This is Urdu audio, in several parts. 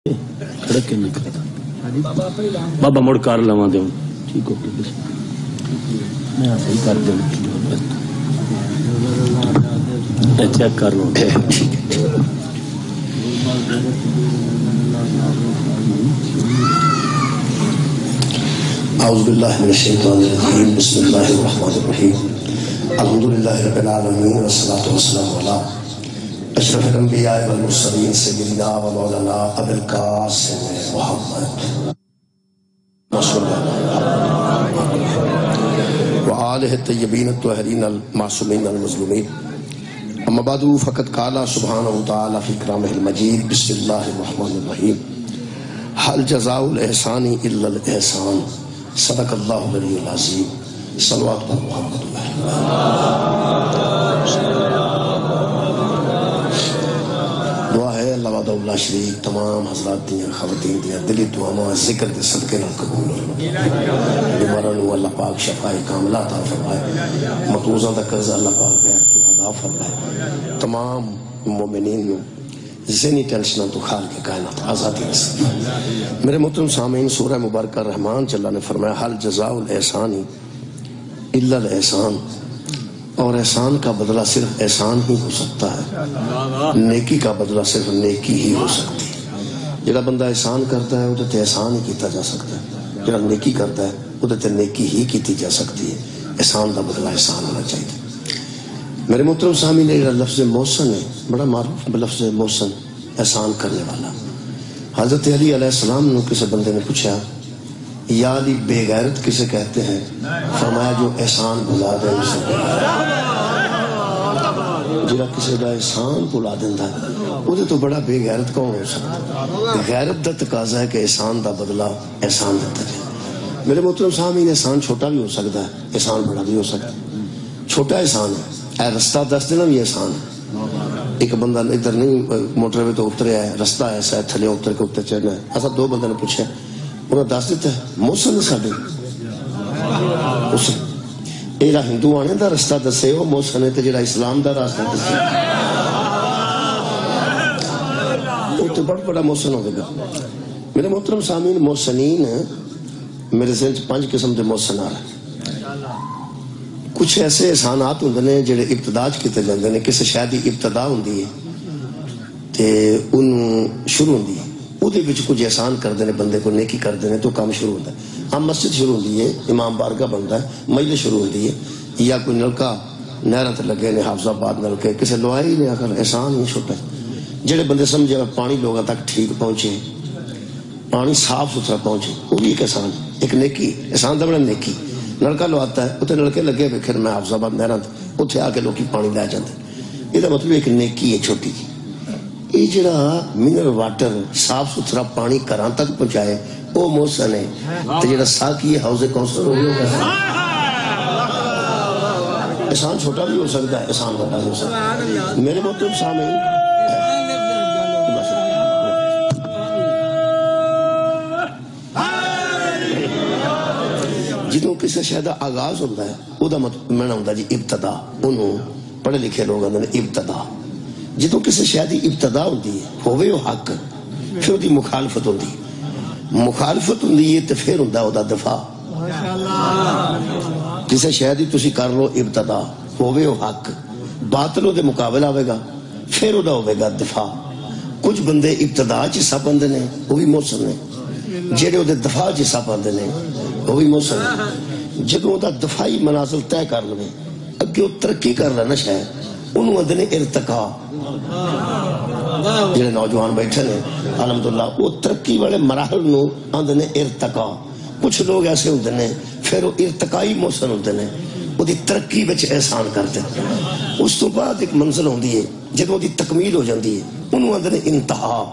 کھڑک کے نکلتا بابا مڑ کر لوا دوں ٹھیک ہو کے میں صحیح کر دوں چیک کر لو اعوذ باللہ من الشیطان الرجیم بسم اللہ الرحمن الرحیم الحمدللہ رب العالمین والصلاة والسلام علی اشرف الانبیاء والمرسلین سیدنا و مولانا ابی القاسم محمد وآلہ الطیبین الطاہرین المعصومین المظلومین اما بعد فقد قال سبحانہ وتعالی فی کلامہ المجید بسم اللہ الرحمن الرحیم حل جزاء الاحسان الا الاحسان صدق اللہ العلی العظیم صلوات پر محمد دعا ہے اللہ وعدہ اللہ شریک تمام حضرات دیا خواتین دیا دلی دعا ذکر دے صدقے نہ قبول ہو بیماروں اللہ پاک شفائی کاملہ عطا فرمائے مقروضہ دا قرض اللہ پاک غیر تو ادا فرمائے تمام مومنین ذہنی ٹینشنہ تو خال کے کائنات آزادی نصیب میرے محترم سامعین سورہ مبارکہ رحمان جل نے فرمایا حل جزاء الاحسان الا الاحسان اور احسان کا بدلہ صرف احسان ہی ہو سکتا ہے نیکی کا بدلہ صرف نیکی ہی ہو سکتی ہے جڑا بندہ احسان کرتا ہے وہ تے احسان ہی کیتا جا سکتا ہے جڑا نیکی کرتا ہے وہ تے نیکی ہی کیتی جا سکتی ہے احسان کا بدلہ احسان ہونا چاہیے میرے محترم سامعین نے لفظ محسن ہے بڑا معروف لفظ محسن احسان کرنے والا حضرت علی علیہ السلام نے کسی بندے نے پوچھا یا علی بے غیرت کسے کہتے ہیں فرمایا جو احسان بھلا دے اسے جڑا کسی دا احسان بھلا دیندا وہ تو بڑا بے غیرت کون ہو سکتا غیرت دا تقاضا ہے کہ احسان دا بدلہ احسان دیتا جائے میرے محترم سامعین احسان چھوٹا بھی ہو سکتا ہے احسان بڑا بھی ہو سکتا ہے چھوٹا احسان ہے اے رستہ دس دینا بھی احسان ہے ایک بندہ ادھر نہیں موٹر وے تو اتریا ہے رستہ ایسا ہے تھلے اتر کے اتر چڑھنا ہے ایسا دو بندے نے پوچھا انہوں نے دس دیتا ہے محسن ہے ساڈے ایرا ہندو آنے دا رستہ دسے وہ محسن ہے تے جڑا اسلام دا راستہ دسے وہ تو بڑا محسن ہوگا گا میرے محترم سامعین محسنین میرے ذہن چ 5 قسم دے محسن آ رہے ہیں کچھ ایسے احسانات ہوندے نے جڑے ابتدا چ کیتے جاندے نے کسی شے دی ابتدا ہوندی ہے تے اونوں شروع ہوندی ہے او دے وچ کچھ احسان کردے نے بندے کو نیکی کردے نے تو کام شروع ہوندا ہے ہم مسجد شروع ہوندی ہے امام بارگاہ بندا ہے مجلس شروع ہوندی ہے یا کوئی نلکا نہراں تے لگے نے حافظ آباد نلکے کسے لوائی نے آخر احسان ہی چھوٹا جڑے بندے سمجھے پانی لوگوں تک ٹھیک پہنچے پانی صاف ستھرا پہنچے وہ بھی ایک احسان ایک نیکی احسان دا بڑا نیکی نلکا لواتا ہے اتنے نلکے لگے ہوئے پھر میں حافظ آباد نہراں اتنے آ کے لوگ پانی لے جاتے یہ مطلب ایک نیکی ہے چھوٹی جی یہ جڑا منرل واٹر صاف ستھرا پانی گھراں تک پہنچائے وہ محسن ہے تے جڑا ساقی حوض کوثر ہو گیا احسان چھوٹا بھی ہو سکتا ہے احسان بڑا بھی ہو سکتا ہے میرے محترم سامعین جدوں کسی شے دا آغاز ہوتا ہے وہ دا مطمئنہ ہوتا جی ابتدا انہوں پڑھے لکھے لوگ آتے ہیں ابتدا جدوں کسی شے دی ابتدا ہوتی ہے ہوئے وہ حق پھر دی مخالفت ہوتی ہے تو پھر ہوتا ہے دفاع کسی شے دی تسی کر لو ابتدا ہوئے وہ حق باطلوں دے مقابلہ ہوئے گا پھر ہوئے گا دفاع کچھ بندے ابتدا چ حصہ پاندے نے وہ بھی محسن نے جڑے وہ دفاع چ حصہ پاندے نے وہ بھی محسن ہے جدوں دا دفاعی منازل طے کر لے اگے وہ ترقی کر رہا نشا ہے انہوں آدھے نے ارتقا جڑے نوجوان بیٹھے نے الحمدللہ وہ ترقی والے مراحل نو آدھے نے ارتقا کچھ لوگ ایسے ہوندے نے پھر وہ ارتقائی محسن ہوندے نے وہ دی ترقی وچ احسان کرتے اس تو بعد ایک منزل ہوندی ہے جدوں دی تکمیل ہو جاندی ہے انہوں آدھے نے انتہا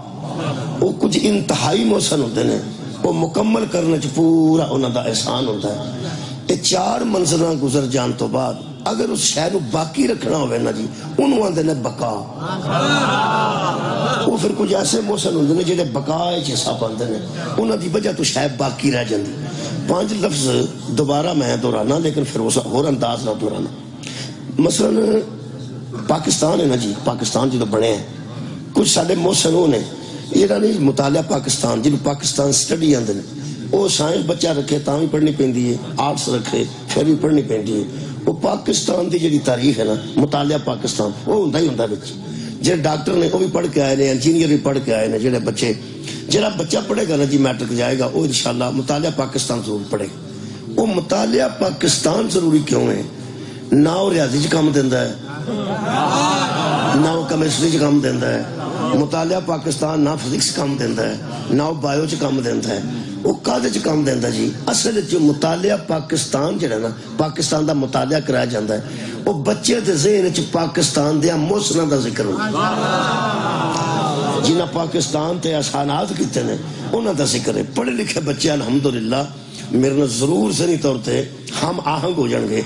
وہ کچھ انتہائی محسن ہوندے نے وہ مکمل کرنے چ پورا انہوں دا احسان ہوتا ہے یہ 4 منزلہ گزر جان تو بعد اگر اس شے نو باقی رکھنا ہوئے نا جی انہوں آندے نے بقا وہ پھر کچھ ایسے محسن ہوندے نے جڑے بقائے چ حصہ پاندے نے انہاں دی وجہ تو شے باقی رہ جاندی 5 لفظ دوبارہ میں دہرانا لیکن پھر اس اور انداز نہ دہرانا مثلا پاکستان ہے نا جی پاکستان جدو بنے ہیں کچھ سارے محسن نے یہ نہیں مطالعہ پاکستان جن پاکستان سٹڈی آتے ہیں وہ سائنس بچہ رکھے تاں بھی پڑھنی پیندی ہے، آرٹس رکھے پھر بھی پڑھنی پیندی ہے. وہ پاکستان دی جڑی تاریخ ہے نا مطالعہ پاکستان وہ ہوندا ہی ہوندا وچ. جڑے ڈاکٹر نے وہ بھی پڑھ کے آئے نے، انجینئر بھی پڑھ کے آئے نے. جڑے بچے جڑا بچہ پڑھے گا نا جی میٹرک جائے گا وہ انشاءاللہ مطالعہ پاکستان ضرور پڑھے گا. وہ مطالعہ پاکستان ضروری کیوں ہے؟ نہ وہ ریاضی چ کام دیندا ہے، نہ وہ کیمسٹری چ کام دیندا ہے. مطالعہ پاکستان نہ فزکس کام دیندا ہے، نہ وہ بایو چ کام دیندا ہے. وہ کادے چ کام دیندا جی؟ اصل جو مطالعہ پاکستان جڑا نا پاکستان دا مطالعہ کرایا جاندا ہے وہ بچے دے ذہن چ پاکستان دے محسناں دا ذکر ہوندا، جنہاں پاکستان تے احسانات کیتے نے انہاں دا ذکر ہے. پڑھے لکھے بچے الحمدللہ میرے نال ضرور ذہنی طور تے ہم آہنگ ہو جان گے.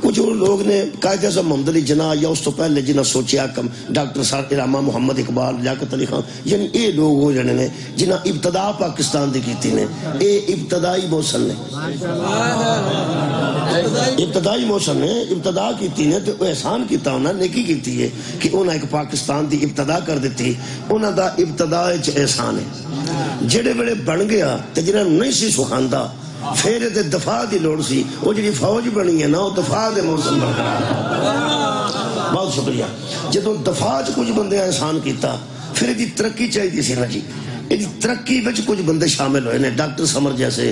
کچھ لوگ نے قائد اعظم محمد علی جناح یا اس تو پہلے جنہاں سوچیا کم ڈاکٹر صاحب علامہ محمد اقبال، لیاقت علی خان، یعنی یہ لوگ ہو جانے نے جنہاں ابتدا پاکستان دی کیتی نے. اے ابتدائی موسن نے، ابتدائی موسن نے ابتدا کیتی نے تو احسان کیتا انہاں نیکی کیتی ہے کہ انہاں ایک پاکستان دی ابتدا کر دیتی. انہاں دا ابتدا وچ احسان ہے. جڑے بڑے بن گیا تے جنہاں نہیں سی سکھاندا پھر تے دفاع دی لوڑ سی، وہ جڑی فوج بنی ہے نا وہ دفاع دے موسم برقرار. بہت شکریہ. جدوں دفاع چ کچھ بندے احسان کیتا پھر یہ ترقی چاہیے سی نا جی. یہ ترقی وچ کچھ بندے شامل ہوئے نے، ڈاکٹر سمر جیسے،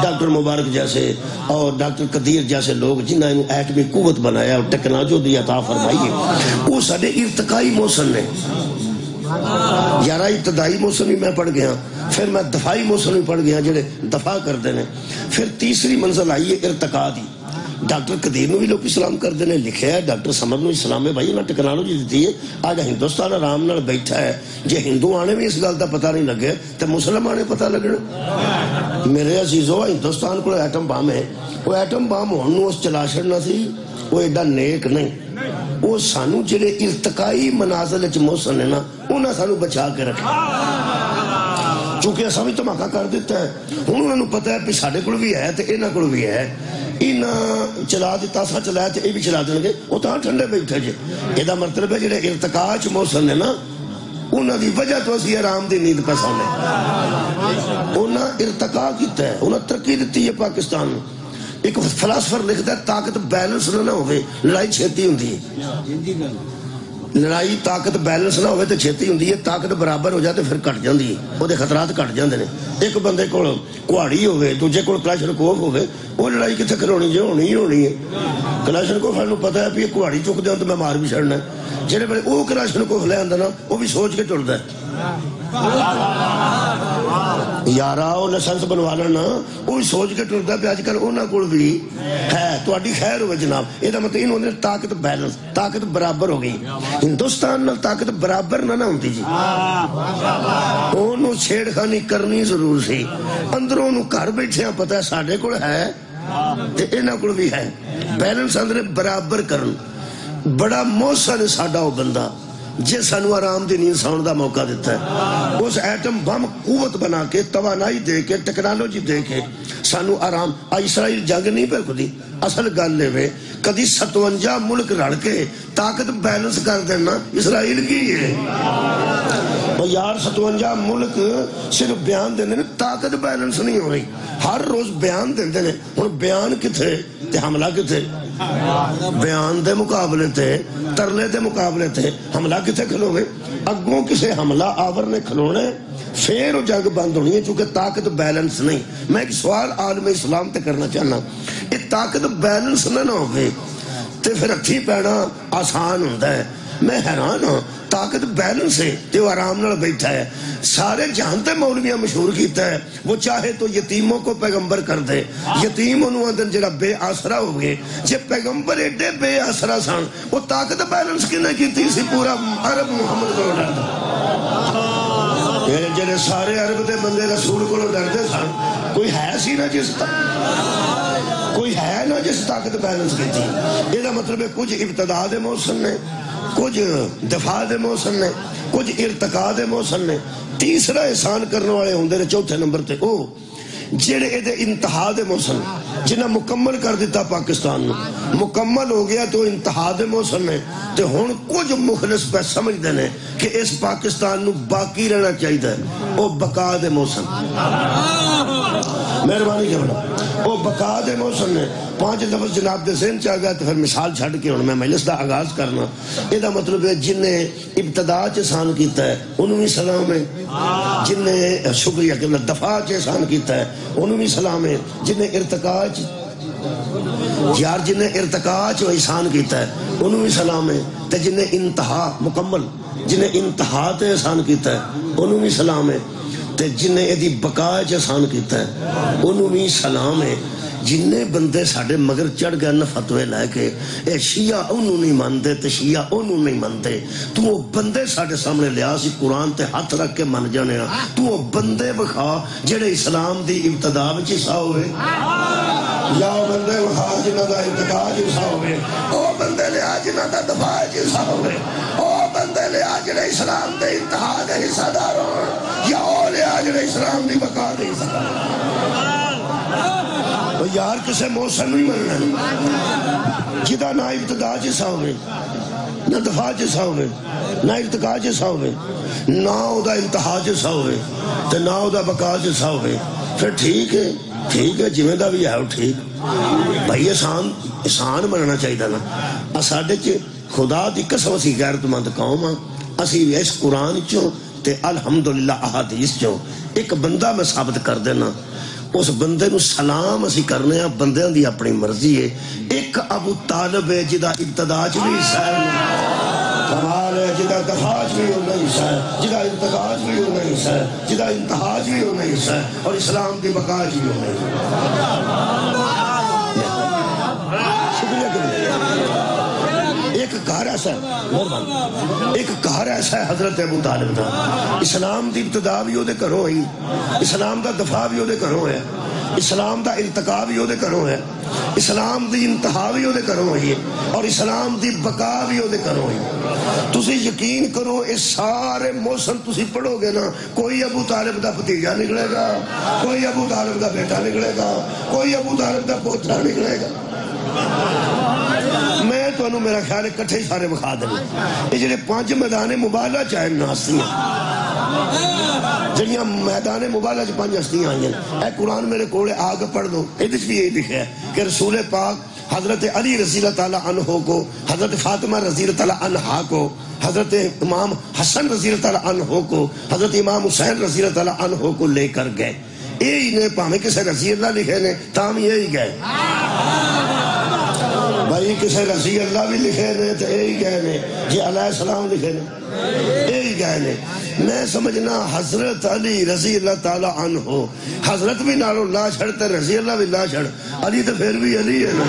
ڈاکٹر مبارک جیسے اور ڈاکٹر قدیر جیسے لوگ جنہاں نے ایٹمی قوت بنایا اور ٹیکنالوجی دی عطا فرمائی ہے. وہ سارے ارتقائی موسم نے. 11 ابتدائی موسم بھی میں پڑھ گیا، پھر میں دفاعی موسم بھی پڑھ گیا جڑے دفاع کرتے ہیں. پھر تیسری منزل آئی ہے ارتقاء دی. ڈاکٹر قدیر نو بھی لوگ سلام کرتے ہیں، لکھیا ہے ڈاکٹر سمر نو اسلام ہے. بھائی انہاں ٹیکنالوجی دیتی ہے. آج ہندوستان آرام نال بیٹھا ہے. جے ہندو آنے بھی اس گل دا پتہ نہیں لگے تو مسلم آنے پتہ لگنا. میرے عزیزو ہندوستان کو ایٹم بام ہے. وہ ایٹم بام ہون نو اس چلا چھڑنا سی، وہ ایڈا نیک نہیں. وہ سانو جڑے ارتقائی منازل وچ موسن ہے نا انہاں سانو بچا کے رکھا، چونکہ اساں بھی دھماکہ کر دیتا ہے. ہن انہاں نو پتہ ہے کہ ساڈے کول بھی ہے تے انہاں کول بھی ہے. انہاں چلا دیتا سا چلایا تے یہ بھی چلا دیں گے. وہ تاں ٹھنڈے بیٹھے جے. یہ مطلب ہے جڑے ارتقاء وچ موسن ہے نا انہاں دی وجہ تو اسی آرام دی نیند پہ سونے. انہاں ارتقاء کیتا ہے، انہاں ترقی دیتی ہے پاکستان نو. ایک فلاسفر لکھتا ہے طاقت بیلنس نہ ہوئے لڑائی چھیتی ہوندی ہے. لڑائی طاقت بیلنس نہ ہوئے تو چھیتی ہوندی ہے. طاقت برابر ہو جائے تو پھر کٹ جاندی ہے، وہ دے خطرات کٹ جاندے نے. ایک بندے کول کہاڑی ہوئے دوجے کول کلاشنکوف ہوئے وہ لڑائی کتنے کھلونی جی ہونی ہی ہونی ہے. کلاشنکوف نو پتہ ہے کہ کہاڑی چک دیا تو میں مار بھی چھڑنا ہے. جہے بڑے وہ کلاشنکوف لے آندا نا وہ بھی سوچ کے ٹردا ہے. یارا وہ لائسنس بنوا لینا وہ بھی سوچ کے ٹرتا پہ. اج کل انہوں کو بھی ہے تھوڑی خیر ہوئے جناب. یہ مطلب انہوں نے طاقت بیلنس طاقت برابر ہو گئی. ہندوستان نال طاقت برابر نہ ہوتی جی. انہوں چھیڑ خانی کرنی ضرور سی. اندروں گھر بیٹھے پتہ ہے ساڈے کول ہے تے انہاں کول بھی ہے. بیلنس اندر برابر کرن. بڑا موسا نے ساڈا وہ بندہ جے سانو آرام دی نیند ساؤن دا موقع دیتا ہے. اس ایٹم بم قوت بنا کے توانائی دے کے ٹیکنالوجی دے کے سانو آرام. اسرائیل جنگ نہیں پہ کدی اصل گل لے کدی 57 ملک رڑ کے طاقت بیلنس کر دینا اسرائیل کی ہے. یار 57 ملک صرف بیان دیندے نے، طاقت بیلنس نہیں ہو رہی. ہر روز بیان دیندے نے. ہن بیان کتھے تے حملہ کتھے؟ بیان دے مقابلے تے ترلے دے مقابلے تے حملہ کتھے کھلوے؟ اگوں کسے حملہ آور نے کھلونے پھر وہ جنگ بند ہونی ہے چونکہ طاقت بیلنس نہیں. میں ایک سوال عالم اسلام تے کرنا چاہنا، یہ طاقت بیلنس نہ ہوئے تے پھر ہتھی پینا آسان ہوتا ہے. میں حیران ہوں طاقت بیلنس ہے تے وہ آرام نال بیٹھا ہے. سارے جہان تے مولویاں مشہور کیتا ہے وہ چاہے تو یتیموں کو پیغمبر کر دے. یتیم انہوں اندر جڑا بے آسرا ہو گئے. جے پیغمبر ایڈے بے آسرا سن وہ طاقت بیلنس کنے کیتی سی؟ پورا عرب محمد کو ڈردا. جڑے سارے عرب دے بندے رسول کو ڈردے سن کوئی ہے سی نا جس کوئی ہے نا جس طاقت بیلنس کیتی. یہ مطلب ہے کچھ ابتدا دے موسم نے، کچھ دفاع دے موسم نے، کچھ ارتقاء دے موسم نے. تیسرا احسان کرنے والے ہوندے نے چوتھے نمبر تے او جڑے اے دے انتہا دے موسم. جنہیں مکمل کر دیتا پاکستان نو مکمل ہو گیا تو انتہا دے موسم ہے تے ہن کچھ مخلص پہ سمجھ دینے کہ اس پاکستان نو باقی رہنا چاہیے او بقا دے موسم مہربانی کرنا او بقا دے موسم نے 5 لفظ جناب دے ذہن چاہ گیا تو پھر مثال چھڑ کے ہن میں مجلس دا آغاز کرنا یہ دا مطلب ہے جن نے ابتدا چ احسان کیتا ہے انہوں بھی سلام ہے جن نے شکریہ کہ دفاع چ احسان کیتا ہے انہوں بھی سلام ہے جن نے ارتقاء یار جن نے ارتقاء چ احسان کیتا ہے انہوں بھی سلام ہے تے جن نے انتہا مکمل جن نے انتہا تے احسان کیتا ہے انہوں بھی سلام ہے تے جن نے ایدی بقا چ احسان کیتا ہے انہوں بھی سلام ہے جن نے بندے ساڑھے مگر چڑھ گئے نا فتوے لے کے اے شیعہ انہوں نہیں مانتے تے شیعہ انہوں نہیں مانتے تو وہ بندے ساڑھے سامنے لیا سی قرآن تے ہاتھ رکھ کے من جانے تو وہ بندے بخا جڑے اسلام دی ابتدا وچ حصہ ہوئے یا وہ بندے بخا جنہ دا ابتدا حصہ ہوئے او بندے لیا جنہ دا دفاع حصہ ہوئے او بندے لیا جڑے اسلام دے انتہا دے حصہ دار ہو یا او لیا جڑے اسلام دی بقا دے حصہ دار یار کسے موسم نہیں ملنا جدا نہ ابتدا جیسا ہوئے نہ دفاع جیسا ہوئے نہ ارتقاء جیسا ہوئے نہ او دا انتہا جیسا ہوئے تے نہ او دا بقا جیسا ہوئے پھر ٹھیک ہے جمیں دا بھی ہے وہ ٹھیک بھائی احسان مننا چاہیے نا اساڈے چ خدا دی قسم اسی غیرت مند قوم ہاں اسی اس قرآن چوں تے الحمدللہ احادیث چوں ایک بندہ میں ثابت کر دینا اس بندے نو سلام اسی کرنے ہیں بندیاں دی اپنی مرضی ہے ایک ابو طالب ہے جدا ابتدا چ بھی حصہ ہے کمال ہے جدا دفاع چ بھی ہونا حصہ ہے جدا ارتقاء چ بھی ہونا حصہ ہے جدا انتہا چ بھی ہونا حصہ ہے اور اسلام دی بقا چ بھی ہونا شکریہ کریں ایک گھر ایسا ہے ایک گھر ایسا ہے حضرت ابو طالب دا اسلام دی ابتدا بھی وہ دے گھروں ہوئی اسلام دا دفاع بھی وہ دے گھروں ہے اسلام دا ارتقاء بھی وہ دے گھروں ہے اسلام دی انتہا بھی وہ دے گھروں ہوئی ہے اور اسلام دی بقا بھی وہ دے گھروں ہوئی تسی یقین کرو اس سارے موسم تسی پڑھو گے نا کوئی ابو طالب دا بھتیجا نکلے گا کوئی ابو طالب دا بیٹا نکلے گا کوئی ابو طالب دا پوترا نکلے گا میں تو انہوں میرا خیال ہے کٹھے ہی سارے بخا دیں یہ جنہیں 5 میدان مبالہ چاہے ناسیاں جنہیں میدان مبالہ چاہے 5 ہستیاں آئیں اے قرآن میرے کوڑے آگے پڑھ دو ادھش بھی یہی لکھا ہے کہ رسول پاک حضرت علی رضی اللہ تعالیٰ عنہ کو حضرت فاطمہ رضی اللہ تعالیٰ عنہا کو حضرت امام حسن رضی اللہ تعالیٰ عنہ کو حضرت امام حسین رضی اللہ تعالیٰ عنہ کو لے کر گئے یہی نے پاہمیں کسے رضی اللہ لکھے نے تام یہی گئے بھائی کسے رضی اللہ بھی لکھے نے تو یہی گئے نے جی علیہ السلام لکھے نے یہی گئے نے میں سمجھنا حضرت علی رضی اللہ تعالیٰ عنہ حضرت بھی نالو لا چھڑتے رضی اللہ بھی لا چھڑ علی تو پھر بھی علی ہے نا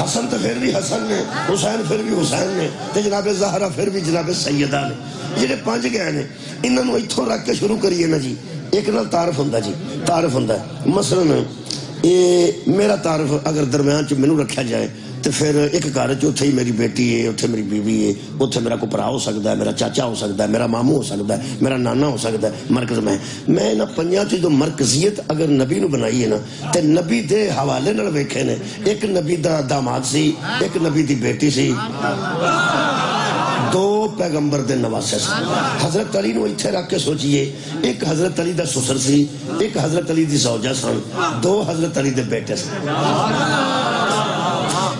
حسن تو پھر بھی حسن نے حسین پھر بھی حسین نے تے جناب زہرہ پھر بھی جناب سیدہ نے جنہیں 5 گئے نے انہوں اتھوں رکھ کے شروع کریے نا جی ایک نال تعارف ہوندہ جی تعارف ہوندہ ہے مثلا میرا تعارف اگر درمیان چ مینوں رکھا جائے تو پھر ایک گھر چوتھے ہی میری بیٹی ہے اتھے میری بیوی ہے اتھے میرا کوئی پرا ہو سکتا ہے میرا چاچا ہو سکتا ہے میرا ماموں ہو سکتا ہے میرا نانا ہو سکتا ہے مرکز میں نا 5 جو مرکزیت اگر نبی نو بنائی ہے نا تے نبی دے حوالے نال ویکھے نے ایک نبی دا داماد سی ایک نبی دی بیٹی سی 2 پیغمبر دے نواسے سے حضرت علی نو اتھے رکھ کے سوچئے ایک حضرت علی دا سسر سی ایک حضرت علی دی زوجہ سن 2 حضرت علی دے بیٹے سن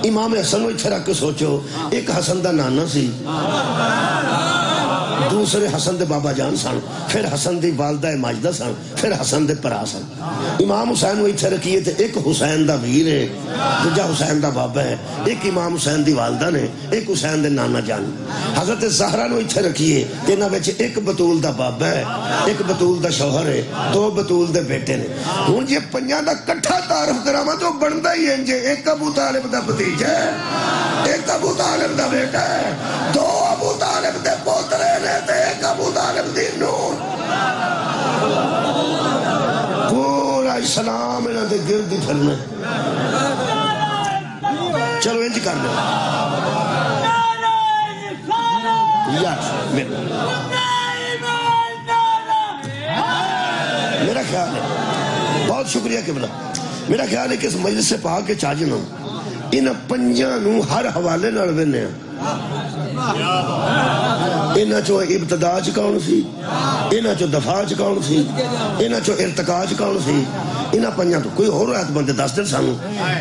امام حسن نو اتھے رکھ کے سوچو ایک حسن دا نانا سی دوسرے حسن دے بابا جان سن پھر حسن دی والدہ ماجدہ سن پھر حسن دے پرا سن امام حسین نو اتھے رکھیے تھے ایک حسین دا ویر ہے دوجا حسین دا بابا ہے ایک امام حسین دی والدہ نے ایک حسین دے نانا جان حضرت زہرہ نو اتھے رکھیے تینا بیچے ایک بطول دا بابا ہے ایک بطول دا شوہر ہے 2 بطول دے بیٹے نے ہون جی 5 دا کٹھا تعارف کراما تو بندہ ہی ہے جے ایک ابو طالب دا بھتیجا ہے ایک ابو طالب دا بیٹا ہے 2 ابو طالب دے پوترے نے ایک ابو طالب دی نور پورا اسلام انہاں دے گرد پھرنا چلو انج کر لو میرا خیال ہے بہت شکریہ قبلہ میرا خیال ہے کہ اس مجلس سے پاک کے چاجنا انہاں پنجاں نو ہر حوالے نال وینے ہیں. انہاں چو ابتدا چ کون سی, انہاں چو دفاع چ کون سی, انہاں چو ارتقاء چ کون سی, انہاں پنجاں تو کوئی اور روایت بندے دس دے سانو.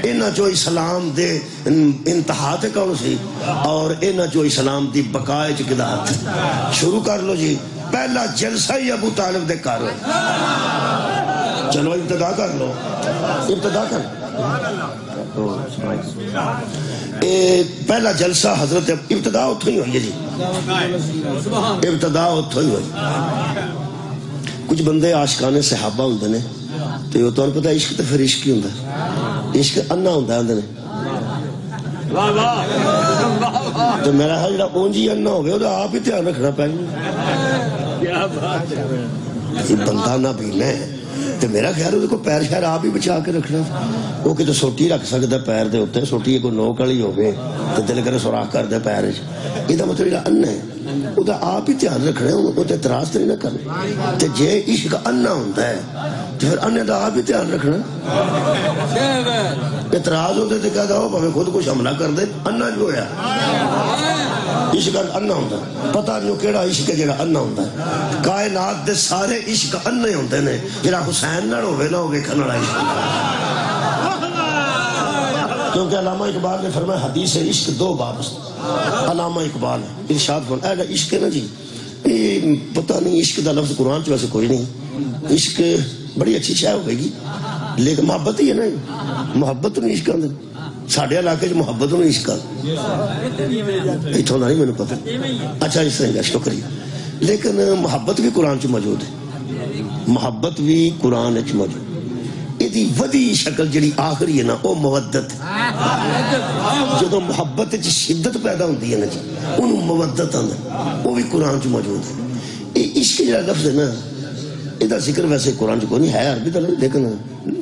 انہاں چو اسلام دے انتہا تے کون سی, اور انہاں چو اسلام دی بقا چ کدا ہاتھ. شروع کر لو جی. پہلا جلسہ ہی ابو طالب دے کر. چلو ابتدا کر لو, ابتدا کر. پہلا جلسہ حضرت ابتدا اتھو ہی ہوئی ہے جی, ابتدا اتھو ہی ہوئی. کچھ بندے عاشقان صحابہ ہوندے نے تے وہ تمہیں پتہ عشق تے پھر عشق ہی ہوندا ہے. عشق انا ہوندا ہے ہوندے نے. تو میرا خیال جڑا اونجی انا ہوے او آپ ہی دھیان رکھنا پے. بندہ نہ پینا ہے تو میرا خیال ہے کو پیر شہر آپ ہی بچا کے رکھنا. وہ کہ تو سوٹی رکھ سکتا پیر دے ہوتے, سوٹی کوئی نوک والی ہوگی تو دل کرے سوراخ کر دے پیر. یہ مطلب جڑا انا ہے وہ آپ ہی دھیان رکھنا ہے, وہ اعتراض تو نہیں نہ کرنا. تو جے عشق انا ہوتا ہے تو پھر انے کا آپ ہی دھیان رکھنا. اعتراض ہوتے تو کہتا ہو بھاوے خود کچھ حملہ کر دے, انا جو ہویا عشق انا ہوتا ہے. پتہ نہیں کیڑا عشق ہے جڑا انا ہوتا ہے. کائنات دے سارے عشق انے ہوتے ہیں. جڑا حسین نال ہوے نہ ہوے کھن والا عشق. کیونکہ علامہ اقبال نے فرمایا حدیث عشق دو باب. علامہ اقبال ارشاد فرمایا عشق ہے نا جی, پتہ نہیں عشق دا لفظ قرآن چ ویسے کوئی نہیں. عشق بڑی اچھی شے ہوئے گی لیکن محبت ہی ہے نا. محبت نہیں عشق آندے ساڈے علاقے چ محبت نہیں عشق آندے اتھوں دا نہیں مینوں پتہ. اچھا اس طرح شکریہ. لیکن محبت بھی قرآن چ موجود ہے, محبت بھی قرآن چ موجود. یہ وڈی شکل جڑی آخری ہے نا وہ مودت. جدو محبت چ شدت پیدا ہوتی ہے نا جی انہوں مودت آندا, وہ بھی قرآن چ موجود ہے. یہ عشق جڑا لفظ ہے نا یہ ذکر ویسے قرآن چ کوئی نہیں ہے, عربی کا لیکن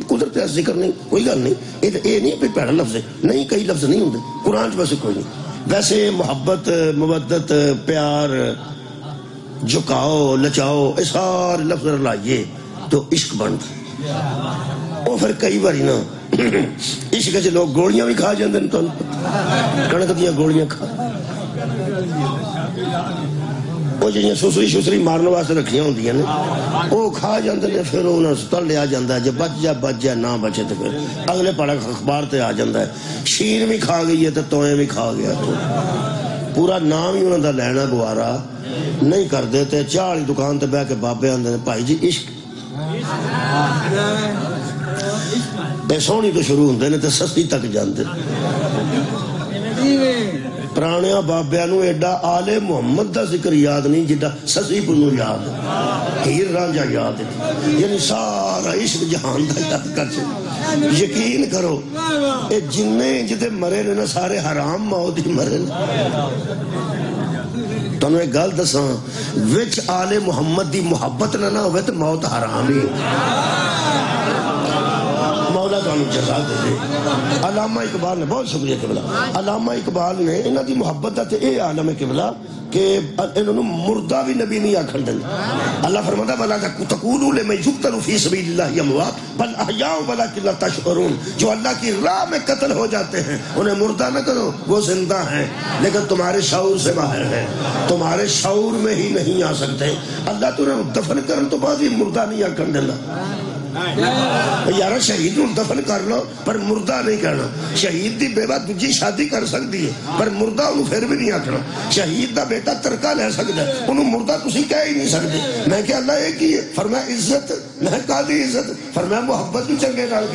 قدرت ذکر نہیں, کوئی گل نہیں. یہ نہیں بھی پیڑا لفظ ہے, نہیں کئی لفظ نہیں ہوتے قرآن چ ویسے کوئی نہیں. ویسے محبت, مودت, پیار, جھکاؤ, لچاؤ, یہ سارے لفظ لائیے تو عشق بنتا. وہ پھر کئی باری نا عشق چ لوگ گولیاں بھی کھا جاندے نے, کنک دیا گولیاں کھا, وہ جہاں سسری شسری مارن واسطے رکھیاں ہوندیاں نے وہ کھا جاندے نے. پھر انہاں تل لیا جاتا ہے, جب بچ جائے نہ بچے تو پھر اگلے پڑا اخبار تے آ جاتا ہے شیر بھی کھا گئی ہے تو توئیں بھی کھا گیا. تو پورا نام ہی انہوں دا لینا گوارا نہیں کر دیتے. چاہ والی دکان تے بہ کے بابے آندے نے بھائی جی عشق بے سونی تو شروع ہوندے نے تے سستی تک جاندے. پرانیاں بابیاں نو ایڈا آل محمد دا ذکر یاد نہیں جڈا سسی پنو یاد ہے, ہیر رانجھا یاد ہے. یعنی سارا عشق جہان دا یاد کر چکے. یقین کرو اے جننے جدے مرے نے نا سارے حرام موت ہی مرے نے. تنوں ایک گل دساں وچ آل محمد دی محبت نہ ہوئے تو موت حرام ہی. مولا تعالیٰ جزا دے دے. علامہ اقبال نے, بہت شکریہ قبلہ, علامہ اقبال نے انہاں دی محبت تے اے عالم قبلہ کہ انہوں نے مردہ بھی نبی نہیں آکھن دیں. اللہ فرماتا بلا تقولوا لمن یقتل فی سبیل اللہ اموات بل احیاء ولکن لا تشعرون. جو اللہ کی راہ میں قتل ہو جاتے ہیں انہیں مردہ نہ کرو, وہ زندہ ہیں لیکن تمہارے شعور سے باہر ہیں, تمہارے شعور میں ہی نہیں آ سکتے. اللہ تو انہیں دفن کرن تو بعد ہی مردہ نہیں آکھن دینا. یارا شہید نو دفن کر لو پر مردہ نہیں کرنا. شہید دی بیوہ دوجی شادی کر سکتی ہے پر مردہ انہوں پھر بھی نہیں آکھنا. شہید دا بیٹا ترکہ لے سکتا ہے, انہوں مردہ تسی کہہ ہی نہیں سکتے. میں کہ اللہ ایک ہی ہے, فرمایا عزت, میں کہا دی عزت, فرمایا محبت بھی چنگے نال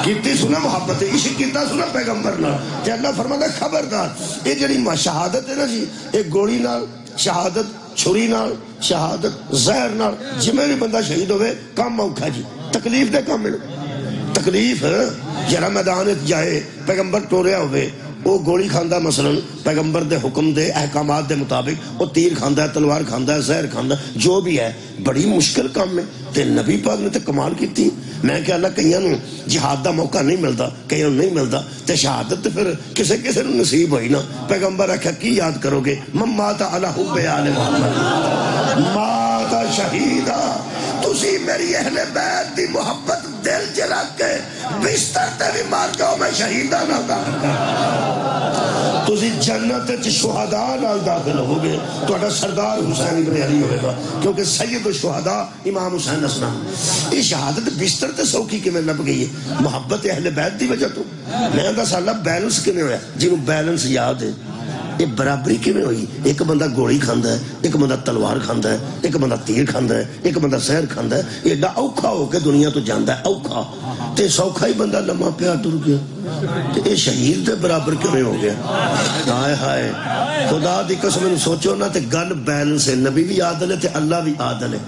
کیتی سنا محبت عشق کیتا سنا پیغمبر نال. کہ اللہ فرماتا خبردار یہ جڑی شہادت ہے نا جی, ایک گولی نال شہادت, چھری نال شہادت, زہر نال جمیں بھی بندہ شہید ہوئے کام اوکھا جی. تکلیف دے کام ہے, تکلیف جرا میدان جائے پیغمبر ٹوریا ہوئے وہ گولی کھاندہ مثلا پیغمبر دے حکم دے احکامات دے مطابق, وہ تیر کھاندہ ہے, تلوار کھاندہ ہے, زہر کھاندہ ہے, جو بھی ہے بڑی مشکل کام ہے. تے نبی پاک نے تے کمال کی تھی. میں کہ اللہ کئیاں نو جہاد دا موقع نہیں ملتا, کئیاں نہیں ملتا, تے شہادت تے پھر کسے کسے نو نصیب ہوئی نا. پیغمبر رکھا کی یاد کرو گے, من مات علی حب آل محمد مات شہیدہ تسی میری اہل بیت دی محبت دل چ رکھ کے بستر تے بھی مار جاؤ میں شہیداں نال داخل تسی جنت وچ شہداء نال داخل ہو گے تہاڈا سردار حسین ابن علی ہوئے گا کیونکہ سید الشہداء امام حسین اسلام یہ شہادت بستر تے سوکھی کیویں لب گئی ہے محبت اہل بیت دی وجہ تو میں دس اللہ بیلنس کیویں ہویا جنوں بیلنس یاد ہے یہ برابری کیویں ہوئی ایک بندہ گولی کھاندا ہے ایک بندہ تلوار کھاندا ہے ایک بندہ تیر کھاندا ہے ایک بندہ زہر کھاندا ہے ایڈا اوکھا ہو کے دنیا تو جاندا ہے اوکھا تے سوکھا ہی بندہ لمحہ پیا ٹر گیا تے اے شہید دے برابر کیویں ہو گیا ہائے ہائے خدا دی قسم سوچو نا تے گل بیلنس ہے نبی بھی عادل ہے تے اللہ بھی عادل ہے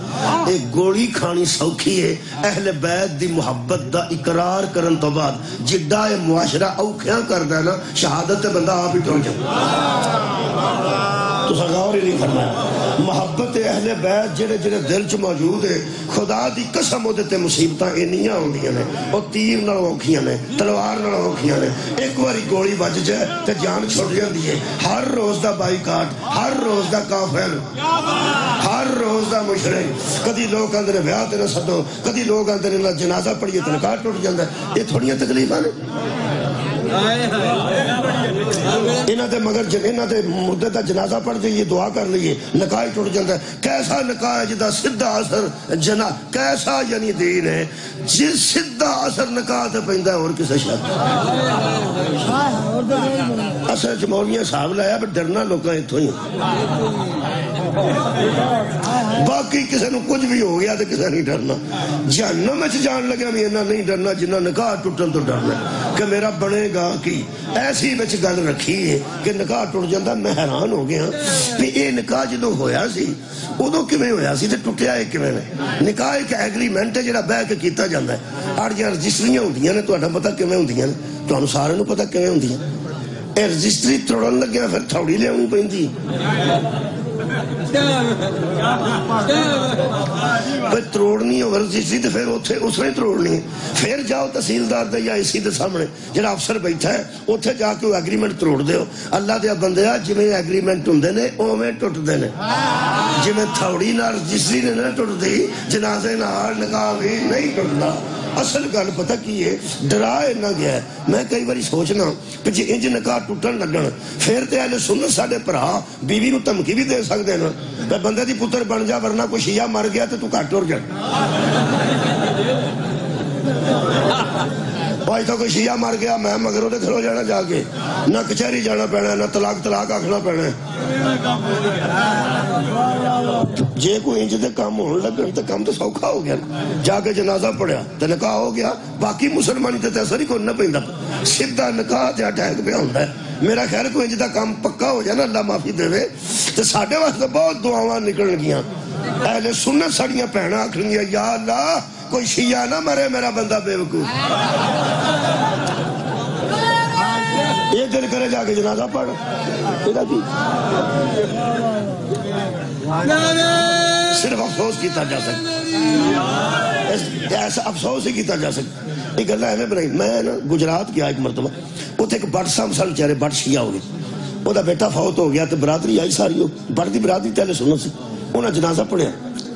اے گولی کھانی سوکھی ہے اہل بیت دی محبت دا اقرار کرن تو بعد جڈا اے معاشرہ اوکھیاں کردا ہے نا شہادت تے بندہ آپ ہی ٹر جائے تو غور ہی نہیں فرمایا محبت اہل بیت جڑے جڑے دل چ موجود ہے خدا دی قسم او تے مصیبتاں انیاں ہوندیاں نے او تیر نال اوکھیاں نے تلوار نال اوکھیاں نے ایک واری گولی بج جائے تے جان چھٹ جاندی ہے ہر روز دا بائیکاٹ ہر روز دا کافر ہر روز دا مشرک کدی لوگ اندر ویاہ تے نہ سدو کدی لوگ اندر نہ جنازہ پڑھیے تے نکاح ٹوٹ جاندا ہے یہ تھوڑیاں تکلیفاں نے انہاں دے مگر انہاں دے مردے دا جنازہ پڑھ دئیے دعا کر لئیے نکاح ٹوٹ جاتا ہے کیسا نکاح ہے جدا سدھا اثر جنا کیسا یعنی دین ہے جس سدھا اثر نکاح تے پیندا ہے اور کسے شک اصل چ مولویاں صاحب لایا پر ڈرنا لوکاں ایتھوں ہی باقی کسے نو کچھ بھی ہو گیا تو کسے نہیں ڈرنا جہنم وچ جان لگا بھی انہاں نہیں ڈرنا جنہ نکاح ٹوٹن تو ڈرنا کہ میرا بنے گا کی ایسی وچ گل رکھی ہے کہ نکاح ٹوٹ جاندا میں حیران ہو گیا کہ یہ نکاح جدوں ہویا سی ادوں کیویں ہویا سی تے ٹوٹیا ہے کیویں نے نکاح ایک ایگریمنٹ ہے جڑا بیٹھ کے کیتا جاندا ہے اڑیاں رجسٹریاں ہوندیاں نے تہاڈا پتہ کیویں ہوندیاں نے تانوں سارے نوں پتہ کیویں ہوندیاں اے رجسٹری توڑن لگیا پھر تھوڑی لیاونی پیندی پھر تروڑنی ہو رجسٹری تے پھر اوتھے اس نے تروڑنی ہے پھر جاؤ تحصیلدار دے یا اسی دے سامنے جڑا افسر بیٹھا ہے اوتھے جا کے ایگریمنٹ تروڑ دیو اللہ دے بندیا جویں ایگریمنٹ ہوندے نے اوویں ٹوٹدے نے جویں تھوڑی نال رجسٹری نے نہ ٹوٹدی جنازے نال نکاح بھی نہیں ٹوٹدا اصل گل پتہ کی ہے ڈرائے نہ گیا ہے میں کئی باری سوچنا کہ جی انج نکاح ٹوٹن لگن پھر تے اہل سنت ساڈے بھرا بیوی نو دھمکی بھی دے سکدے نا کہ بندے دی پتر بن جا ورنہ کوئی شیعہ مر گیا تے تو گھٹ ٹر جا بھائی تو کوئی شیعہ مر گیا میں مگر وہ کھلو جانا جا کے نہ کچہری جانا پینا نہ طلاق طلاق آکھنا پینا جے کوئی انج دے کام ہون لگن تے کام تو سوکھا ہو گیا جا کے جنازہ پڑھیا تے نکاح ہو گیا باقی مسلمانی تے اثر ہی کوئی نہ پیندا سیدھا نکاح تے اٹیک پہ ہوندا ہے میرا خیر کوئی انج دا کام پکا ہو جائے نا اللہ معافی دے تے ساڈے واسطے بہت دعاواں نکل گیاں اہل سنت ساڈیاں بہناں آکھنگیاں یا اللہ کوئی شیعہ نہ مرے میرا بندہ بے وقوف یہ دل کرے جا کے جنازہ پڑھ صرف افسوس کیتا جا سکتا ایسا افسوس ہی کیتا جا سکتا ایک اللہ ہے بنائی میں نا گجرات گیا ایک مرتبہ اتنے ایک بٹ سام سال چہرے بٹ شیعہ ہو گئے وہ دا بیٹا فوت ہو گیا تو برادری آئی ساری بٹ دی برادری تیلے سنو سی انہیں جنازہ پڑھیا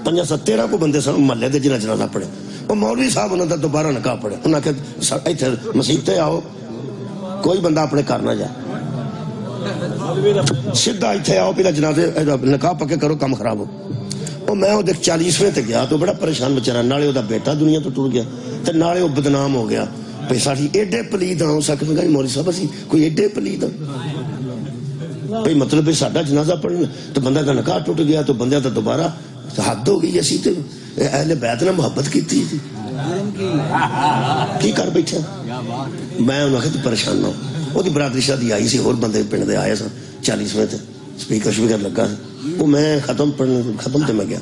15-17 کو بندے سن محلے دے جنہیں جنازہ پڑھے وہ مولوی صاحب انہوں نے دوبارہ نکاح پڑھے انہوں نے کہا ایتھے مصیبتیں آؤ کوئی بندہ اپنے گھر نہ جائے سیدھا ایتھے آؤ پہلا جنازے نکاح پکے کرو کم خراب ہو وہ میں وہ دیکھ 40ویں تے گیا تو بڑا پریشان بچارا نالے وہ بیٹا دنیا تو ٹر گیا تے نالے وہ بدنام ہو گیا بھئی ساڑھی ایڈے پلید ہوں سکتے ہیں مولوی صاحب اسی کوئی ایڈے پلید ہوں بھئی مطلب ہے ساڑھا جنازہ پڑھنا تو بندہ کا نکاح ٹوٹ گیا تو بندہ تا دوبارہ حد ہو گئی اسی تے اہل بیت نے محبت کی تھی کی کر بیٹھا میں انہوں نے پریشان نہ ہوں وہ دی برادری شادی آئی سی اور بندے پنڈ دے آئے سن 40ویں تے سپیکر شپیکر لگا وہ میں ختم تے میں گیا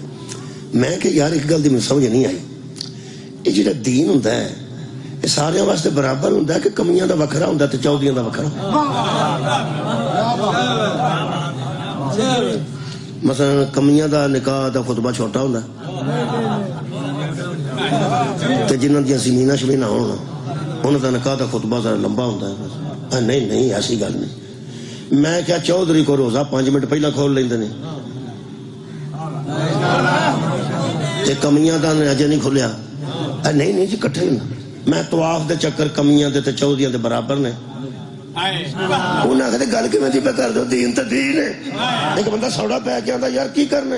میں کہ یار ایک گل دی مجھے سمجھ نہیں آئی یہ جڑا دین ہوتا ہے یہ سارے واسطے برابر ہوتا ہے کہ کمیاں دا وکھرا ہوتا ہے تے چودیاں دا وکھرا مثلا کمیاں دا نکاح دا خطبہ چھوٹا ہوتا تے جنہاں دیاں زمیناں شمیناں ہونا انہاں دا نکاح دا خطبہ ذرا لمبا ہوتا ہے نہیں ایسی گل نہیں میں کیا چودھری کو روزہ 5 منٹ پہلا کھول لیندے نے تے کمیاں دا نے اجے نہیں کھلیا. نہیں جی کٹھے ہی میں طواف دے چکر کمیاں دے تے چودھریاں دے برابر نے. انہیں آخر گل کی میں پہ کر دو دین تو دین ہے. ایک بندہ سوڑا پہ کے آتا یار کی کرنا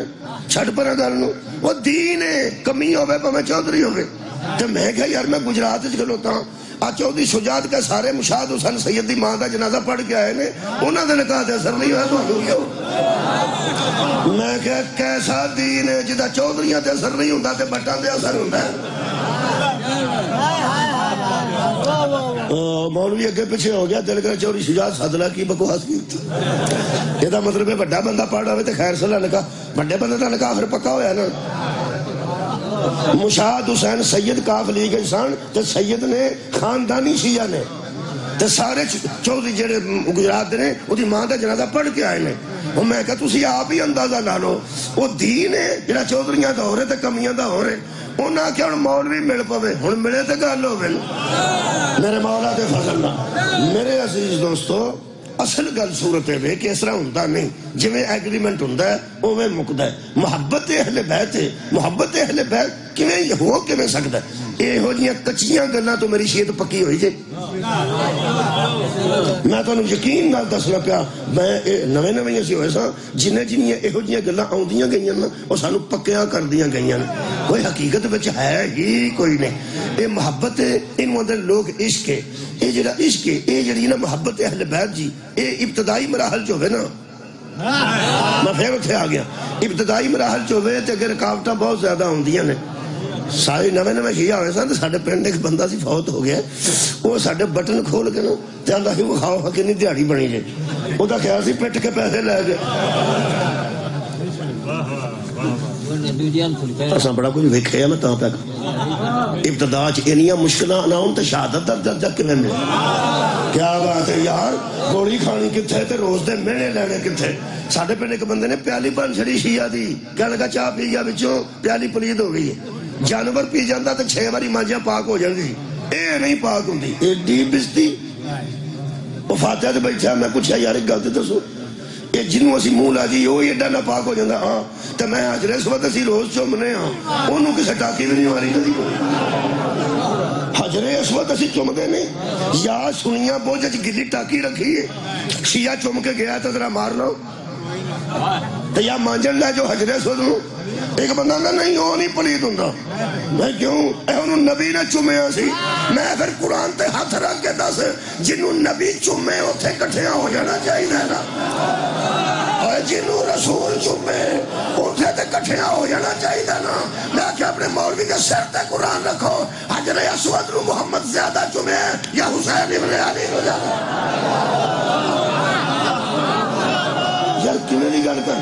چھڑ پر گل نو وہ دین ہے. کمی ہوئے پہ چودھری ہوئے تو میں کہا یار میں گجرات کھلوتا ہوں آ چودھری شجاعت کا سارے مشاہد حسین سید دی ماں دا جنازہ پڑھ کے آئے نے انہوں نے نکاح دے اثر نہیں ہوا تو میں کہا کیسا دین ہے جدا چودھریاں تے اثر نہیں ہوتا تے بٹان دے اثر ہوتا ہے. مولوی اگے پیچھے ہو گیا دل کر چوری شجاعت سادلہ کی بکواس کی یہ دا مطلب ہے بڑا بندہ پڑھ رہا ہے تے خیر صلاح نکاح بڑے بندہ دا نکاح پھر پکا ہویا نا. مشاہد حسین سید کاف لیگ انسان تے سید نے خاندانی شیعہ نے تے سارے چودھری جڑے گجرات نے وہ دی ماں دا جنازہ پڑھ کے آئے نے. وہ میں کہا تسی آپ ہی اندازہ لا لو وہ دین ہے جڑا چودھریاں دا ہو رہے تے کمیاں دا ہو رہے. انہاں کیا ہن مولوی مل پوے ہن ملے تے گل ہوے میرے مولا دے فضل نال. میرے عزیز دوستو اصل گل صورت ہے کہ اس طرح ہوندا نہیں جویں ایگریمنٹ ہوندا ہے اوویں مکدا ہے. محبت اہل بیت ہے محبت اہل بیت کیویں ہو کیویں سکدا ہے. ਇਹੋ ਜਿਹੀਆਂ ਕੱਚੀਆਂ ਗੱਲਾਂ ਤੋਂ ਮੇਰੀ ਸ਼ੀਅਤ ਪੱਕੀ ਹੋਈ ਜੇ. ਮੈਂ ਤੁਹਾਨੂੰ ਯਕੀਨ ਨਾਲ ਦੱਸਣਾ ਪਿਆ ਮੈਂ ਇਹ ਨਵੇਂ ਅਸੀਂ ਹੋਏ ਸਾਂ ਜਿੰਨੀਆਂ ਇਹੋ ਜਿਹੀਆਂ ਗੱਲਾਂ ਆਉਂਦੀਆਂ ਗਈਆਂ ਨਾ ਉਹ ਸਾਨੂੰ ਪੱਕਿਆਂ ਕਰਦੀਆਂ ਗਈਆਂ ਨੇ. ਕੋਈ ਹਕੀਕਤ ਵਿੱਚ ਹੈ ਹੀ ਕੋਈ ਨਹੀਂ. ਇਹ ਮੁਹੱਬਤ ਇਹਨੂੰ ਅੰਦਰ ਲੋਕ ਇਸ਼ਕ ਹੈ. ਇਹ ਜਿਹੜਾ ਇਸ਼ਕ ਹੈ ਇਹ ਜਿਹੜੀ ਨਾ ਮੁਹੱਬਤ ਅਹਿਲ ਬੈਤ ਜੀ ਇਹ ਇਬਤਦਾਈ ਮਰਾਹਲ 'ਚ ਹੋਵੇ ਨਾ ਮੈਂ ਫਿਰ ਉੱਥੇ ਆ ਗਿਆ. ਇਬਤਦਾਈ ਮਰਾਹਲ 'ਚ ਹੋਵੇ ਤੇ ਅੱਗੇ ਰੁਕਾਵਟਾਂ ਬਹੁਤ ਜ਼ਿਆਦਾ ਆਉਂਦੀਆਂ ਨੇ. سارے نویں شیعہ ہوئے سن ساڈے پنڈ ایک بندہ سی فوت ہو گیا وہ ساڈے بٹن کھول کے نا تے آندا سی وکھاؤ کنی دیہاڑی بنی جے. او دا خیال سی پٹ کے پیسے لے گئے. اساں بڑا کچھ ویکھیا میں تاں تک ابتدا چ انیاں مشکلاں نہ ہون تے شہادت دا درجہ کیویں ملے. کیا بات ہے یار گولی کھانی کتھے تے روز دے مہینے لینے کتھے. ساڈے پنڈ ایک بندے نے پیالی بن چھڑی شیعہ دی کہنے لگا چاہ پی گیا وچوں پیالی پلید ہو گئی ہے. جانور پی جاندہ تو 6 باری مانجیاں پاک ہو جاندی اے نہیں پاک ہوندی ایڈی بستی. وہ فاتحہ تے بیٹھا میں پوچھا یار ایک گل تے دسو یہ جنوں اسی منہ لا جی وہ ایڈا نہ پاک ہو جاندہ. ہاں تے میں حجر اسود اسی روز چومنے ہاں انہوں کسے ٹاکی بھی نہیں ماری ندی کو. حجر اسود اسی چومدے نہیں یا سنیاں بوجھ اچ گلی ٹاکی رکھی ہے شیعہ چوم کے گیا تو ذرا مار لو تو یا مانجن لے جو حجر اسود ہوں. ایک بندہ نہیں وہ نہیں پلید ہوں. میں کیوں انہوں نبی نے چومیا سی. میں پھر قرآن تے ہاتھ رکھ کے دس جنہوں نبی چومے اتھے کٹھیاں ہو جانا چاہیے نا اور جنہوں رسول چومے اتھے تے کٹھیاں ہو جانا چاہیے نا. میں کہ اپنے مولوی کے سر تے قرآن رکھو حجر اسود رو محمد زیادہ چومے یا حسین ابن علی ہو جانا. یار کیوں نہیں گل کر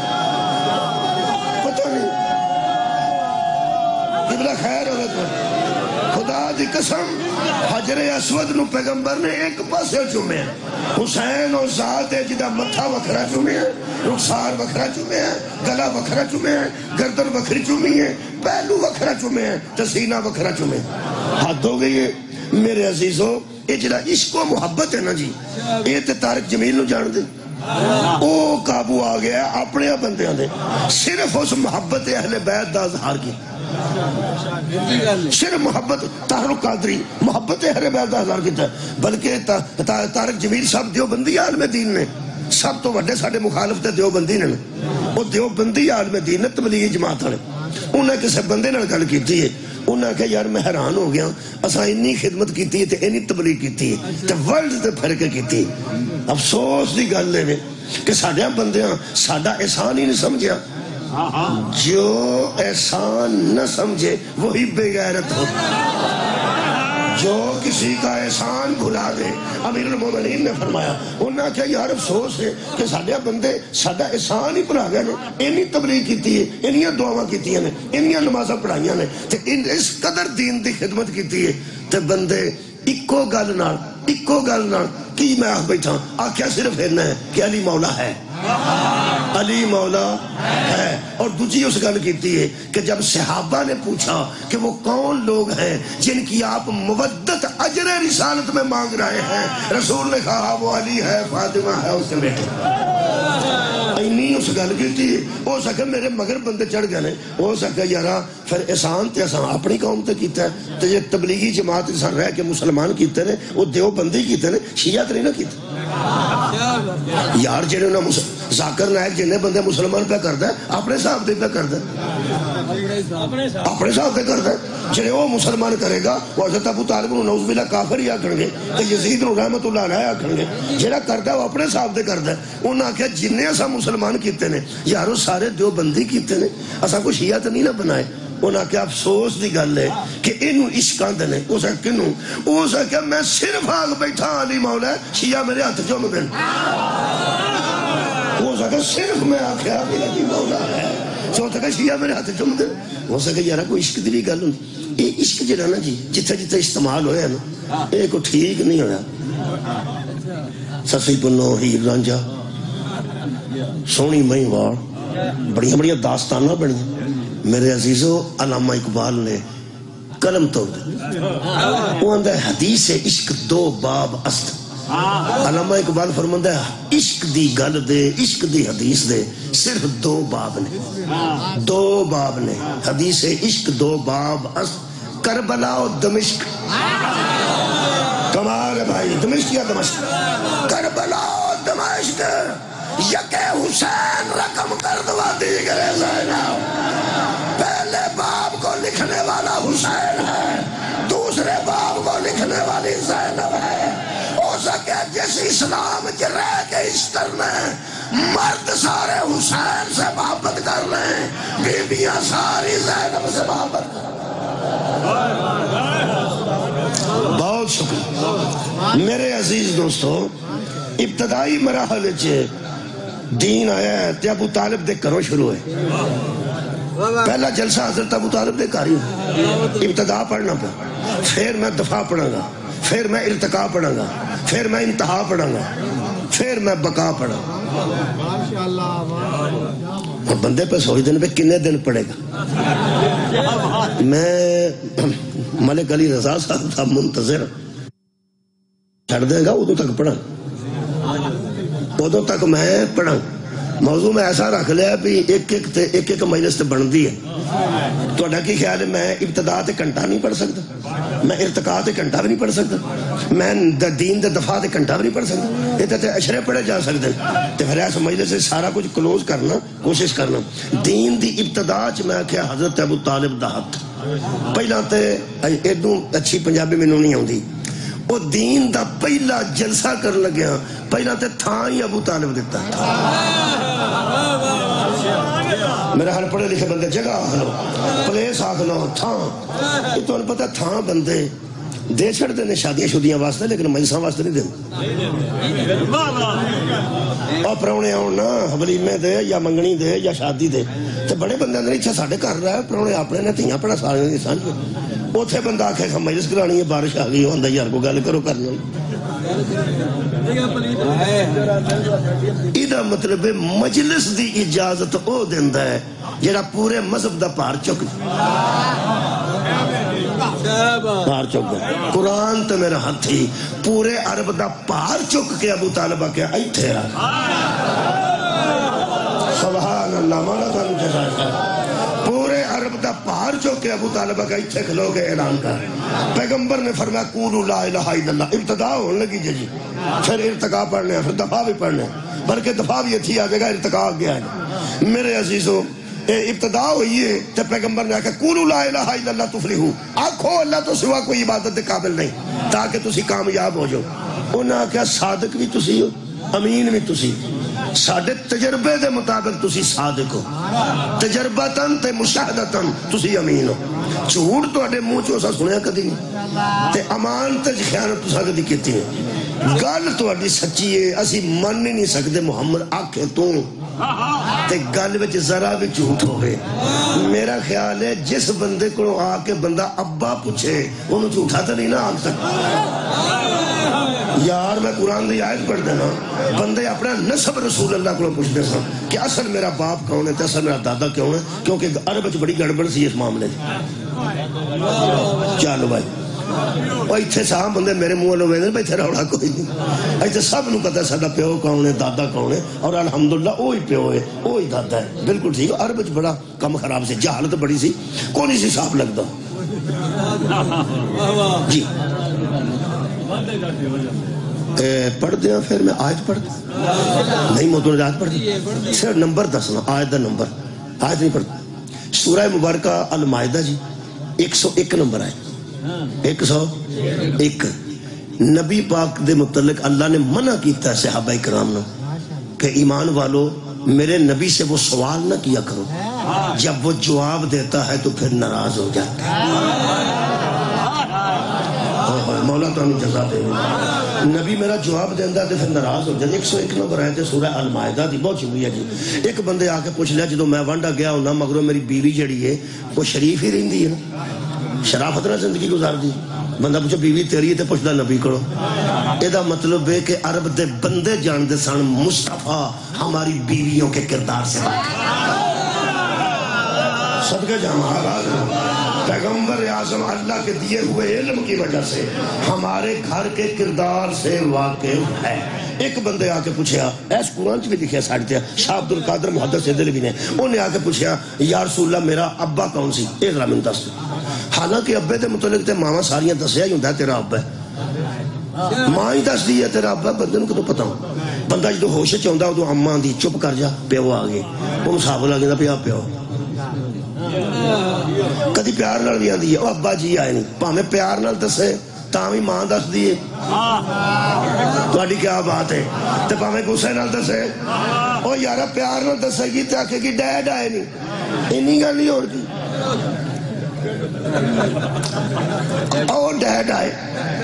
پتہ نہیں قبلہ خیر ہوئے تو خدا دی قسم حجر اسود نو پیغمبر نے ایک پاسے چومے حسین اور ذات ہے جدہ متھا وکھرا چومے ہیں رخسار وکھرا چومے ہیں گلا وکھرا چومے ہیں گردن وکھری چومی ہے پہلو وکھرا چومے ہیں تسینہ وکھرا چومے ہیں. حد ہو گئی ہے میرے عزیزوں. یہ جدہ عشق و محبت ہے نا جی یہ تے طارق جمیل نو جان دے او قابو آ گیا اپنے بندیاں دے صرف اس محبت اہل بیت دا اظہار کی. صرف محبت طاہر قادری محبت اہل بیت دا اظہار کیتا ہے. بلکہ طارق جمیل صاحب دیوبندی عالم دین نے سب تو وڈے ساڈے مخالف تے دیوبندی نے وہ دیوبندی عالم دین نے تبلیغی جماعت والے. انہیں کسی بندے نال گل کیتی ہے انہیں کہا یار میں حیران ہو گیا اساں انی خدمت کیتی ہے تے انی تبلیغ کیتی ہے تے ورلڈ تے پھر کے کیتی ہے. افسوس دی گل ہے کہ ساڈے بندیاں ساڈا احسان ہی نہیں سمجھیا. جو احسان نہ سمجھے وہی بے غیرت ہو. جو کسی کا احسان بھلا دے امیر المومنین نے فرمایا انہوں نے کہا یار افسوس ہے کہ ساڈے بندے ساڈا احسان ہی بھلا گئے نے. انہی تبلیغ کیتی ہے انہی دعاواں کیتیاں نے انہی نمازاں پڑھائیاں نے تے اس قدر دین دی خدمت کیتی ہے تے بندے اکو گل نال کی میں آخ بیٹھا آکھیا صرف اینا ہے کہ علی مولا ہے علی مولا ہے. اور دوسری اس گل کیتی ہے کہ جب صحابہ نے پوچھا کہ وہ کون لوگ ہیں جن کی آپ مودت اجر رسالت میں مانگ رہے ہیں رسول نے کہا وہ علی ہے فاطمہ ہے اس کے بیٹے. اینی اس گل کی ہو سکے میرے مگر بندے چڑھ گئے نے ہو سکے یارا پھر احسان تے اساں اپنی قوم تے کیتا ہے تے یہ تبلیغی جماعت انسان رہ کے مسلمان کیتے نے وہ دیوبندی کیتے نے شیعہ تے نہیں نہ کیتے یار جنہوں نے ذاکر نائک جنہیں بندے مسلمان پہ کرتا ہے اپنے صاحب دے پہ کرتا ہے اپنے صاحب دے کرتا ہے جنہیں وہ مسلمان کرے گا وہ حضرت ابو طالب نو نعوذ باللہ کافر ہی آکھن گے تو یزید نو رحمت اللہ علیہ آکھن گے جنہیں کرتا ہے وہ اپنے صاحب دے کرتا ہے انہوں نے کہا جنہیں اسا مسلمان کیتے نے یارو سارے دیوبندی کیتے نے اسا کو شیعہ تو نہیں نہ بنائے انہاں کہ افسوس دی گل ہے کہ انہوں عشقاں دے نے اسا کنوں اسا کہ میں صرف آگ بیٹھا علی مولا شیعہ میرے ہاتھ جو میں دن اسا کہ صرف میں آکھیا علی مولا ہے سوچا کہ شیعہ میرے ہاتھ جو میں دن اسا کہ یارا کوئی عشق دی گل ہوں یہ عشق جڑا نا جی جتھے جتھے استعمال ہویا نا یہ کو ٹھیک نہیں ہویا سسی پنو ہیر رانجا سونی مئی وار بڑیاں بڑیاں داستانہ بڑی میرے عزیزو علامہ اقبال نے قلم توڑ دی وہ اندر حدیث عشق دو باب است علامہ اقبال فرماندہ ہے عشق دی گل دے عشق دی حدیث دے صرف دو باب نے حدیث عشق دو باب است کربلا و دمشق کمال ہے بھائی دمشق یا دمشق کربلا و دمشق یک حسین رقم کر دوا دیگر زینب پہلے باب کو لکھنے والا حسین ہے دوسرے باب کو لکھنے والی زینب ہے ہو سکے جس اسلام کے رہ کے اس کرنے مرد سارے حسین سے محبت کر لیں بیبیاں ساری زینب سے محبت کر بہت شکریہ میرے عزیز دوستو ابتدائی مراحل دین آیا ہے تے ابو طالب دے کرو شروع ہے پہلا جلسہ حضرت ابو طالب دے کاری ابتدا پڑھنا پہ پھر میں دفاع پڑھا گا پھر میں ارتقا پڑھا گا پھر میں انتہا پڑھا گا پھر میں بقا پڑھا اور بندے پہ سوچ دن پہ کنے دن پڑھے گا میں ملک علی رضا صاحب تھا منتظر چھڑ دے گا ادھو تک پڑھا ادھو تک میں پڑھا موضوع میں ایسا رکھ لیا بھی ایک مجلس تے بن دی ہے تو اڈا کی خیال ہے میں ابتدا تے گھنٹہ نہیں پڑھ سکتا میں ارتقا تے گھنٹہ بھی نہیں پڑھ سکتا میں دین دے دفاع تے گھنٹہ بھی نہیں پڑھ سکتا یہ تے اشرے پڑھے جا سکتے تے پھر ایسا مجلس سے سارا کچھ کلوز کرنا کوشش کرنا دین دی ابتدا چ میں کیا حضرت ابو طالب دا ہاتھ پہلا تے ایڈوں اچھی پنجابی میں نہیں آؤندی وہ دین دا پہلا جلسہ کر لگیا پہلا تے تھا ہی ابو طالب دیتا میرا ہر پڑھے لکھے بندے جگہ آکھ لو پلیس آکھ لو تھا یہ تو انہیں پتا تھا بندے دے چھڑ دینے شادیاں شدیاں واسطے لیکن مجلساں واسطے نہیں دینے اور پرونے آؤں نا ولیمے دے یا منگنی دے یا شادی دے تو بڑے بندے اندر اچھا ساڑھے کر رہا ہے پرونے اپنے نے تیاں پڑھا سارے نہیں سانج اوتھے بندہ آکھے کہ مجلس کرانی ہے بارش آگئی ہو اندہ یار کو گل کرو کرنا ایدہ مطلب مجلس دی اجازت او دیندہ ہے جیڑا پورے مذہب دا پار چک قرآن تو میرا ہاتھ ہی پورے عرب دا پار چک کے ابو طالبہ کے ایتھے رہا سبحان اللہ مانا تھا مجھے ساتھ پورے عرب دا پار چک کے ابو طالبہ کا ایتھے کھلو کے اعلان کر پیغمبر نے فرمایا قولوا لا الہ الا اللہ ابتدا ہونے لگی جی پھر ارتقا پڑھنے ہیں پھر دفاع بھی پڑھنے ہیں بلکہ دفاع بھی تھی آگے گا ارتقا گیا ہے میرے عزیزوں ابتدا ہوئی ہے تو پیغمبر نے کہا قولوا لا الہ الا اللہ تفلحوا آنکھو اللہ تو سوا کوئی عبادت دے قابل نہیں تاکہ تسی کامیاب ہو جاؤ انہوں نے کہا صادق بھی تسی ہو امین بھی تسی ساڑھے تجربے دے مطابق تسی صادق ہو تجربتاً تے مشاہدتاً تسی امین ہو جھوٹ تو اڈے منہ چوسا سنیا کدی نہیں تے امان تے خیانت تسا کدی کیتی ہے گل تو اڈی سچی ہے اسی من نہیں سکتے محمد آکھے تو تے گل وچ ذرا بھی جھوٹ ہوئے میرا خیال ہے جس بندے کو آ کے بندہ ابا پوچھے انہوں جھوٹا تو نہیں نہ آگ سکتا یار میں قرآن دی آیت پڑھ دینا بندے اپنا نسب رسول اللہ کو پوچھ دے سن کہ اصل میرا باپ کون ہے تے اصل میرا دادا کون ہے کیونکہ عرب وچ بڑی گڑبڑ سی اس معاملے چلو بھائی اتنے ساہ بندے میرے منہ والوں ویندے اتنے روڑا کوئی نہیں اتنے سب نو پتا ساڈا پیو کون ہے دادا کون ہے اور الحمدللہ وہی پیو ہے وہی دادا ہے بالکل ٹھیک ہے عرب بڑا کم خراب سی جہالت بڑی سی کوئی نہیں سی صاف لگتا جی پڑھ دیا پھر میں آیت پڑھ نہیں موضوع نے آیت پڑھ دی صرف نمبر دسنا آیت دا نمبر آیت نہیں پڑھتا سورہ مبارکہ المائدہ جی 101 نمبر آئے 101 نبی پاک دے متعلق اللہ نے منع کیتا ہے صحابہ کرام نے کہ ایمان والو میرے نبی سے وہ سوال نہ کیا کرو جب وہ جواب دیتا ہے تو پھر ناراض ہو جاتا مولا تو ہمیں جزا دے نبی میرا جواب دیندہ تو پھر ناراض ہو جاتا 101 نمبر آئے تھے سورہ المائدہ دی بہت شکریہ جی ایک بندے آ کے پوچھ لیا جدو میں وانڈا گیا ہونا مگروں میری بیوی جڑی ہے وہ شریف ہی رہندی ہے نا شرافت نہ زندگی گزار دی بندہ پوچھو بیوی تیری ہے تے پوچھدا نبی کرو یہ مطلب ہے کہ عرب دے بندے جان دے سن مصطفیٰ ہماری بیویوں کے کردار سے صدقہ جامعہ پیغمبر اعظم اللہ کے دیے ہوئے علم کی وجہ سے ہمارے گھر کے کردار سے واقف ہے ایک بندے آ کے پوچھا ایس قرآن بھی لکھیا ساڑھ دیا شاہ عبد القادر محدث دہلوی نے انہیں آ کے پوچھا یا رسول اللہ میرا ابا کون سی اے ذرا من دس حالانکہ ابے دے متعلق تے ماما ساریاں دسیا ہی ہوندا تیرا ابا ہے ماں ہی دس دی ہے تیرا ابا بندے نوں کدوں پتہ بندہ جدوں ہوش وچ ہوندا اودوں اماں دی چپ کر جا پیو آ گئے وہ صاحب لگ جاندا پیا پیو کدی پیار نال بھی آندی ہے او ابا جی آئے نہیں بھاویں پیار نال دسے تاں بھی ماں دس دی ہے تہاڈی کیا بات ہے تے بھاویں غصے نال دسے او یارا پیار نال دسے گی تے آکھے گی ڈیڈ آئے نہیں اینی گل نہیں ہور کی او ڈیڈ آئے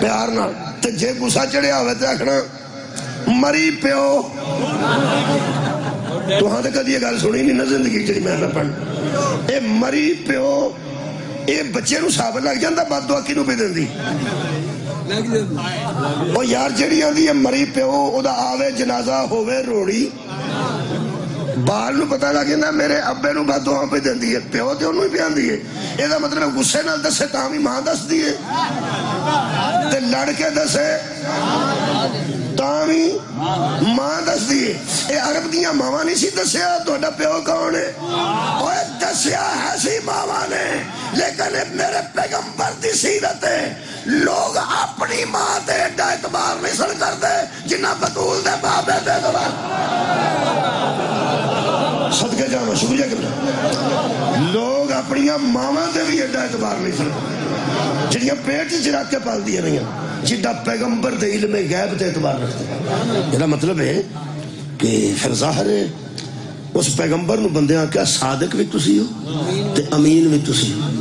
پیار نال تے جے غصہ چڑھیا ہوئے تے آکھنا مری پیو تو ہاں تے کدی یہ گل سنی نہیں نہ زندگی جڑی میں پڑھ اے مری پیو اے بچے نو ثابت لگ جاندا بد دعا کینوں پہ دیندی او یار جڑی آندی ہے مری پیو او دا آوے جنازہ ہوے روڑی بال نو پتہ لگ جاندا میرے ابے نو بد دعا پہ دیندی ہے پیو تے اونوں ہی پہ آندی ہے اے دا مطلب غصے نال دسے تاں وی ماں دس دی ہے تے لڑ کے دسے تاں وی ماں دس دی ہے اے عرب دیاں ماواں نہیں سی دسیا تہاڈا پیو کون ہے اوے دسیا ہے سی ماواں نے لیکن میرے پیغمبر دی سیرت ہے لوگ اپنی ماں تے ایڈا اعتبار نہیں سن کرتے جنہ بطول دے بابے تے اعتبار صدقے جاواں شکریہ کہ لوگ اپنی ماواں تے بھی ایڈا اعتبار نہیں سن کرتے جڑیاں پیٹ چ رکھ کے پال دی رہی جڈا پیغمبر دے علم غیب تے اعتبار رکھتے یہ مطلب ہے کہ پھر ظاہر ہے اس پیغمبر نو بندیاں کیا صادق بھی تسی ہو تے امین بھی تسی ہو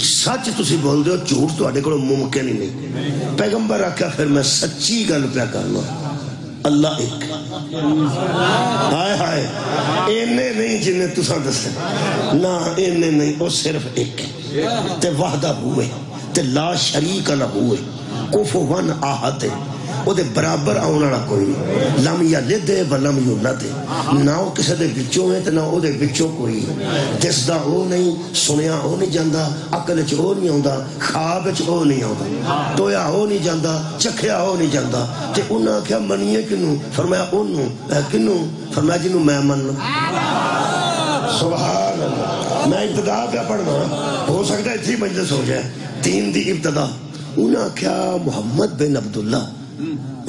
سچ تسی بول دے ہو جھوٹ تواڈے کول ممکن ہی نہیں پیغمبر آکھیا پھر میں سچی گل پیا کرنا اللہ ایک ہائے ہائے اینے نہیں جنہیں تساں دسے نہ اینے نہیں وہ صرف ایک تے وحدہ ہوئے تے لا شریک لہ ہوئے کفوا احد او دے برابر آن والا کوئی نہیں لم یلد ولم یولد نہ او کسے دے وچوں ہے تے نہ او دے وچوں کوئی جس دا او نہیں سنیا او نہیں جاندا عقل وچ او نہیں آوندا خواب وچ او نہیں آوندا تویا او نہیں جاندا چکھیا او نہیں جاندا تے انہاں آکھیا منیے کنوں فرمایا اونوں کنوں فرمایا جنوں میں منوں سبحان اللہ میں ابتدا پہ پڑھنا ہو سکتا ہے اتنی مجلس ہو جائے دین دی ابتدا انہاں کیا محمد بن عبداللہ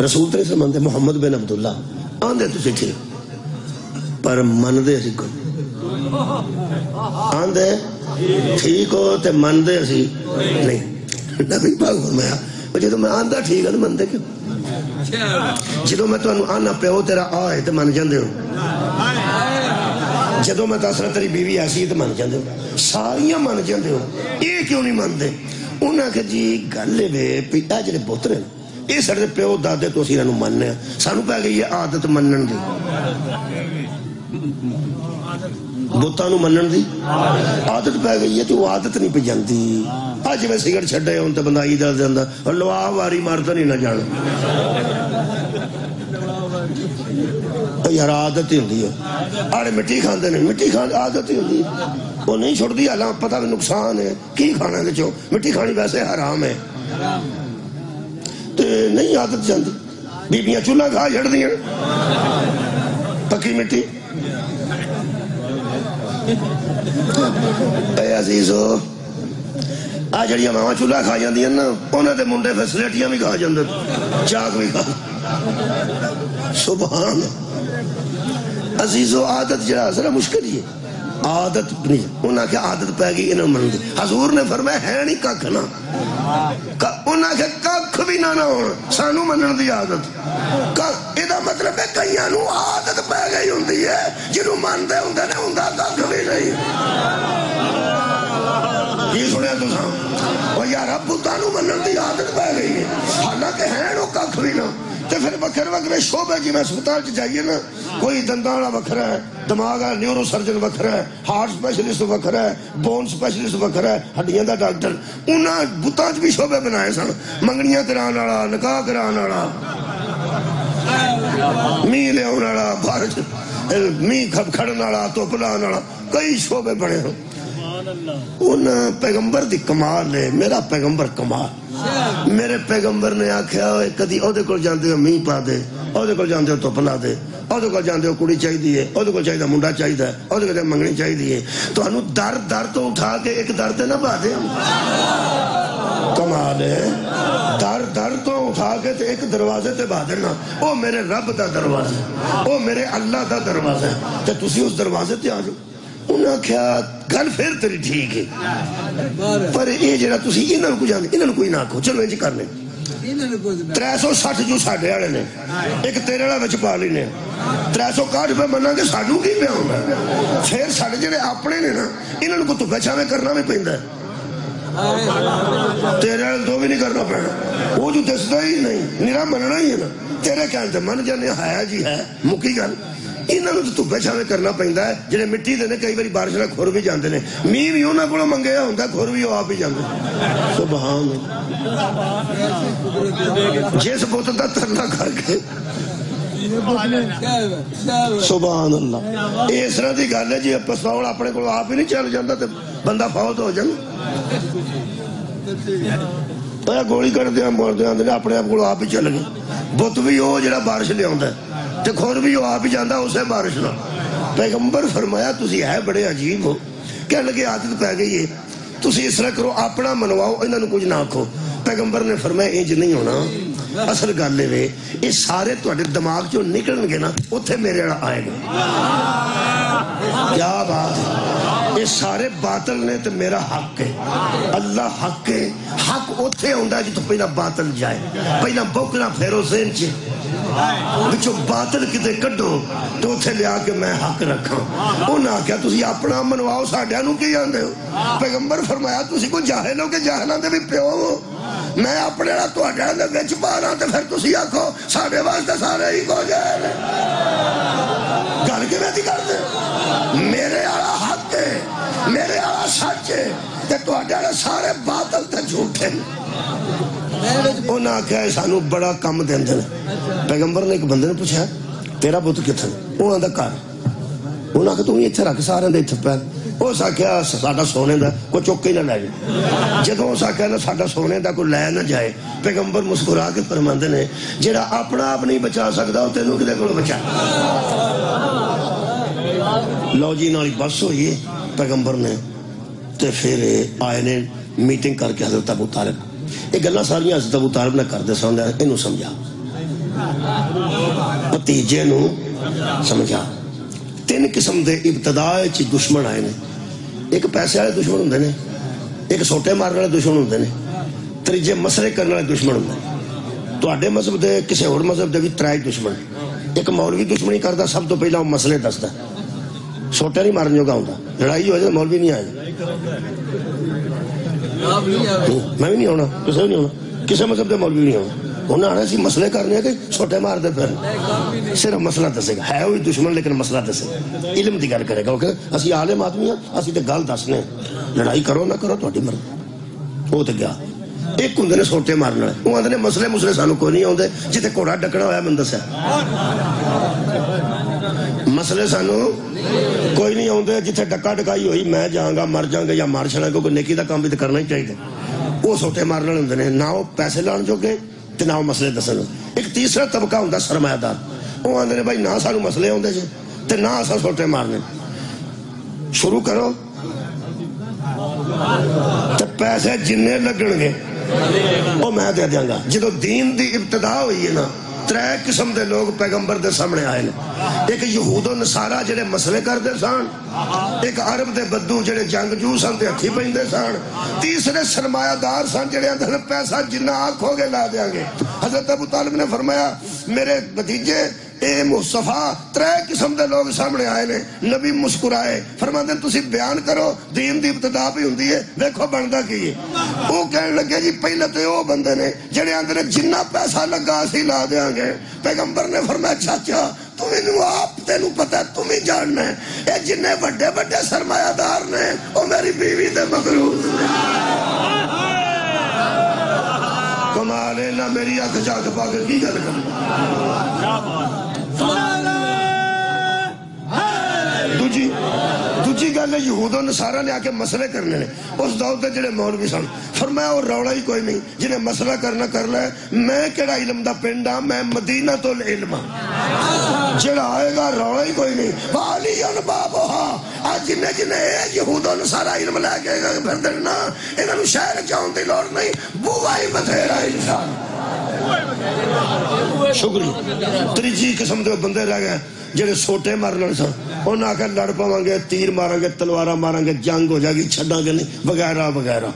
رسول تیرے سے مانتے محمد بن عبداللہ آندے تجھے ٹھیک پر مندے اسی کوئی آندے ٹھیک ہو تے مندے اسی نہیں نبی پاک فرمایا جدو میں آندہ ٹھیک ہے تو مندے کیوں جدو میں تو آنا پیو تیرا آئے تو من جاندے ہو جدو میں تاثرہ تیری بیوی ایسی تو من جاندے ہو ساریاں من جاندے ہو یہ کیوں نہیں مندے انہاں کہ جی گلے بے پیٹا جڑے بوترے یہ سڑے پیو دادے تو اسی رہنو مننے ہیں سانو پہ گئی یہ عادت منن دی بوتانو منن دی عادت پہ گئی ہے تو وہ عادت نہیں پہ جانتی آج میں سگڑ چھڑے ہوں تو بندہ عیدہ زندہ اللہ واری مارتا نہیں نہ جانا یار عادت ہی ہوندی ہے آڑے مٹی کھاندے نہیں مٹی کھاندے عادت ہی ہوندی ہے وہ نہیں چھوڑ دی اللہ پتہ میں نقصان ہے کی کھانا ہے چو مٹی کھانی ویسے حرام ہے تے نہیں عادت جاندی بیبیاں چولہا کھا چھڑدیاں پکی مٹی اے عزیزو آ جڑیاں ماواں چولہا کھا جاندیاں نا انہاں دے منڈے فیسلیٹیاں بھی کھا جاندے چاک بھی کھا سبحان عزیزو عادت جڑا ذرا مشکل ہی ہے عادت نہیں انہاں کہ عادت پہ گئی انہاں من دی حضور نے فرمایا ہے نہیں ککھ نہ انہاں کہ ککھ بھی نہ ہونا سانو منن دی عادت ایدا مطلب ہے کئیاں نو عادت پہ گئی ہوندی ہے جنوں مندے ہوندے نے ہوندا ککھ بھی نہیں یہ سنیا تساں او یار بتاں نو منن دی عادت پہ گئی ہے حالانکہ ہے نو ککھ بھی نہ تے پھر وکھرے وکھرے شعبے جی میں ہسپتال چ جائیے نا کوئی دنداں والا وکھرا ہے دماغ والا نیورو سرجن وکھرا ہے ہارٹ اسپیشلسٹ وکھرا ہے بون اسپیشلسٹ وکھرا ہے ہڈیاں دا ڈاکٹر انہاں بتاں چ بھی شعبے بنائے سن منگنیاں کران والا نکاح کران والا می لیاون والا بارش می کھڑن والا دھوپ لاون والا کئی شعبے بنے ہیں ان پیغمبر دی کمال ہے میرا پیغمبر کمال میرے پیغمبر نے آکھیا کدی او دے کول جاندے ہو مینہ پا دے او دے کول جاندے ہو دھوپ لا دے او دے کول جاندے ہو کڑی چاہیے او دے کول چاہیے منڈا چاہیے او دے کول منگنی چاہیے تانوں در در تو اٹھا کے ایک در تے نہ پا دے کمال ہے در در تو اٹھا کے تے ایک دروازے تے با دینا او میرے رب دا دروازہ او میرے اللہ دا دروازہ ہے تے تسی اس دروازے تے آ جاؤ انہاں کیا گل پھر تیری ٹھیک ہے پر یہ جڑا تسی انہاں کو جاندے انہاں کوئی نہ آکھو چلو انج کر لیں 360 جو ساڈے والے نے ایک تیرے والا وچ پا لینے 361 پہ منا کے سانو کی پیا ہوندا پھر ساڈے جڑے اپنے نے نا انہاں کو تو بچاویں کرنا بھی پیندا ہے تیرے والے تو بھی نہیں کرنا پینا وہ جو دسدا ہی نہیں نرا مننا ہی ہے نا تیرے کہن تے من جانے ہے جی ہے مکی گل انہاں تو تو بچاویں کرنا پیندا ہے جڑے مٹی دے نے کئی باری بارش نال کھر بھی جاندے نے می بھی انہاں کولوں منگیا ہوندا کھر بھی آپ ہی جاندے سبحان جس بت دا ترلا کر کے سبحان اللہ اس طرح دی گل ہے جی پستول اپنے کول آپ ہی نہیں چل جاندا تے بندہ فوت ہو جاندا گولی کردے بولدے آندے اپنے آپ کول آپ ہی چل گئے بت بھی وہ جڑا بارش لے آندا ہے تے خود بھی وہ آپ ہی جاندا اسے بارش نہ پیغمبر فرمایا تسی ہے بڑے عجیب ہو کہنے لگے عادت پہ گئی ہے تسی اس طرح کرو اپنا منواؤ انہاں نوں کچھ نہ آکھو پیغمبر نے فرمایا انج نہیں ہونا اصل گل ہے یہ سارے تہاڈے دماغ چوں نکلن گے نا اوتھے میرے والا آئے گا کیا بات ہے یہ سارے باطل نے تو میرا حق ہے اللہ حق ہے حق اوتھے ہوندا جتھوں پہلا باطل جائے پہلا بوکنا پھیرو ذہن چ بچوں باطل کتے کڈو تو اوتھے لیا کے میں حق رکھاں انہاں آکھیا تسی اپنا منواؤ ساڈیاں نوں کی آندے ہو پیغمبر فرمایا تسی کوئی جاہل ہو کہ جاہلاں دے بھی پیو ہو میں اپنے والا تہاڈے دے وچ پا رہا تے پھر تسی آکھو ساڈے واسطے سارے ہی کو جاہل گل کیویں دی کردے میرے والا حق ہے میرے والا سچ ہے تے تہاڈے والے سارے باطل تے جھوٹے انہاں آکھیا سانو بڑا کم دیندے نے پیغمبر نے ایک بندے نے پوچھا تیرا بت کتھے انہاں دا گھر انہاں آکھیا توں ایتھے رکھ سارے دے ایتھے پہ اس آکھیا ساڈا سونے دا کوئی چک ہی نہ لے جائے جدوں اس آکھیا نا ساڈا سونے دا کوئی لے نہ جائے پیغمبر مسکرا کے فرماندے نے جڑا اپنا آپ نہیں بچا سکدا او تینوں کدے کول بچا لو جی نال بس ہوئی پیغمبر نے تے پھر آئے نے میٹنگ کر کے حضرت ابو طالب یہ گلاں ساریاں حضرت ابو طالب نے کردے سن اینوں سمجھا بھتیجے نوں سمجھا تین قسم دے ابتداء چ دشمن آئے نے ایک پیسے والے دشمن ہوندے نے ایک سوٹے مارن والے دشمن ہوندے نے تیجے مسئلے کرنے والے دشمن ہوندے نے تہاڈے مذہب دے کسے ہور مذہب دے بھی ترے دشمن ایک مولوی دشمنی کردا سب تو پہلا مسئلے دسدا سوٹے نہیں مارن جوگا ہوندا لڑائی ہو جائے مولوی نہیں آئے میں بھی نہیں ہونا کسے بھی نہیں ہونا کسے مذہب دے مولوی نہیں ہونا انہیں آنا سی مسئلے کرنے کہ چھوٹے مار دے پھر صرف مسئلہ دسے گا ہے وہی دشمن لیکن مسئلہ دسے گا علم دی گل کرے گا کہ اسی عالم آدمی ہیں اسی تے گل دسنے لڑائی کرو نہ کرو تہاڈی مرضی وہ تے گیا ایک ہوندے نے چھوٹے مارن والے وہ آندے نے مسئلے سانو کوئی نہیں آوندے جتے گھوڑا ڈکنا ہویا میں دسیا مسئلے سانو کوئی نہیں آوندے جتے ڈکا ڈکائی ہوئی میں جاؤں گا مر جاؤں گا یا مار چھڑاں گا کوئی نیکی دا کام بھی تے کرنا ہی چاہیے وہ سوٹے مارن والے ہوندے نے، نہ وہ پیسے لان جوگے تے نہ وہ مسئلے دسن۔ ایک تیسرا طبقہ ہوندا سرمایہ دار، وہ آندے نے بھائی نہ سانو مسئلے ہوندے جے تے نہ اساں سوٹے مارنے، شروع کرو تے پیسے جننے لگن گے وہ میں دے دیاں گا۔ جدو دین دی ابتدا ہوئی ہے نا، 3 قسم دے لوگ پیغمبر دے سامنے آئے نے۔ ایک یہود و نصارہ جڑے مسئلے کردے سن، ایک عرب دے بدو جڑے جنگجو سن تے ہتھی پیندے سن، تیسرے سرمایہ دار سن جڑے اندر پیسہ جنہ آنکھو گے لا دیاں گے۔ حضرت ابو طالب نے فرمایا میرے بھتیجے اے مصطفیٰ 3 قسم دے لوگ سامنے آئے نے۔ نبی مسکرائے، فرماتے ہیں تسی بیان کرو، دین دی ابتدا بھی ہوندی ہے، دیکھو بندا کی ہے۔ وہ کہنے لگے جی پہلے تو وہ بندے نے جڑے اندر جنہ پیسہ لگا اسی لا دیاں گے۔ پیغمبر نے فرمایا چاچا تم انہوں آپ تینوں پتہ ہے تم ہی جاننا ہے، اے جنہیں بڑے بڑے سرمایہ دار نے وہ میری بیوی دے مغروض نے۔ کمالے نہ میری اکھ جاگ پا کے کی گل کرنا۔ دوجی گل ہے یہود و نصارہ نے آ کے مسئلے کرنے نے۔ اس دور دے جڑے مولوی سن فرمایا وہ رولا ہی کوئی نہیں، جنہیں مسئلہ کرنا کر لے، میں کیڑا علم دا پنڈ ہاں، میں مدینہ تو العلم ہاں، جڑا آئے گا رولا ہی کوئی نہیں۔ والی بابوہا آج جنہیں یہود و نصارہ علم لے کے پھر دینا، انہوں نے شہر جاؤں دی لوڑ نہیں، بوا ہی بتھیرا انسان۔ شکریہ۔ تیجی قسم دے بندے رہ گئے جڑے سوٹے مارن سن، انہاں آکھا لڑ پاواں گے، تیر ماریں گے، تلواراں ماریں گے، جنگ ہو جائے گی، چھڈاں گے نہیں، وغیرہ وغیرہ۔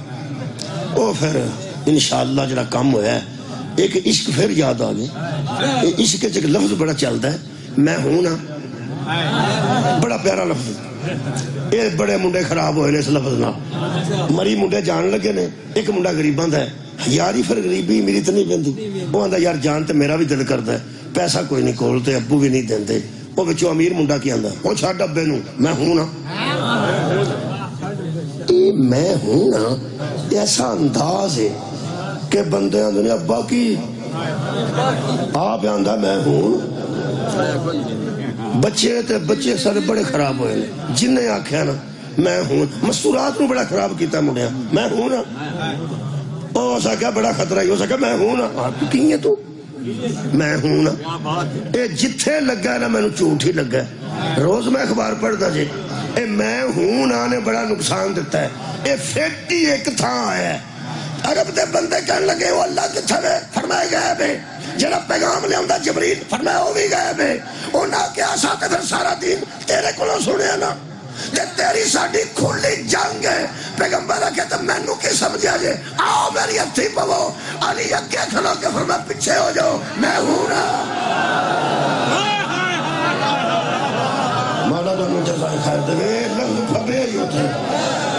وہ پھر انشاءاللہ جڑا کام ہویا ہے، ایک عشق پھر یاد آ گئے۔ عشق ایک لفظ بڑا چلتا ہے، میں ہوں نا، بڑا پیارا لفظ۔ یہ بڑے منڈے خراب ہوئے نے اس لفظ نال، مری منڈے جان لگے نے۔ ایک منڈا غریباں دا ہے، یاری پھر غریبی میری تو نہیں پیندی، وہ آندا یار جان تے میرا بھی دل کردا ہے، پیسہ کوئی نہیں کول تے ابو بھی نہیں دیندے۔ وہ بچوں امیر منڈا کی آندا وہ چھڈ ابے نوں، میں ہوں نا۔ میں ہوں نا ایسا انداز ہے کہ بندے آندے نے ابا کی آپ آندا میں ہوں۔ بچے سارے بڑے خراب ہوئے ہیں، جنہیں آکھیا نا میں ہوں، مستورات نو بڑا خراب کیتا مڈیا، میں ہوں نا۔ وہ سکیا بڑا خطرہ ہی ہو سکا، میں ہوں نا۔ آپ کی ہے تو میں ہوں نا، اے جتھے لگا ہے نا میں نے جھوٹ ہی لگا ہے۔ روز میں اخبار پڑھتا جی، اے میں ہوں نا نے بڑا نقصان دیتا ہے۔ اے فیکٹی ایک تھا آیا ہے، عرب دے بندے کہنے لگے وہ اللہ کتھا ہے، فرمائے گئے بے جڑا پیغام لے آندا جبریل، فرمایا وہ بھی گئے بے۔ انہاں کیا ساتھ پھر سارا دین تیرے کولوں سنیا نا، تے تیری ساڈی کھلی جنگ ہے۔ پیغمبر آ کے تو مینوں کی سمجھا جے، آؤ میری ہتھی پو، علی اگے کھلو کے فرمایا پیچھے ہو جاؤ، میں ہوں نا۔ مولا دا جزائے خیر دے، لفظ پھبے ہی ہوتے ہیں،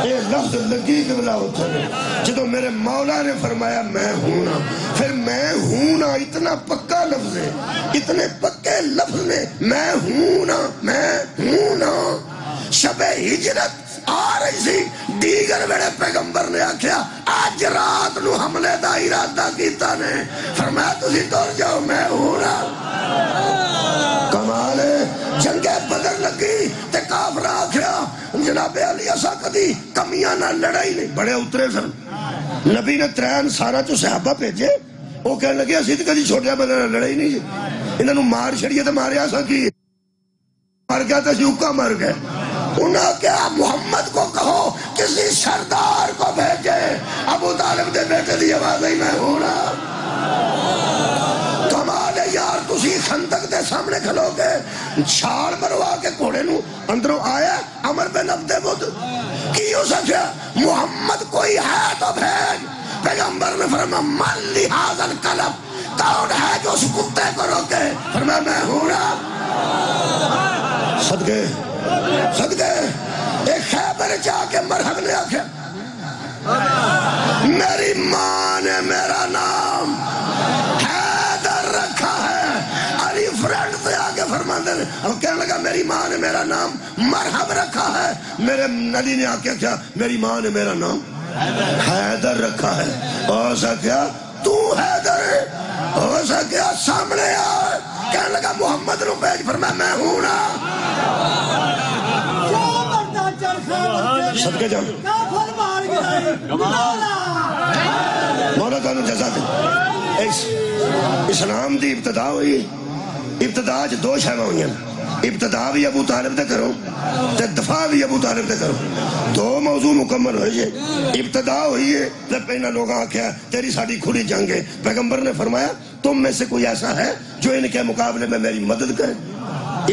یہ لفظ لگی کے بلا ہوتے ہیں۔ جدو میرے مولا نے فرمایا میں ہوں نا، پھر میں ہوں نا اتنا پکا لفظ ہے، اتنے پکے لفظ نے، میں ہوں نا، میں ہوں نا۔ شب ہجرت آ رہی سی، دیگر میرے پیغمبر نے آکھیا آج رات نو حملے دا ارادہ کیتا نے، فرمایا تسی دور جاؤ، میں ہوں نا۔ کمال ہے، جنگ بدر لگی تے کافر آکھیا جناب علی اسا کدی کمیاں نہ لڑائی نہیں، بڑے اترے سن۔ نبی نے 3 انصاراں چوں صحابہ بھیجے، وہ کہنے لگے اسی تے کدی چھوٹے بدر لڑائی نہیں جی، انہاں نوں مار چھڑیے تے ماریا اساں کی، مر گیا تے سیوکا مر گئے۔ انہاں کیا محمد کو کہو کسی سردار کو بھیجے، ابو طالب دے بیٹے دی آواز آئی میں ہوں نا۔ کمال ہے یار، تسی خندق دے سامنے کھلو گے، چھال مروا کے گھوڑے نو اندروں آیا عمر بن عبد ود کی ہو سکیا، محمد کوئی ہے تو بھیج۔ پیغمبر نے فرمایا من لحاظ القلب، کون ہے جو اس کتے کو روکے، فرمایا میں ہوں نا۔ صدقے ایک خیبر جا کے مرحب نے آکھا میری ماں نے میرا نام حیدر رکھا ہے، علی فرینڈ سے آگے فرماندے نے، اب کہنے لگا میری ماں نے میرا نام مرحب رکھا ہے، میرے علی نے آکھا کیا میری ماں نے میرا نام حیدر رکھا ہے۔ اور سکیا تو حیدر ہے، اور سکیا سامنے آ، کہنے لگا محمد نو بھیج، فرمایا میں ہوں نا۔ صدقے جان تو انہوں جزا دے اسلام دی ابتدا ہوئی ابتدا جو دو شہمہ ہوئی ہیں ابتدا بھی ابو طالب دے کرو تے دفاع بھی ابو طالب دے کرو دو موضوع مکمل ہوئے یہ ابتدا ہوئی ہے تے پہنا لوگ آکھیا تیری ساڑھی کھڑی جنگ ہے پیغمبر نے فرمایا تم میں سے کوئی ایسا ہے جو ان کے مقابلے میں میری مدد کرے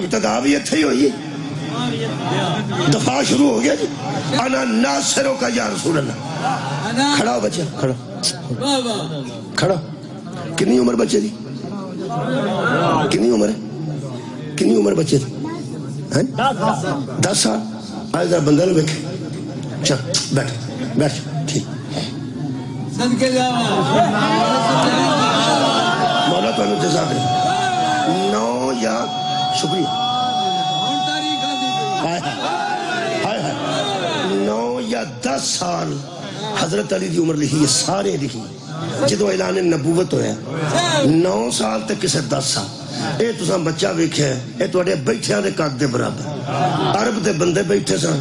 ابتدا بھی اتھے ہی ہوئی دفاع شروع ہو گیا جی انا ناصروں کا یا رسول اللہ کھڑا ہو بچہ کھڑا کنی عمر بچے دی کنی عمر ہے کنی عمر بچے دی 10 سال آئے ذرا بندہ نے بیکھے چل بیٹھ بیٹھ ٹھیک مولا تو انہوں جزا دے 9 یا شکریہ 9 یا 10 سال حضرت علی دی عمر لکھی ہے سارے لکھی جدو اعلان نبوت ہویا 9 سال تک کسے 10 سال اے تو ساں بچہ بیکھے ہیں اے تو اڑے بیٹھے آنے قد دے برابر عرب دے بندے بیٹھے ساں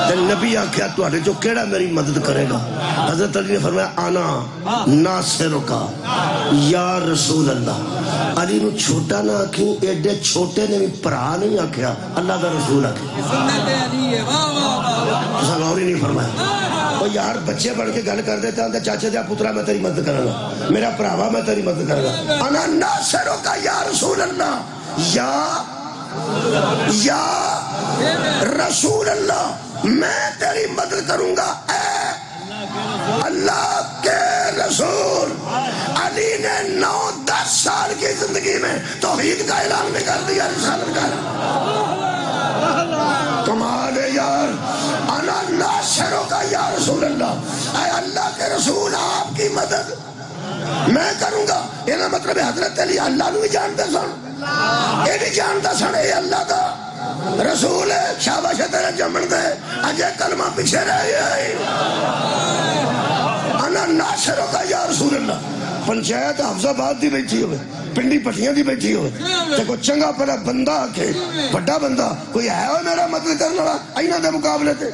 تے نبی آکھیا تو اڑے جو کیڑا میری مدد کرے گا حضرت علی نے فرمایا آنا ناصروں کا یا رسول اللہ علی نو چھوٹا نہ آکھیں ایڈے چھوٹے نے بھی پرا نہیں آکھیا اللہ دا رسول آکھیں تو سا غوری نہیں فرمایا وہ یار بچے بڑھ کے گل کر دیتا ہوں چاچے دیا پترہ میں تیری مدد کروں گا میرا پراوا میں تیری مدد کروں گا انا ناصروں کا یا رسول اللہ یا رسول اللہ میں تیری مدد کروں گا اے اللہ کے رسول علی نے 9-10 سال کی زندگی میں توحید کا اعلان بھی کر دیا رسالت کا کمال ہے یار انا ناصروں کا یا رسول اللہ اے اللہ کے رسول آپ کی مدد میں کروں گا یہ مطلب حضرت علی اللہ نو بھی جانتے سن یہ بھی جانتا سن اے اللہ کا رسول ہے شاباش تیرے جمن دے اجے کلمہ پیچھے رہ گئے انا ناصروں کا یا رسول اللہ پنچایت حفظ آباد دی بیٹھی ہوئے پنڈی پٹھیاں دی بیٹھی ہوئے تے کوئی چنگا پڑا بندہ آکے بڑا بندہ کوئی ہے وہ میرا مدد کرنے والا اینا دے مقابلے تے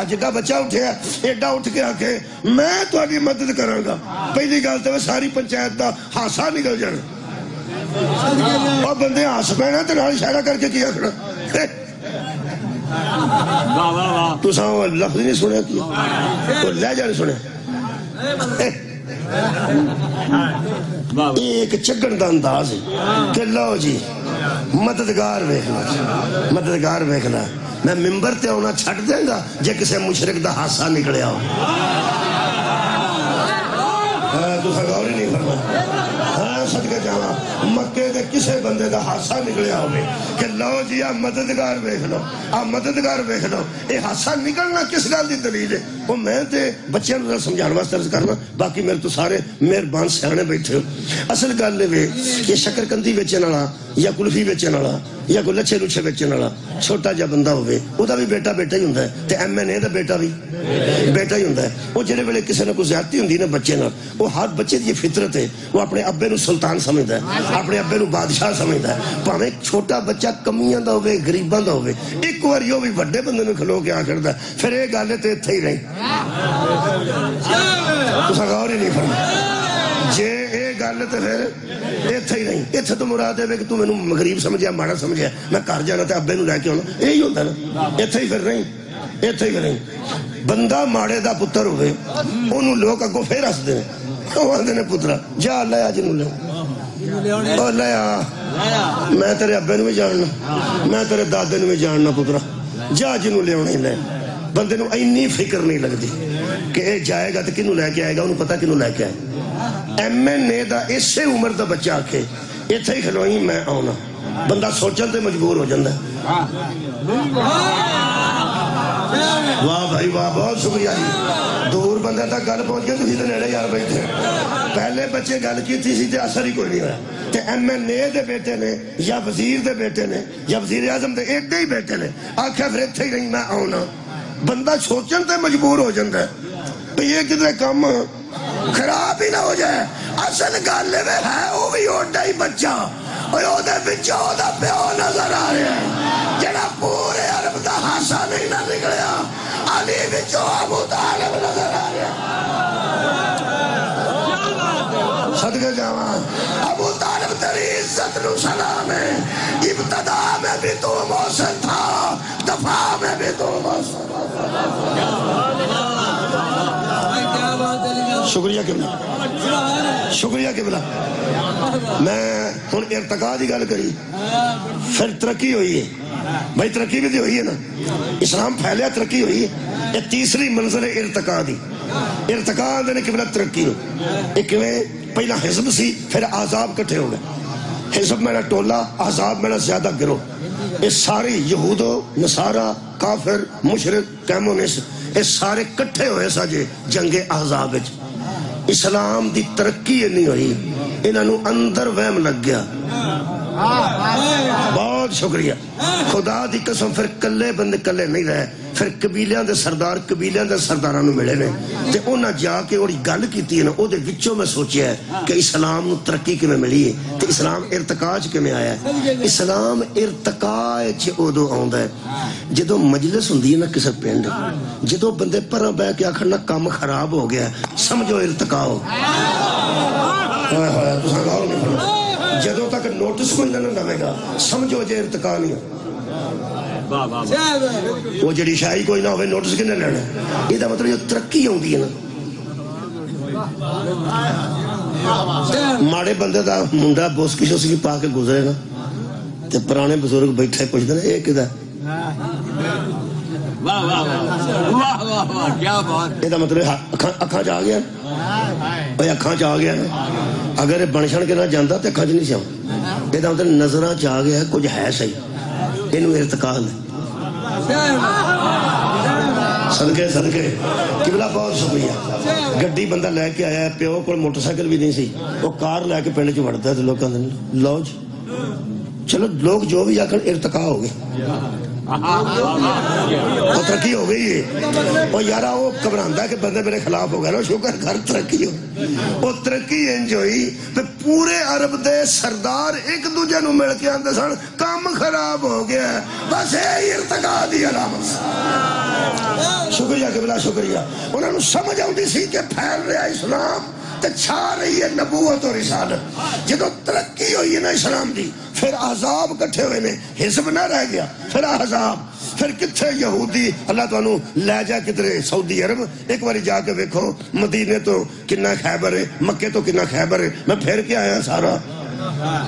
جدہ بچہ اٹھے ایڈا اٹھ کے آکے میں تو آگی مدد کروں گا پہلی گل تے وہ ساری پنچایت دا ہاسا نکل جانا اور بندے ہاس پینا تے نال اشارہ کر کے کیا کھڑا تو ساں لفظ نہیں سنے کیا تو لہجہ نہیں سنے ایک چگن دا انداز ہے کہ لو جی مددگار ویکھنا میں ممبر تے ہونا چھٹ دیں گا جے کسے مشرک دا حادثہ نکلیا ہو تو غور ہی نہیں فرمایا ہاں صدقہ جاواں مکے دے کسے بندے دا حادثہ نکلیا ہوئے کہ لو جی آ مددگار ویکھ لو اے حادثہ نکلنا کس گل دی دلیل ہے وہ میں تے بچیاں نوں سمجھان واسطے عرض کرنا باقی میرے تو سارے مہربان سیانے بیٹھے اصل گل اے کہ شکرکندی بیچن والا یا کلفی بیچن والا یا کوئی لچھے لچھے بیچن والا چھوٹا جا بندہ ہوئے او دا بھی بیٹا بیٹا ہی ہوندا ہے تے ایم این اے دا بیٹا بھی بیٹا ہی ہوندا ہے او جڑے ویلے کسے نہ کوئی زیادتی ہوندی نا بچے نال وہ ہر بچے دی فطرت ہے وہ اپنے ابے نو سلطان سمجھدا ہے اپنے ابے نو بادشاہ سمجھدا ہے بھاویں چھوٹا بچہ کمیاں دا ہوئے غریباں دا ہوئے ایک واری او بھی بڑے بندے نو کھلو کے آ کردا پھر اے گل تے ایتھے ہی رہی تساں غور ہی نہیں فرمایا جے اے گل تے پھر ایتھے ہی نہیں ایتھے تو مراد ہے کہ تو مینوں غریب سمجھیا ماڑا سمجھیا میں گھر جانا تے ابے نو لے کے آنا یہی ہوندا نا ایتھے ہی پھر نہیں بندہ ماڑے دا پتر ہوئے انہوں لوگ اگوں پھر ہس دے وہ آندے نے پترا جا لیا جنوں لے او لیا میں تیرے ابے نو بھی جاننا میں تیرے دادے نو بھی جاننا پترا جا جنوں لے ہونے لے بندے نو اینی فکر نہیں لگتی کہ اے جائے گا تو کنوں لے کے آئے گا انہوں پتہ کنوں لے کے آئے ایم این اے دا اسے عمر دا بچہ آکے ایتھے ہی کھلوئی میں آنا بندہ سوچن تے مجبور ہو جاندہ واہ بھائی واہ بہت شکریہ جی دور بندہ تک گل پہنچ گیا تھی تے نیڑے یار بیٹھے پہلے بچے گل کی تھی سی تے اثر ہی کوئی نہیں ہوا تے ایم این اے دے بیٹے نے یا وزیر دے بیٹے نے یا وزیر اعظم دے ایڈے ہی بیٹے نے آکھیا پھر ایتھے ہی نہیں میں آنا بندہ سوچن تے مجبور ہو جاندہ ہے یہ کدھر کام خراب ہی نہ ہو جائے اصل گل ہے وہ بھی اوڈا ہی بچہ او دے بچہ او دا پیو نظر آ رہا ہے جڑا پورے عرب دا حادثہ نہیں نہ نکلیا علی بچو ابو طالب نظر آ رہا ہے عزت نو سلام ہے، ابتدا میں بھی تو موصل تھا، دفاع میں بھی تو موصل تھا۔ شکریہ قبلہ، شکریہ قبلہ۔ میں ہن ارتقاء دی گل کری، پھر ترقی ہوئی ہے بھائی، ترقی بھی ہوئی ہے نا، اسلام پھیلیا ترقی ہوئی ہے۔ یہ تیسری منزل ہے ارتقاء دی، ارتقاء نے قبلہ ترقی ہو۔ ایک پہلا حزب سی، پھر احزاب کٹھے ہو گئے، حزب میرا ٹولہ، احزاب میرا زیادہ گروہ۔ یہ ساری یہود و نصارہ، کافر، مشرک، کمیونسٹ، یہ سارے کٹھے ہوئے سا جے جنگ احزاب وچ۔ اسلام دی ترقی نہیں ہوئی، انہوں اندر وہم لگ گیا۔ بہت شکریہ، خدا دی قسم۔ پھر کلے بندے کلے نہیں رہے، پھر قبیلیاں دے سردار قبیلیاں دے سرداراں نوں ملے نے تے انہاں جا کے اوڑی گل کیتی ہے نا، او دے وچوں میں سوچیا ہے کہ اسلام نوں ترقی کیویں ملی ہے تے اسلام ارتقاء چ کیویں آیا ہے۔ اسلام ارتقاء چ اودوں آوندا ہے جدوں مجلس ہوندی ہے نا کسے پنڈ، جدوں بندے پراں بیٹھ کے آکھن نا کام خراب ہو گیا، سمجھو ارتقاء ہو۔ جدوں تک نوٹس کوئی نہ لوے گا سمجھو جے ارتقاء نہیں ہو۔ وہ جڑی شاہی کوئی نہ ہوئے نوٹس کنے لینا، یہ دا مطلب یہ ترقی ہوندی ہے نا۔ ماڑے بندے دا منڈا بوسکی شوسکی پا کے گزرے نا تے پرانے بزرگ بیٹھے پوچھتے ہیں اے کدا، یہ دا مطلب اکھاں چ آ گیا، اکھاں چ آ گیا نا۔ اگر بنشن کے نہ جانا تو اکھاں چ نہیں سیاں، یہ دا مطلب نظراں چ آ گیا ہے، کچھ ہے صحیح، اینوں ارتقاء ہے۔ صدقے صدقے قبلہ بہت شکریہ۔ گڈی بندہ لے کے آیا ہے، پیو کو موٹر سائیکل بھی نہیں سی، وہ کار لے کے پنڈ چ وڑتا ہے تو لوگ کہتے ہیں لو جی چلو، لوگ جو بھی آخر ارتقاء ہو گئے، وہ ترقی ہو گئی ہے۔ وہ یارا وہ گھبراتا ہے کہ بندے میرے خلاف ہو گئے نا، شکر گھر ترقی ہو۔ وہ ترقی انج ہوئی کہ پورے عرب دے سردار ایک دوجے نو مل کے آندے سن کام خراب ہو گیا ہے، بس یہ ارتقاء دی علامت۔ شکریہ قبلہ شکریہ۔ انہوں نے سمجھ آتی سی کہ پھیل رہا اسلام تے چھا رہی ہے نبوت اور رسالت۔ جدو ترقی ہوئی ہے نا اسلام دی، پھر احزاب کٹھے ہوئے نے، حزب نہ رہ گیا، پھر احزاب، پھر کتھے یہودی۔ اللہ تانوں لے جا کدھر سعودی عرب، ایک باری جا کے ویکھو مدینے تو کنا خیبر ہے، مکے تو کنا خیبر ہے، میں پھر کے آیا سارا،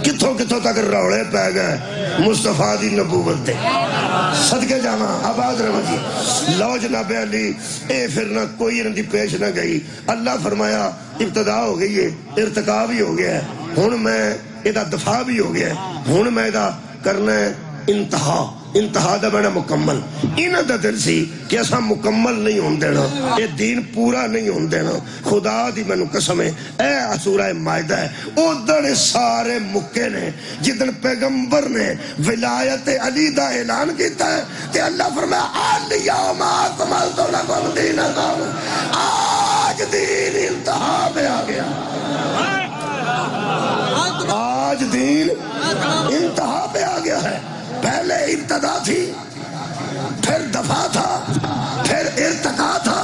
کتھوں کتھوں تک روڑے پہ گئے مصطفیٰ دی نبوت دے۔ صدقے جاواں آباد رہو جی۔ لو جناب علی، اے پھر نہ کوئی ان دی پیش نہ گئی۔ اللہ فرمایا ابتدا ہو گئی ہے، ارتقاء بھی ہو گیا ہے، ہن میں ادا دفاع بھی ہو گیا ہے، ہن میں ادا کرنا ہے انتہا۔ انتہا دا بنا مکمل۔ انہاں دا دل سی کہ اساں مکمل نہیں ہون دینا، یہ دین پورا نہیں ہون دینا۔ خدا دی مینوں قسم ہے، اے سورہ مائدہ ہے، ادھر سارے مکے نے جدن پیغمبر نے ولایت علی دا اعلان کیتا ہے تے اللہ فرمایا الیوم اکملت لکم دینکم، آج دین انتہا پہ آ گیا، آج دین انتہا پہ آ گیا ہے۔ پہلے ابتدا تھی، پھر دفاع تھا، پھر ارتقاء تھا،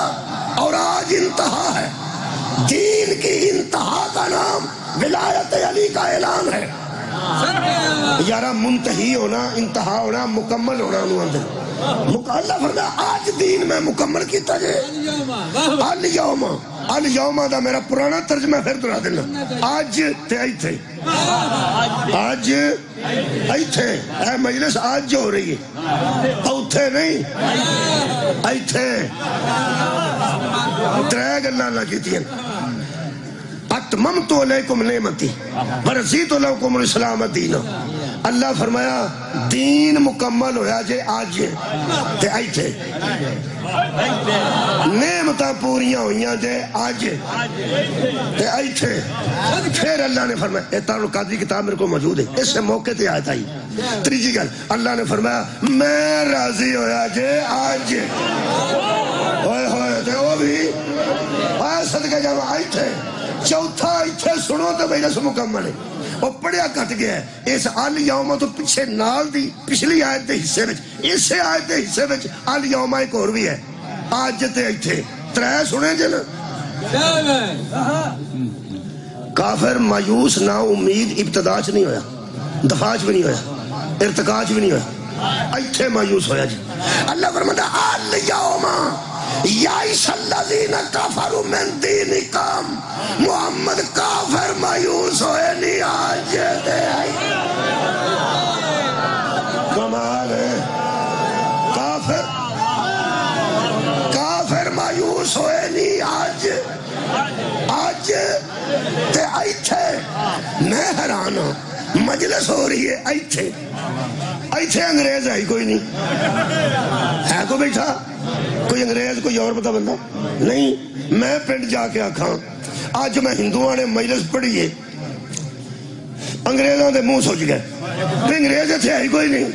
اور آج انتہا ہے۔ دین کی انتہا کا نام ولایت علی کا اعلان ہے۔ یارا منتہی ہونا، انتہا ہونا، مکمل ہونا انہوں اندر۔ اللہ فرمایا آج دین میں مکمل کیتا جائے۔ الیوم، الیوم دا میرا پرانا ترجمہ پھر دہرا دینا، آج تے ایتھے، آج ایتھے، اے مجلس آج جو ہو رہی ہے، اوتھے نہیں، ایتھے۔ ترے گلاں نہ کیتیاں، اتممت علیکم نعمتی ورضیت لکم الاسلام دینا۔ اللہ فرمایا دین مکمل ہویا جے آج تے ایتھے، نعمتاں پوریاں ہوئیاں جے آج تے ایتھے۔ پھر اللہ نے فرمایا، اے تارو قادری کتاب میرے کو موجود ہے، اس سے موقع تے آیت آئی۔ تیجی گل اللہ نے فرمایا میں راضی ہویا جے آج، ہوئے ہوئے تے وہ بھی آئے صدقہ جاواں ایتھے۔ چوتھا ایتھے سنو تو بھئی رس مکمل ہے، وہ پڑھیا کٹ گیا ہے۔ اس الیوم تو پیچھے نال دی پچھلی آیت دے حصے وچ، اسے آیت دے حصے وچ الیوم ایک اور بھی ہے، آج تے ایتھے۔ ترے سنے جے نا۔ کافر مایوس نا امید ابتدا چ نہیں ہویا، دفاع بھی نہیں ہویا، ارتقا بھی نہیں ہویا، ایتھے مایوس ہویا جی۔ اللہ فرماتا الیوم یائس الذین کفروا من دینکم، محمد کافر مایوس ہوئے نہیں آج دے آئی۔ کمال ہے، کافر مایوس ہوئے نہیں آج تے ایتھے میں حیران ہوں، مجلس ہو رہی ہے ایتھے انگریز ہے کوئی نہیں ہے، کوئی بیٹھا کوئی انگریز کوئی اور پتہ بندہ نہیں۔ میں پنڈ جا کے آکھاں آج میں ہندوؤں نے مجلس پڑھی ہے، انگریزوں دے منہ سوچ گئے کہ انگریز ایتھے ہے کوئی نہیں۔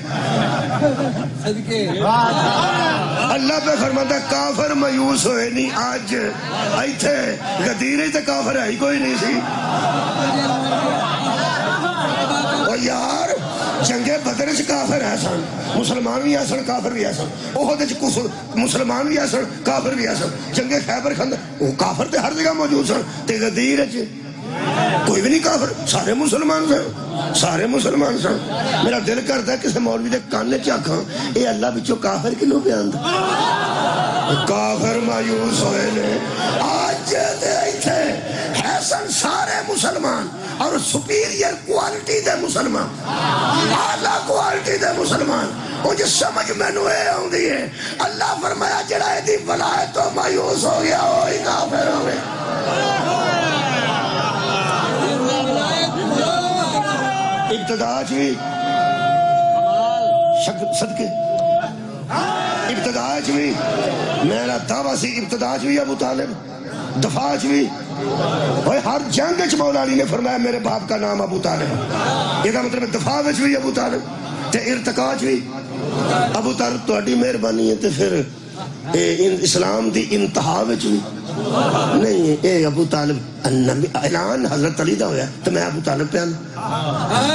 اللہ پہ فرماتا ہے کافر مایوس ہوئے نہیں آج ایتھے غدیرے تے کافر ہے کوئی نہیں سی۔ اور یار جنگ بدر چ کافر ہے سن، مسلمان بھی ہے سن، کافر بھی ہے سن، احد وچ کفر مسلمان بھی ہے سن، کافر بھی ہے سن، جنگ خیبر خندق وہ کافر تے ہر جگہ موجود سن، تے غدیر وچ کوئی بھی نہیں کافر، سارے مسلمان سن، سارے مسلمان سن۔ میرا دل کرتا ہے کسی مولوی دے کانے چ آکھاں اے اللہ وچوں کافر کیوں پہ آندا؟ کافر مایوس ہوئے نے آج دے ایتھے ہے سن سارے مسلمان، اور سپیریئر کوالٹی دے مسلمان، اعلیٰ کوالٹی دے مسلمان۔ مجھے سمجھ مینوں اے آندی ہے اللہ فرمایا جڑا دی ولایت تو مایوس ہو گیا وہی کافر ہو گیا۔ ابتدا بھی صدقے ابتدا بھی میرا دعویٰ سی، ابتدا بھی ابو طالب، دفاع بھی ہر جنگ وچ مولا علی نے فرمایا میرے باپ کا نام ابو طالب، یہ مطلب دفاع بھی ابو طالب تے ارتقا بھی ابو طالب۔ تہاڈی مہربانی ہے تے پھر اسلام دی انتہا وچ بھی نہیں اے ابو طالب اعلان حضرت علی دا ہویا تو میں ابو طالب پہ آنا،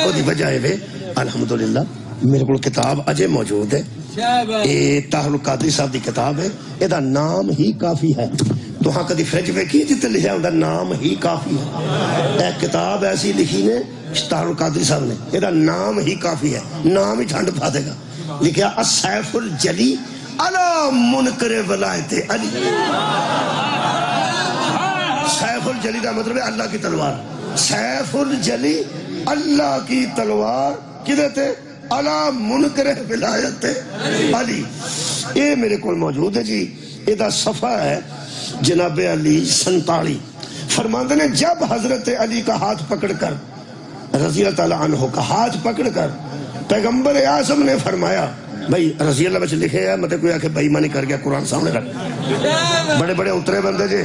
وہ دی وجہ ہے الحمدللہ میرے کو کتاب اجے موجود ہے، یہ طاہر القادری صاحب دی کتاب ہے، یہ دا نام ہی کافی ہے۔ تو ہاں کدی فرج میں کی جتے لکھا ہوتا نام ہی کافی ہے، ایک کتاب ایسی لکھی نے طاہر القادری صاحب نے، یہ دا نام ہی کافی ہے، نام ہی ٹھنڈ پا دے گا، لکھا السیف الجلی علی منکر ولایت علی۔ سیف الجلی دا مطلب ہے اللہ کی تلوار، سیف الجلی اللہ کی تلوار کدھے تے علی منکر ولایت علی۔ یہ میرے کو موجود ہے جی، یہ دا صفحہ ہے جناب علی 47۔ فرماندے نے جب حضرت علی کا ہاتھ پکڑ کر رضی اللہ تعالیٰ عنہ کا ہاتھ پکڑ کر پیغمبر اعظم نے فرمایا بھائی رضی اللہ بچ لکھے ہے مطلب کوئی آکے بے ایمانی کر گیا قرآن سامنے رکھ، بڑے بڑے اترے بندے جے۔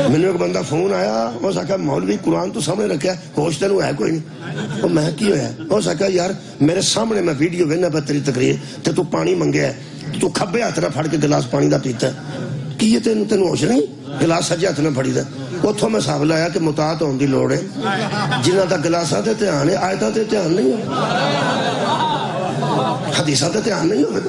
میں نے ایک بندہ فون آیا وہ سکا مولوی قرآن تو سامنے رکھا ہوش تینوں ہے کوئی نہیں، وہ میں کی ہویا وہ سکا یار میرے سامنے میں ویڈیو وینا پہ تیری تقریر تے تو پانی منگیا ہے تو کھبے ہاتھ نہ پھڑ کے گلاس پانی دا پیتا ہے کہ یہ تینوں ہوش نہیں، گلاس سجے ہاتھ نہ پھڑی دا۔ اتھوں میں حساب لایا کہ مطاعت ہونے دی لوڑ ہے، جنہاں دا گلاساں تے دھیان ہے آیتاں تے دھیان نہیں ہے، حدیثاں تے دھیان نہیں ہوگا،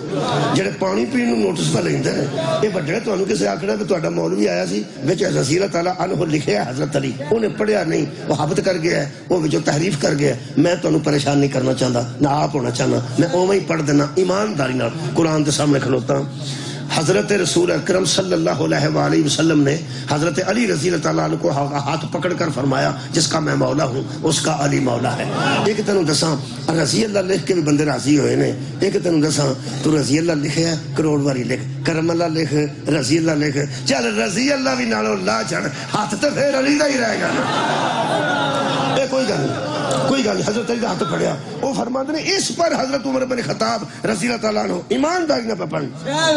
جڑے پانی پین نوٹس پہ لیندے ہیں۔ یہ بڑے تانوں کسے آکھنا کہ تہاڈا مولوی آیا سی وچ رضی اللہ تعالیٰ عنہ لکھے ہے حضرت علی، انہیں پڑھیا نہیں، وہ حبت کر گیا ہے، وہ وچوں تحریف کر گیا ہے۔ میں تانوں پریشان نہیں کرنا چاہتا، نہ آپ ہونا چاہنا، میں اوویں ہی پڑھ دینا ایمانداری نال قرآن دے سامنے کھلوتا ہوں۔ حضرت رسول اکرم صلی اللہ علیہ وآلہ وسلم نے حضرت علی رضی اللہ تعالیٰ عنہ کو ہاتھ پکڑ کر فرمایا جس کا میں مولا ہوں اس کا علی مولا ہے۔ ایک تنوں دساں رضی اللہ لکھ کے بھی بندے راضی ہوئے نے، ایک تنوں دساں تو رضی اللہ لکھے ہے کروڑ واری لکھ، کرم اللہ لکھ، رضی اللہ لکھ، چل رضی اللہ بھی نالو لا چڑھ، ہاتھ تو پھر علی دا ہی رہے گا نا۔ اے کوئی گل نہیں، کوئی گل حضرت علی دا ہاتھ پڑیا، وہ فرماتے ہیں اس پر حضرت عمر بن خطاب رضی اللہ تعالیٰ عنہ ایمانداری نہ پڑھ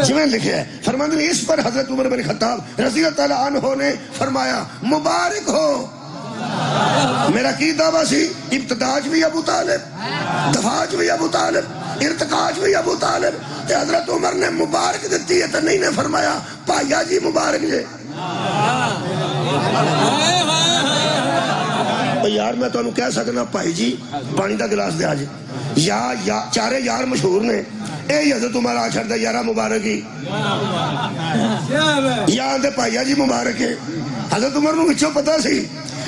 جویں لکھے ہے، فرماتے ہیں اس پر حضرت عمر بن خطاب رضی اللہ تعالیٰ عنہ نے فرمایا مبارک ہو۔ میرا کی دعویٰ سی ابتداج بھی ابو طالب، دفاج بھی ابو طالب، ارتقاج بھی ابو طالب، تے حضرت عمر نے مبارک دیتی ہے تو نہیں نے فرمایا پایا جی مبارک جے۔ یار میں تمہیں کہہ سکنا بھائی جی پانی دا گلاس دیا جی، یا چارے یار مشہور نے، اے حضرت عمر آ چھڑ دے یارہ مبارک ہی، یا آندے پائیا جی مبارک ہے۔ حضرت عمر نو وچوں پتا سی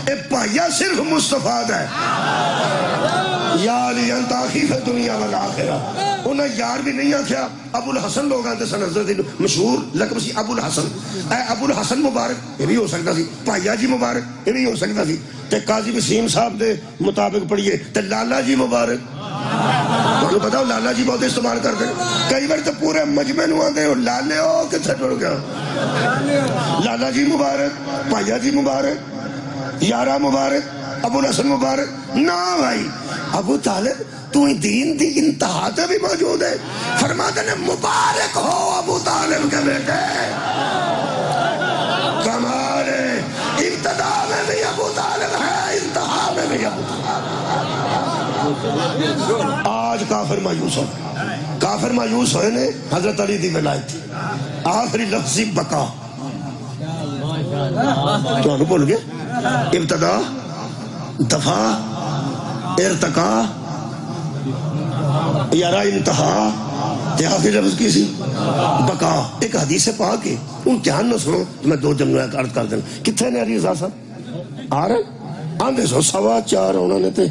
اے پائیا صرف مصطفیٰ دا ہے، یا علی انت اخی فی الدنیا والآخرہ. انہیں یار بھی نہیں آکھیا. ابو الحسن لوگ آتے سن حضرت مشہور لقب سی ابو الحسن. اے ابو الحسن مبارک یہ بھی ہو سکتا سی. بھائیا جی مبارک یہ بھی ہو سکتا سی. تے قاضی وسیم صاحب دے مطابق پڑھیے تے لالا جی مبارک. تو پتا لالا جی بہت استعمال کرتے کئی بار تو پورے مجمع نو آتے لالے ہو کتنے ٹر گیا. لالا جی مبارک, بھائیا جی مبارک, یارا مبارک, ابو الحسن مبارک. نہ بھائی ابو طالب تو دین دی انتہا تے بھی موجود ہے. فرماتے ہیں مبارک ہو ابو طالب کے بیٹے. کمال ہے, ابتدا میں بھی ابو طالب ہے, انتہا میں بھی ابو طالب. آج کافر مایوس ہو, کافر مایوس ہوئے نے حضرت علی دی ولایت تھی. آخری لفظی بقا تو انہوں بول گئے. ابتدا, دفع, ارتقا, یارا انتہا, آخری لفظ کی سی بقا. ایک حدیث پاک ہے ان دھیان نہ سنو میں دو جملے عرض کر دینا. کتنے نے علی رضا صاحب آ رہے آندے سو 4:15 انہوں نے تے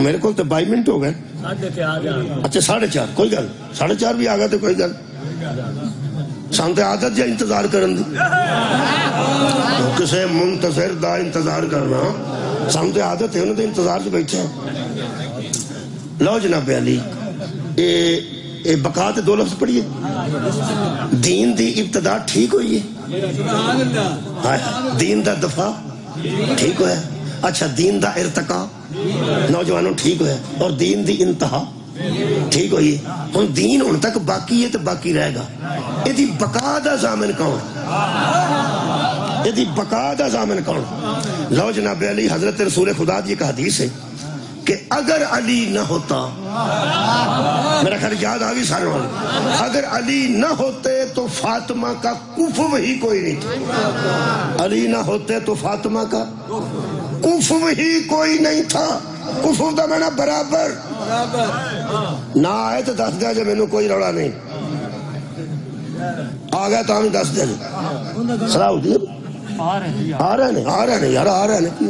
میرے کو تو 22 منٹ ہو گئے. اچھا 4:30 کوئی گل 4:30 بھی آ گیا تو کوئی گل. سانتے عادت جا انتظار کرن دی کسے منتظر دا انتظار کرنا سانتے عادت ہے انہوں نے انتظار سے بیٹھے ہیں. لو جناب علی اے بقا تے 2 لفظ پڑھیے. دین دی ابتدا ٹھیک ہوئی ہے, دین دا دفع ٹھیک ہوا ہے. اچھا دین دا ارتقا نوجوانوں ٹھیک ہوا ہے, اور دین دی انتہا ٹھیک ہوئی ہے. ہن دین ہن تک باقی ہے تو باقی رہے گا. یہ دی بقا دا ضامن کون, یہ دی بقا دا ضامن کون. لو جناب علی حضرت رسول خدا کی ایک حدیث ہے کہ اگر علی نہ ہوتا, میرا خیال یاد آگئی سارے والے, اگر علی نہ ہوتے تو فاطمہ کا کفو ہی کوئی نہیں تھا. علی نہ ہوتے تو فاطمہ کا کفو ہی کوئی نہیں تھا. کفو دا میں برابر نہ آئے تو دس دیا جب میں نے کوئی روڑا نہیں آ گیا تو ہمیں دس دیا جب صلاح ہوتی ہے. آ رہے ہیں یار, آ رہے ہیں.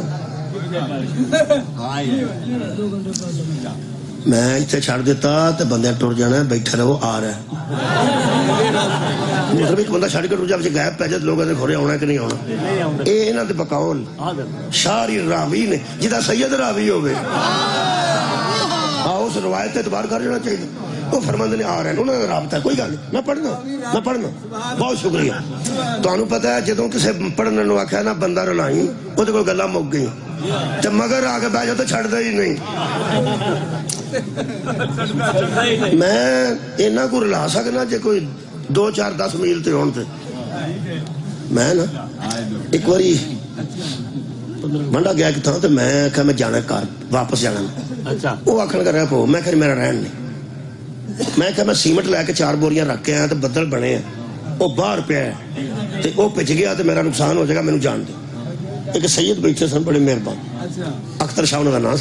میں اتنے چھڑ دیتا تو بندے ٹر جانا, بیٹھے رہو آ رہا ہے. ایک بندہ چھڑ کے ٹر جا غائب پہ جائے لوگوں نے گھورے آنا کہ نہیں آنا. یہ انہوں نے بقاول شاری راوی نے جدا سید راوی ہوئے اس روایت اعتبار کر جانا چاہیے. وہ فرماندے نے آ رہے ہیں, انہوں نے رابطہ ہے, کوئی گل نہیں. میں پڑھنا بہت شکریہ. تو انہوں پتہ ہے جدوں کسے پڑھنے نو آکھیا نا بندہ رلائی وہ تو کوئی گلاں مک گئی تو مگر آگے بہ جاؤ تو چھڑ دے ہی نہیں. میں اینا کو رلا سکنا جے کوئی 2 4 10 میل تے ہون تے. میں نا ایک واری منڈا گیا کہ تھا تو میں کہا میں جانا کار واپس جانا. وہ آکھن کر رہا پو میں کہا میرا رہن نہیں. میں کہا میں سیمنٹ لے کے 4 بوریاں رکھ کے آیا تو بدل بنے ہیں, وہ باہر پہ ہے تو وہ پچ گیا تو میرا نقصان ہو جائے گا, میں نے جان دے. ایک سید بیٹھے سن بڑے مہربان اختر شاہ انہوں کا نام,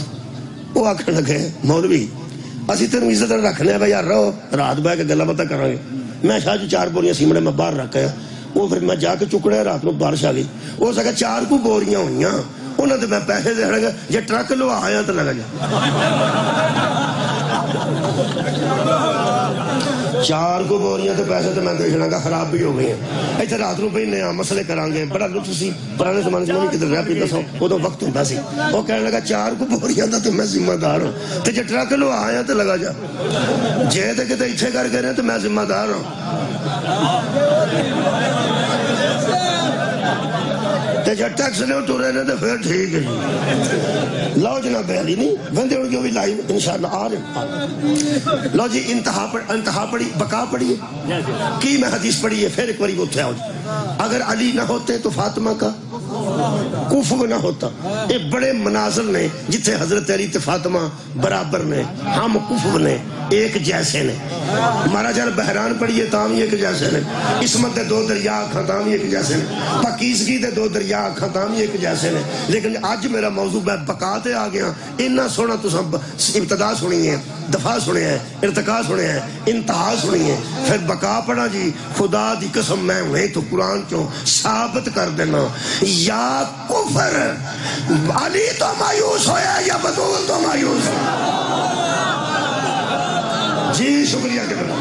وہ آکھن لگے مولوی اسی تین عزت رکھنے بھائی یار رہو رات بہ کے گلا باتیں کریں گے. میں شاہ جی 4 بوریاں سیمنٹ میں باہر رکھ آیا. وہ پھر میں جا کے چکڑیا رات کو بارش آ گئی. ہو سکا 4 کو بوریاں ہوئی انہوں نے میں پیسے دے گا جی ٹرک لو آیا تو لگا جا 4 کو بوریاں تو پیسے تو میں دے چڑا گا, خراب بھی ہو گئی ہیں. اتنے رات کو پہ نیا مسئلے کریں گے, بڑا لطف سی. پرانے زمانے سے میں بھی کدھر رہ پی دسو ادو وقت ہوتا سی. وہ کہنے لگا 4 کو بوریاں دا تو میں ذمہ دار ہوں, تو جی ٹرک لو آیا تو لگا جا, جے تو کتے اتنے کر کے رہے تو میں ذمہ دار ہوں. جب ٹیکس لے ٹورے نے تو پھر ٹھیک ہے. لو جناب علی نہیں بندے ان کی بھی لائیو انشاءاللہ آ رہے. لو جی انتہا پڑھی بقا پڑھی ہے کی میں حدیث پڑھی ہے. پھر ایک باری وہ تھے اگر علی نہ ہوتے تو فاطمہ کا کفو نہ ہوتا. یہ بڑے منازل نے جتھے حضرت علی تے فاطمہ برابر نے, ہم کفو نے. ایک جیسے نے. ہمارا جب بحران پڑھیے تام ایک جیسے نے. عصمت دے 2 دریا آکھاں تام ایک جیسے نے. پاکیزگی دے 2 دریا آکھاں تام ایک جیسے نے. لیکن آج میرا موضوع میں بقا تے آ گیا. اتنا سونا تساں ابتدا سنی ہے, دفاع سنے ہیں, ارتقا سنے ہیں, انتہا سنی ہے, پھر بقا پڑھا جی. خدا دی قسم میں ہوئے تو قرآن چوں ثابت کر دینا, یا کفر علی تو مایوس ہویا یا بطول تو مایوس ہویا. جی شکریہ کرنا.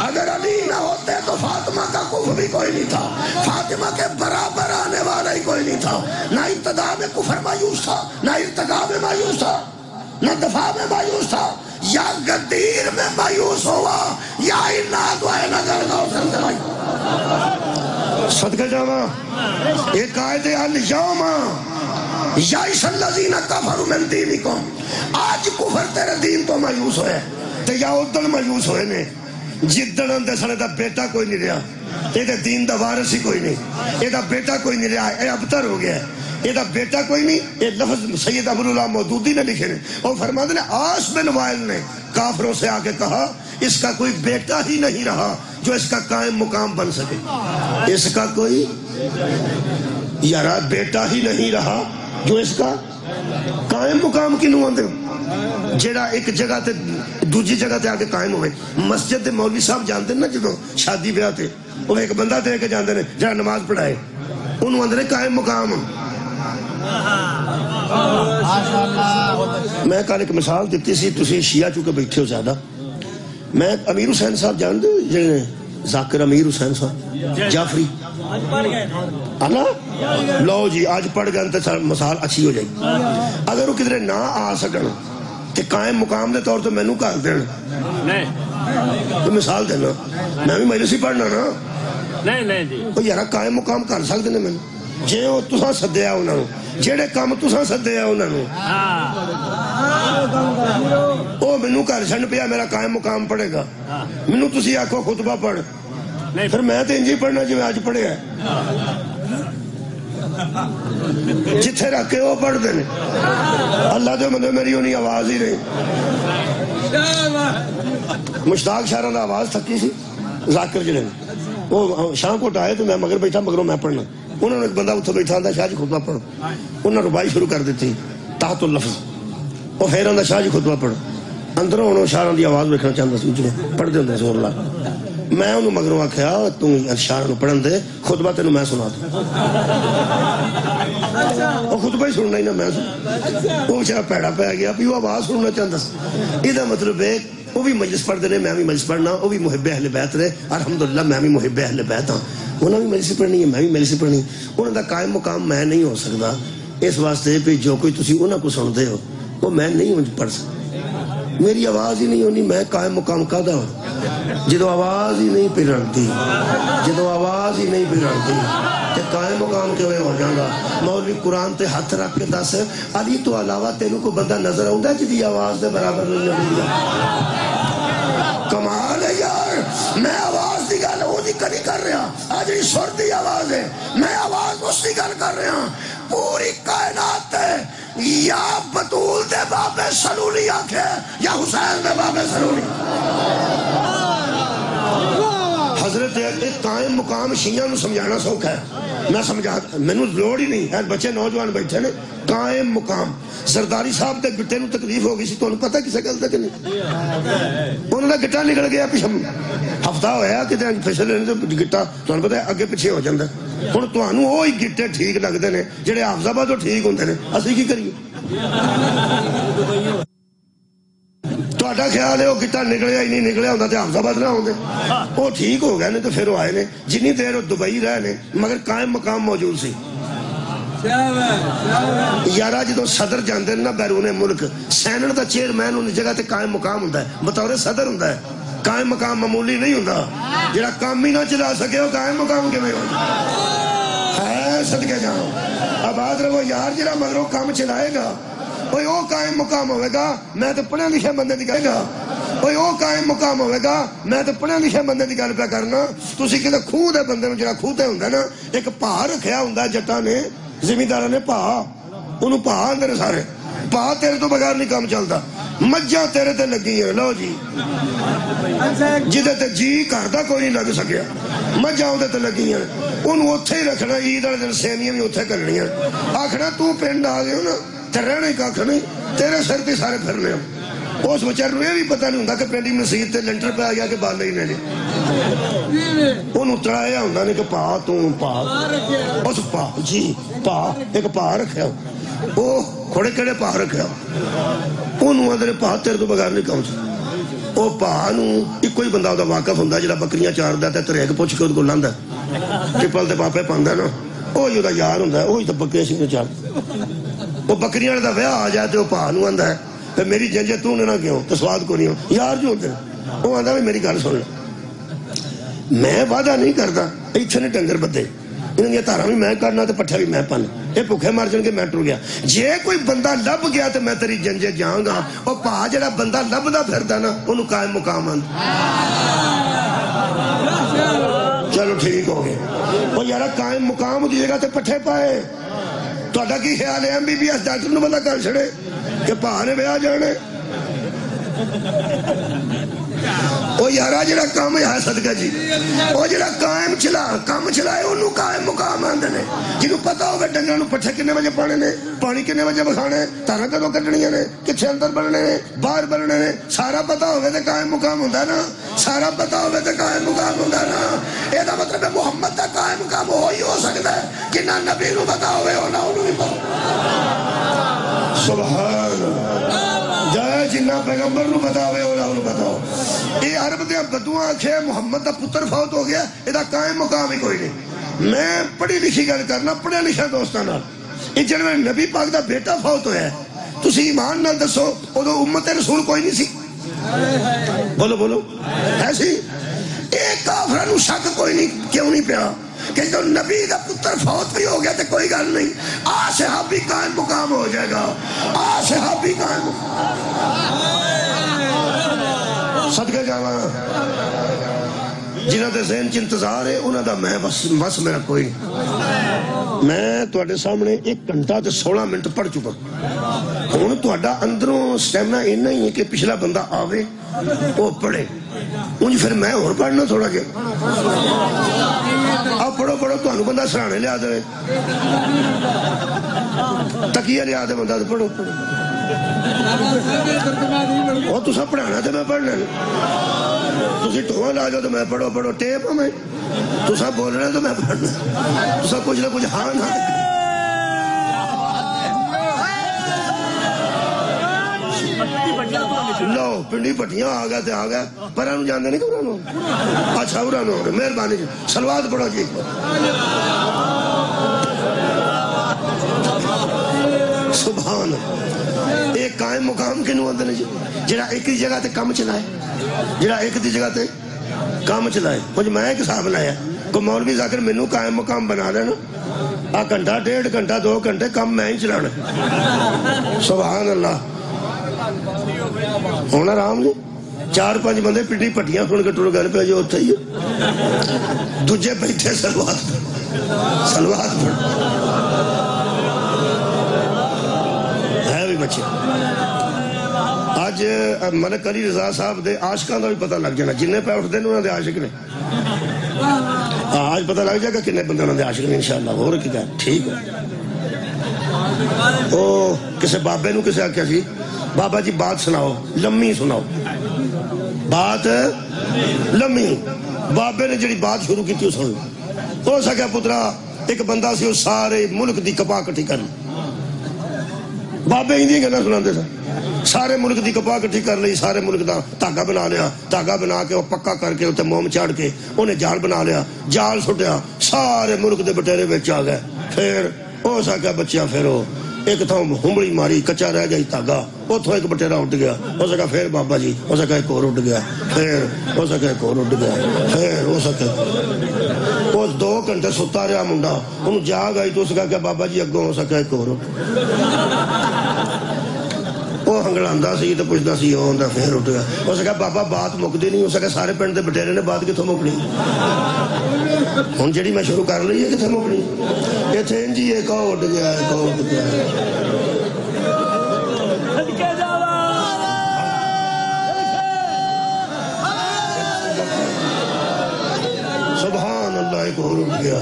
اگر علی نہ ہوتے تو فاطمہ کا کفر بھی کوئی نہیں تھا, فاطمہ کے برابر آنے والا ہی کوئی نہیں تھا. نہ ابتدا میں کفر مایوس تھا, نہ ارتقا میں مایوس تھا, نہ دفاع میں مایوس تھا. یا غدیر میں مایوس ہوا یا اناد وائے نظر کا حسن سے مایوس. صدقہ جاما ایک آیت الیوم یئس الذین کفروا من دینکم. آج کفر تیرے دین تو مایوس ہوئے تے یا ادھن مایوس ہوئے نے جدن اندے سنے دا بیٹا کوئی نہیں رہا, یہ دین دا وارث ہی کوئی نہیں, یہ بیٹا کوئی نہیں رہا, یہ ابتر ہو گیا ہے, یہ بیٹا کوئی نہیں. یہ لفظ سید ابوالعلا مودودی نے لکھے نے, اور فرماتے ہیں عاص بن وائل نے کافروں سے آ کے کہا اس کا کوئی بیٹا ہی نہیں رہا جو اس کا قائم مقام بن سکے. اس کا کوئی یارا بیٹا ہی نہیں رہا جو اس کا قائم مقام کی نو آندے جیڑا ایک جگہ تے دوجی جگہ تے آگے قائم ہوئے. مسجد دے مولوی صاحب جانتے ہیں نا جدو شادی بیاہ تے وہ ایک بندہ دے کے جانتے ہیں جہاں نماز پڑھائے انہوں اندر قائم مقام. میں کل ایک مثال دیتی سی, تسی شیعہ چونکہ بیٹھے ہو زیادہ. میں امیر حسین صاحب جانتے ہو جنہیں ذاکر امیر حسین صاحب جعفری لو جی آج پڑھ گئے تو مثال اچھی ہو جائے گی. اگر وہ کدھر نہ آ سکن کہ قائم مقام دے طور تو مینوں کر دین تو مثال دینا, میں بھی مجلس ہی پڑھنا نا یار قائم مقام کر سکتے ہیں مینوں جے وہ تساں سدیا انہاں نوں, جہے کام تساں سدیا انہاں نوں وہ مینوں گھر چھڈ پیا میرا قائم مقام پڑھے گا. مینوں تسی آکھو خطبہ پڑھ, پھر میں تو انج ہی پڑھنا جی اج پڑھیا جتھے رکھ کے وہ پڑھتے ہیں. اللہ دے بندے میری ہونی آواز ہی رہی. مشتاق شاعراں دا آواز تھکی سی, ذاکر جڑے وہ شاہ کوٹ آئے تو میں مگر بیٹھا مگروں میں پڑھنا. انہوں نے ایک بندہ اتنے بیٹھا آتا شاہ جی خطبہ پڑھو, انہوں نے ربائی شروع کر دیتی تحت اللفظ. وہ پھر آتا شاہ جی خطبہ پڑھو, اندروں انہوں شاعراں دی آواز ویکھنا چاہتا سی اچھے پڑھتے ہوں زور لا. میں انہوں مگروں آکھیا تم شاعراں پڑھن دے, خطبہ تینوں میں سنا دوں. وہ خطبہ ہی سننا ہی نہ میں سن, وہ بچارا پیڑا پہ گیا بھی وہ آواز سننا چاہتا سی. یہ مطلب ہے وہ بھی مجلس پڑھتے رہے, میں بھی مجلس پڑھنا, وہ بھی محب اہل بیت رہے. الحمدللہ میں بھی محب اہل بیت ہاں, انہوں نے بھی مجلس پڑھنی ہے میں بھی مجلس پڑھنی. انہوں کا قائم مقام میں نہیں ہو سکتا, اس واسطے بھی جو کوئی تسی انہوں کو سنتے ہو وہ میں نہیں پڑھ سکتا. میری آواز ہی نہیں ہونی, میں قائم مقام کہدا ہوں جدو آواز ہی نہیں پہ رڑتی, جدو آواز ہی نہیں پہ رڑتی تے قائم مقام کے ہو جانا. مولوی قرآن تے ہاتھ رکھ کے دس علی تو علاوہ تینوں کو بندہ نظر آؤں جدی آواز دے برابر نہیں آتی. کمال ہے یار, میں آواز دی گل وہ کدی کر رہا, آج سر دی آواز ہے, میں آواز اس کی گل کر رہا. پوری کائنات ہے یا بطول دے بابے سلولی آکھے یا حسین دے بابے سلولی. حضرت ایک قائم مقام شیعہ نو سمجھانا سوکھا ہے, میں سمجھا مینوں لوڑ ہی نہیں ہے. بچے نوجوان بیٹھے نے قائم مقام. زرداری صاحب دے گٹے نو تکلیف ہو گئی سی, تانوں پتہ کسے گل تے کہ نہیں؟ انہاں دا گٹا نکل گیا پیچھے ہفتہ ہویا کہ پچھلے گٹا تانوں پتہ اگے پیچھے ہو جاندا. ہن تانوں وہی گٹے ٹھیک لگدے نے جڑے حافظ آباد تو ٹھیک ہوندے نے, اسی کی کریے؟ تہاڈا خیال ہے وہ گٹا نکلیا ہی نہیں, نکلیا ہوندا تے حافظ آباد نہ ہوندے. وہ ٹھیک ہو گئے نے تو پھر وہ آئے نے, جنی دیر وہ دبئی رہے نے مگر قائم مقام موجود سی. یارا جدو صدر جاندے نا بیرون ملک, سینٹ دا چیئرمین ان جگہ تے قائم مقام ہوندا ہے, بطور صدر ہوندا ہے. قائم مقام معمولی نہیں ہوندا, جڑا کام ہی نہ چلا سکے وہ قائم مقام کیویں ہوندا ہے؟ صدقے جاؤ آباد رہو یار, جڑا مگروں کام چلائے گا کوئی وہ قائم مقام ہوئے گا. میں تو پڑھے لکھے بندے دی کہے گا کوئی وہ قائم مقام ہوئے گا, میں تو پڑھے لکھے بندے دی گل پہ کرنا. تسی کدے خوہ دے بندے نوں جڑا خوہ تے ہوندا نا, ایک پہا رکھیا ہوندا جٹاں نے, زمینداراں نے پہا, انہوں پہا اندر سارے پہا تیرے تو بغیر نہیں کام چلتا. مجھا تیرے تے لگی ہیں، لو جی جدے تے جی گھر دا کوئی نہیں لگ سکیا، مجھا اودے تے لگی ہیں، انہوں اتھے ہی رکھنا، عید والے دن سیویاں بھی اتھے کرنی ہیں، آکھنا تو پنڈ آ گئے ہو نا تے رہنا ہی کھ نہیں، تیرے سر تے سارے پھرنے ہو۔ اس بچار نو یہ بھی پتہ نہیں ہوندا کہ پنڈی مسجد تے لنٹر پہ آ گیا کہ بالے ہی نے انہوں تڑایا ہوندا نہیں کہ پا تو پا اس پا جی پا ایک پا رکھیا وہ کھوڑے کڑے پا رکھیا انہوں اندر پا تیرے تو بغیر نہیں کہوں سے وہ پا نو ایک کوئی بندہ دا واقف ہوندا جڑا بکریاں چار دا تے تریک پوچھ کے کو لاندا ٹپل تے پاپے پاندا نا وہی وہ یار ہوندا ہے وہی تو بکریاں سی چار وہ بکریاں دا ویاہ آ جائے تو پا نو آندا ہے پھر میری جنجے تو نہ کیوں تو سواد کو نہیں ہو یار جو ہوتے وہ آندا ہے میری گل سن لے میں وعدہ نہیں کرتا ایتھے نے ڈنگر بدے انہوں نے تارا بھی میں کرنا تو پٹھا بھی میں پانا یہ بھوکے مر جان کے میں ٹر گیا جے کوئی بندہ لب گیا تو میں تیری جنجے جاؤں گا اور پا جڑا بندہ لبدا پھردا نا انہوں قائم مقام آندا چلو ٹھیک ہو گئے وہ یارا قائم مقام دی جگہ تے پٹھے پائے تو کی خیال ہے MBBS ڈاکٹر نو بندہ کر چھڑے کہ پا نے بیاہ جانے وہ یارا جڑا کام ہے صدقہ جی وہ جڑا قائم چلا کام چلائے انہوں قائم مقام آندے نے جنہوں پتہ ہوگا ڈنگروں نو پٹھے کنے بجے پانے نے پانی کنے بجے بکھانے تارا کدوں کٹنیاں نے کچھے اندر بننے نے باہر بننے نے سارا پتہ ہوگا تے قائم مقام ہوندا نا سارا پتہ ہوگا تے قائم مقام ہوندا نا اے دا مطلب ہے محمد دا قائم مقام ہوئی ہو سکتا ہے کہ نہ نبی نو پتہ ہوئے ہو نہ انہوں بھی پتہ سبحان جائے جنہ پیغمبر نو پتہ ہوئے ہو نہ انہوں پتہ ہو یہ عرب دیا بدوان آکھے محمد دا پتر فوت ہو گیا یہ دا قائم مقام ہی کوئی نہیں میں پڑھی لکھی گل کرنا پڑھے لکھا دوستانا یہ جنہوں نے نبی پاک دا بیٹا فوت ہویا ہے تسی ایمان نہ دسو ادو امت رسول کوئی نہیں سی بولو بولو ایسی ایک کافرہ نو شک کوئی نہیں کیوں نہیں پیا کہ جو نبی دا پتر فوت بھی ہو گیا تو کوئی گل نہیں صحابی قائم مقام ہو جائے گا صحابی قائم مقام صدقہ جانا جنہاں دے ذہن چ انتظار ہے انہاں دا میں بس میرا کوئی نہیں میں تواڈے سامنے 1 گھنٹہ تے 16 منٹ پڑھ چکا ہن تواڈا اندروں سٹیمنا اتنا ہی ہے کہ پچھلا بندہ آوے وہ پڑھے انج پھر میں اور پڑھنا تھوڑا جہا آپ پڑھو پڑھو تانوں بندہ سرانے لیا دے تکیہ لیا دے بندہ پڑھو پڑھو وہ تسا پڑھانا تو میں پڑھنا تسی ٹھواں لا جاؤ تو میں پڑھو پڑھو ٹیپ ہوں میں تسا بولنا تو میں پڑھنا تسا کچھ نہ کچھ ہاں نہ لو پنڈی پٹیاں آ گیا تے آ گیا پر انہوں جاندے نہیں کہ انہوں اچھا انہوں ہو گئے مہربانی جی سلوات پڑھو جی سبحان ایک قائم مقام کے نو اندر جی جڑا ایک دی جگہ تے کام چلائے جڑا ایک دی جگہ تے کام چلائے کچھ میں ایک حساب لایا کو مولوی ذاکر مینوں قائم مقام بنا لینا گھنٹہ 1.5 گھنٹہ 2 گھنٹے کم میں ہی چلانا سبحان اللہ ہونا رام جی 4-5 بندے پنڈی پٹیاں سن کے ٹر گل پہ جو اتھے ہی دوجے بیٹھے سلوات پڑھ ہے بھی بچے آج ملک علی رضا صاحب دے عاشقاں دا بھی پتہ لگ جانا جنہیں پہ اٹھتے ہیں انہوں نے عاشق نے آج پتہ لگ جائے گا کنے بندے انہوں نے عاشق نے انشاءاللہ اور کی کہا ٹھیک ہے او کسے بابے نو کسے آکھیا سی بابا جی بات سناؤ لمحی سناؤ بات لمحی بابے نے جڑی بات شروع کی تھی سن ہو سکیا پترا ایک بندہ سی سارے ملک دی کپا کٹھی کر بابے ہی دی گلاں سناندے سن سارے ملک دی کپا کٹھی کر لی سارے ملک دا دھاگا بنا لیا دھاگا بنا کے وہ پکا کر کے اتنے موم چاڑ کے انہیں جال بنا لیا جال سٹیا سارے ملک دے بٹیرے بچ آ گئے پھر ہو سکیا بچیاں پھر وہ ایک تھا ہمڑی ماری کچا رہ گئی تاگا اتوں ایک بٹیرا اٹھ گیا ہو سکا پھر بابا جی ہو سکا ایک اور اٹھ گیا پھر ہو سکا ایک اور اٹھ گیا پھر ہو سکا وہ 2 گھنٹے ستا رہا منڈا انہوں جاگ آئی تو اس کا کہ بابا جی اگوں ہو سکا ایک اور اٹھ وہ ہنگڑاندہ سی تو پوچھتا سی وہ ہوندہ پھر اٹھ گیا ہو سکا بابا بات مکدی نہیں ہو سکا سارے پنڈ دے بٹیرے نے بات کتوں مکنی ہن جڑی میں شروع کر لی ہے کتنے مکنی یہ تھے جی ایک اور اٹھ گیا ایک اور اٹھ گیا سبحان اللہ ایک اور اٹھ گیا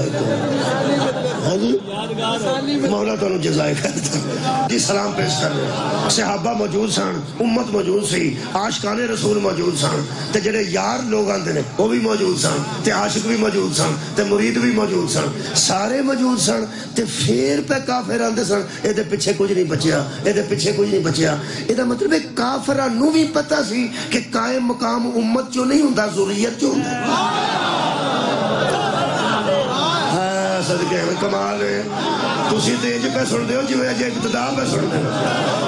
ہاں جی مولا تو جزائے کرتا جی سلام پیش کر رہے صحابہ موجود سن امت موجود سی عاشقان رسول موجود سن تے جڑے یار لوگ آندے نے وہ بھی موجود سن تے عاشق بھی موجود سن تے مرید بھی موجود سن سارے موجود سن تے پھر پہ کافر آندے سن اے دے پیچھے کچھ نہیں بچیا اے دے پیچھے کچھ نہیں بچیا اے دا مطلب ہے کافراں نو بھی پتہ سی کہ قائم مقام امت چوں نہیں ہوندا ذریت چوں ہوندا صدقے میں کمال ہے تسی تیج پہ سن دیو جی میں اجے ابتدا پہ سن دیو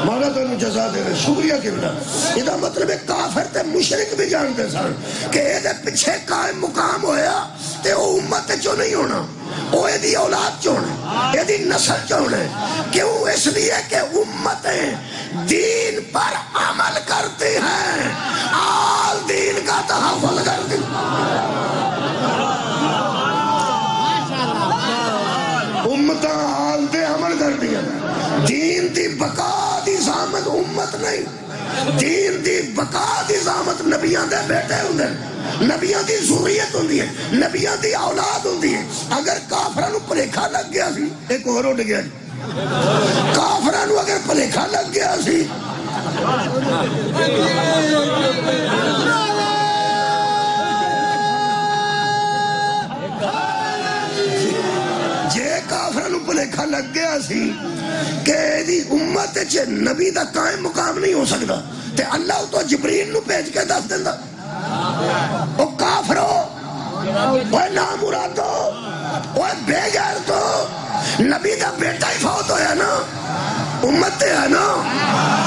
مولا تو انہوں جزا دے رہے شکریہ کرنا یہ دا مطلب ہے کافر تے مشرک بھی جانتے سن کہ یہ دے پچھے قائم مقام ہویا تے وہ امت چوں نہیں ہونا وہ یہ دی اولاد چوں ہے یہ دی نسل چوں ہے کیوں اس لیے کہ امتیں دین پر عمل کرتی ہیں آل دین کا تحفظ کرتی امتاں آل دے عمل کر دیا دین دی بقا دی ضامن امت نہیں دین دی بقا دی ضامن نبیاں دے بیٹے ہوندے نبیاں دی ذریت ہوندی ہے نبیاں دی اولاد ہوندی ہے اگر کافراں نو پلیکھا لگ گیا سی ایک اور اٹھ گیا کافراں نو اگر پلیکھا لگ گیا سی کافرانو پلیکھا لگ گیا سی کہ دی امت چے نبی دا قائم مقام نہیں ہو سکتا تے اللہ تو جبریل نو بھیج کے دس دیندا او کافرو اوے نامرادو اوے بے غیرتو نبی دا بیٹا ہی فوت ہویا نا امت تے ہے نا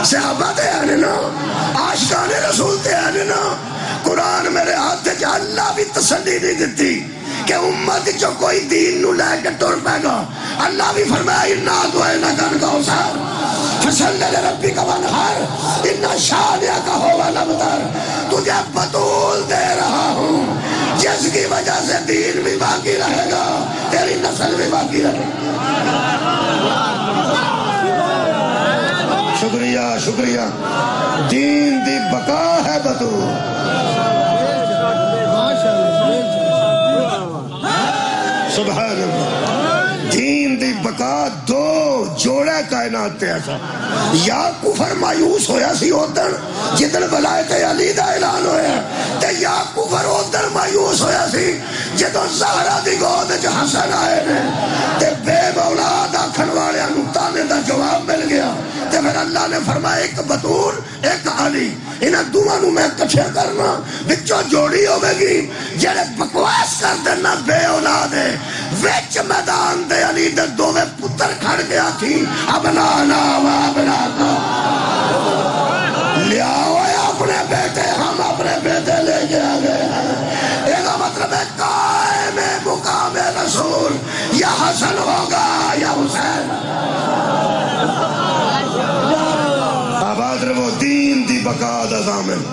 صحابہ تے ہے نا عاشقان رسول تے ہے نا قرآن میرے ہاتھ تے اللہ بھی تسلی نہیں دیتی کہ امت جو کوئی دین نو لے کے ٹر پے گا اللہ بھی فرمایا انا دعینا کن کوثر فصلی لربک وانحر ان شانئک ھو الابتر تجھے بطول دے رہا ہوں جس کی وجہ سے دین بھی باقی رہے گا تیری نسل بھی باقی رہے گا شکریہ شکریہ دین دی بقا ہے بطول سبحان اللہ دین دی بقا دو جوڑے کائنات تے ایسا یا کفر مایوس ہویا سی ادھر جدن ولایت علی دا اعلان ہویا تے یا کفر ادھر مایوس ہویا سی جدن زہرا دی گود جو حسن آئے نے تے بے اولاد آکھن والے انتانے دا جواب مل گیا تے پھر اللہ نے فرمایا ایک بطول ایک علی انہیں دونوں میں کٹھے کرنا بچوں جوڑی ہوئے گی جڑے بکواس کر دینا بے اولاد ہے ویچ میدان دے علی دے دووے پتر کھڑ گیا تھی ابنانا و ابنانا لیا ہوئے اپنے بیٹے ہم اپنے بیٹے لے کے آگئے ہیں ایک مطلب ہے قائم مقام رسول یا حسن ہوگا یا حسین آباد رہو دین دی بقا دا ضامن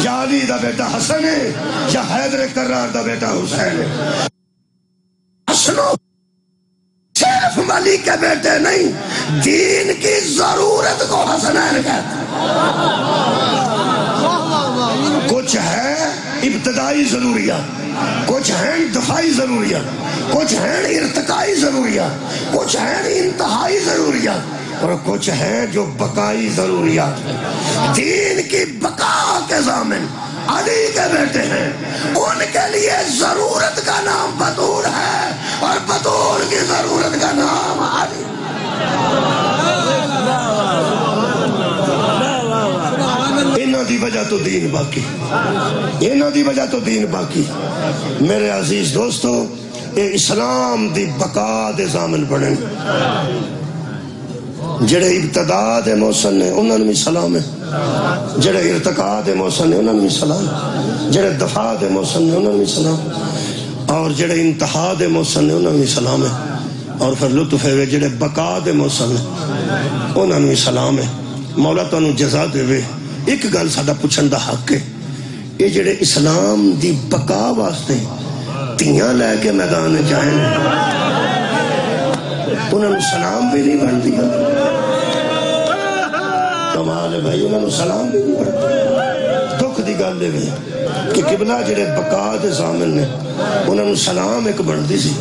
یا علی دا بیٹا حسن ہے یا حیدر کرار دا بیٹا حسین ہے حسنو صرف ملی کے بیٹے نہیں دین کی ضرورت کو حسنین کہتے کچھ ہے ابتدائی ضروریات کچھ ہیں دفاعی ضروریات کچھ ہیں ارتقائی ضروریات کچھ ہیں انتہائی ضروریات اور کچھ ہیں جو بقائی ضروریات ہیں دین کی بقا کے ضامن علی کے بیٹے ہیں ان کے لیے ضرورت کا نام بطول ہے اور بطول کی ضرورت کا نام علی انہوں دی وجہ تو دین باقی انہوں دی وجہ تو دین باقی میرے عزیز دوستو اے اسلام دی بقا دے ضامن پڑھیں جڑے ابتدا دے محسن نے انہوں نے بھی سلام ہے جڑے ارتقاء دے محسن نے انہوں نے بھی سلام جڑے دفاع دے محسن نے انہوں نے بھی سلام اور جڑے انتہا دے محسن نے انہوں نے بھی سلام ہے اور پھر لطف ہے جڑے بقا دے محسن نے انہوں نے بھی سلام ہے مولا تو انہوں جزا دے وے ایک گل ساڈا پوچھن دا حق ہے یہ جڑے اسلام دی بقا واسطے تیاں لے کے میدان جائیں انہوں نے سلام بھی نہیں بڑھ دیا کمال ہے بھائی انہوں نے سلام بھی نہیں بڑھ دیا دکھ دی دی گل ہے کہ قبلہ جڑے بقا دے ضامن نے انہوں نے سلام ایک بنتی سی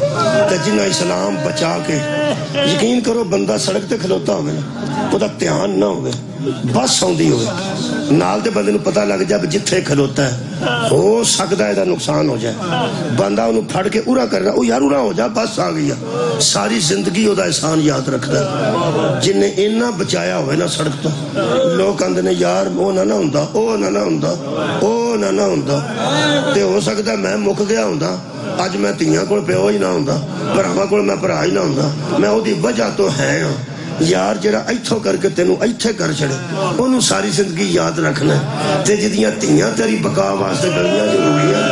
تے جنہ اسلام بچا کے یقین کرو بندہ سڑک تے کھلوتا ہوئے نا وہ دھیان نہ ہوئے بس آندی ہوئے نال دے بندے نو پتہ لگ جائے جتھے کھلوتا ہے ہو سکتا ہے دا نقصان ہو جائے بندہ انہوں پھڑ کے ارا کر رہا او یار ارا ہو جا بس آ گیا ساری زندگی او دا احسان یاد رکھتا ہے جن نے اینا بچایا ہوئے نا سڑک تو لوگ کہندے نے یار او نہ ہوندا او نہ ہوندا او نہ ہوندا تے ہو سکتا ہے میں مک گیا ہوندا اج میں تیاں کول پیو ہی نہ ہوندا بھراواں کول میں بھرا ہی نہ ہوندا میں او دی وجہ تو ہے ہاں یار جڑا ایتھوں کر کے تینوں ایتھے کر چھڑے انہوں ساری زندگی یاد رکھنا ہے تے جدیاں تیاں تیری بقا واسطے گلیاں ضروری ہیں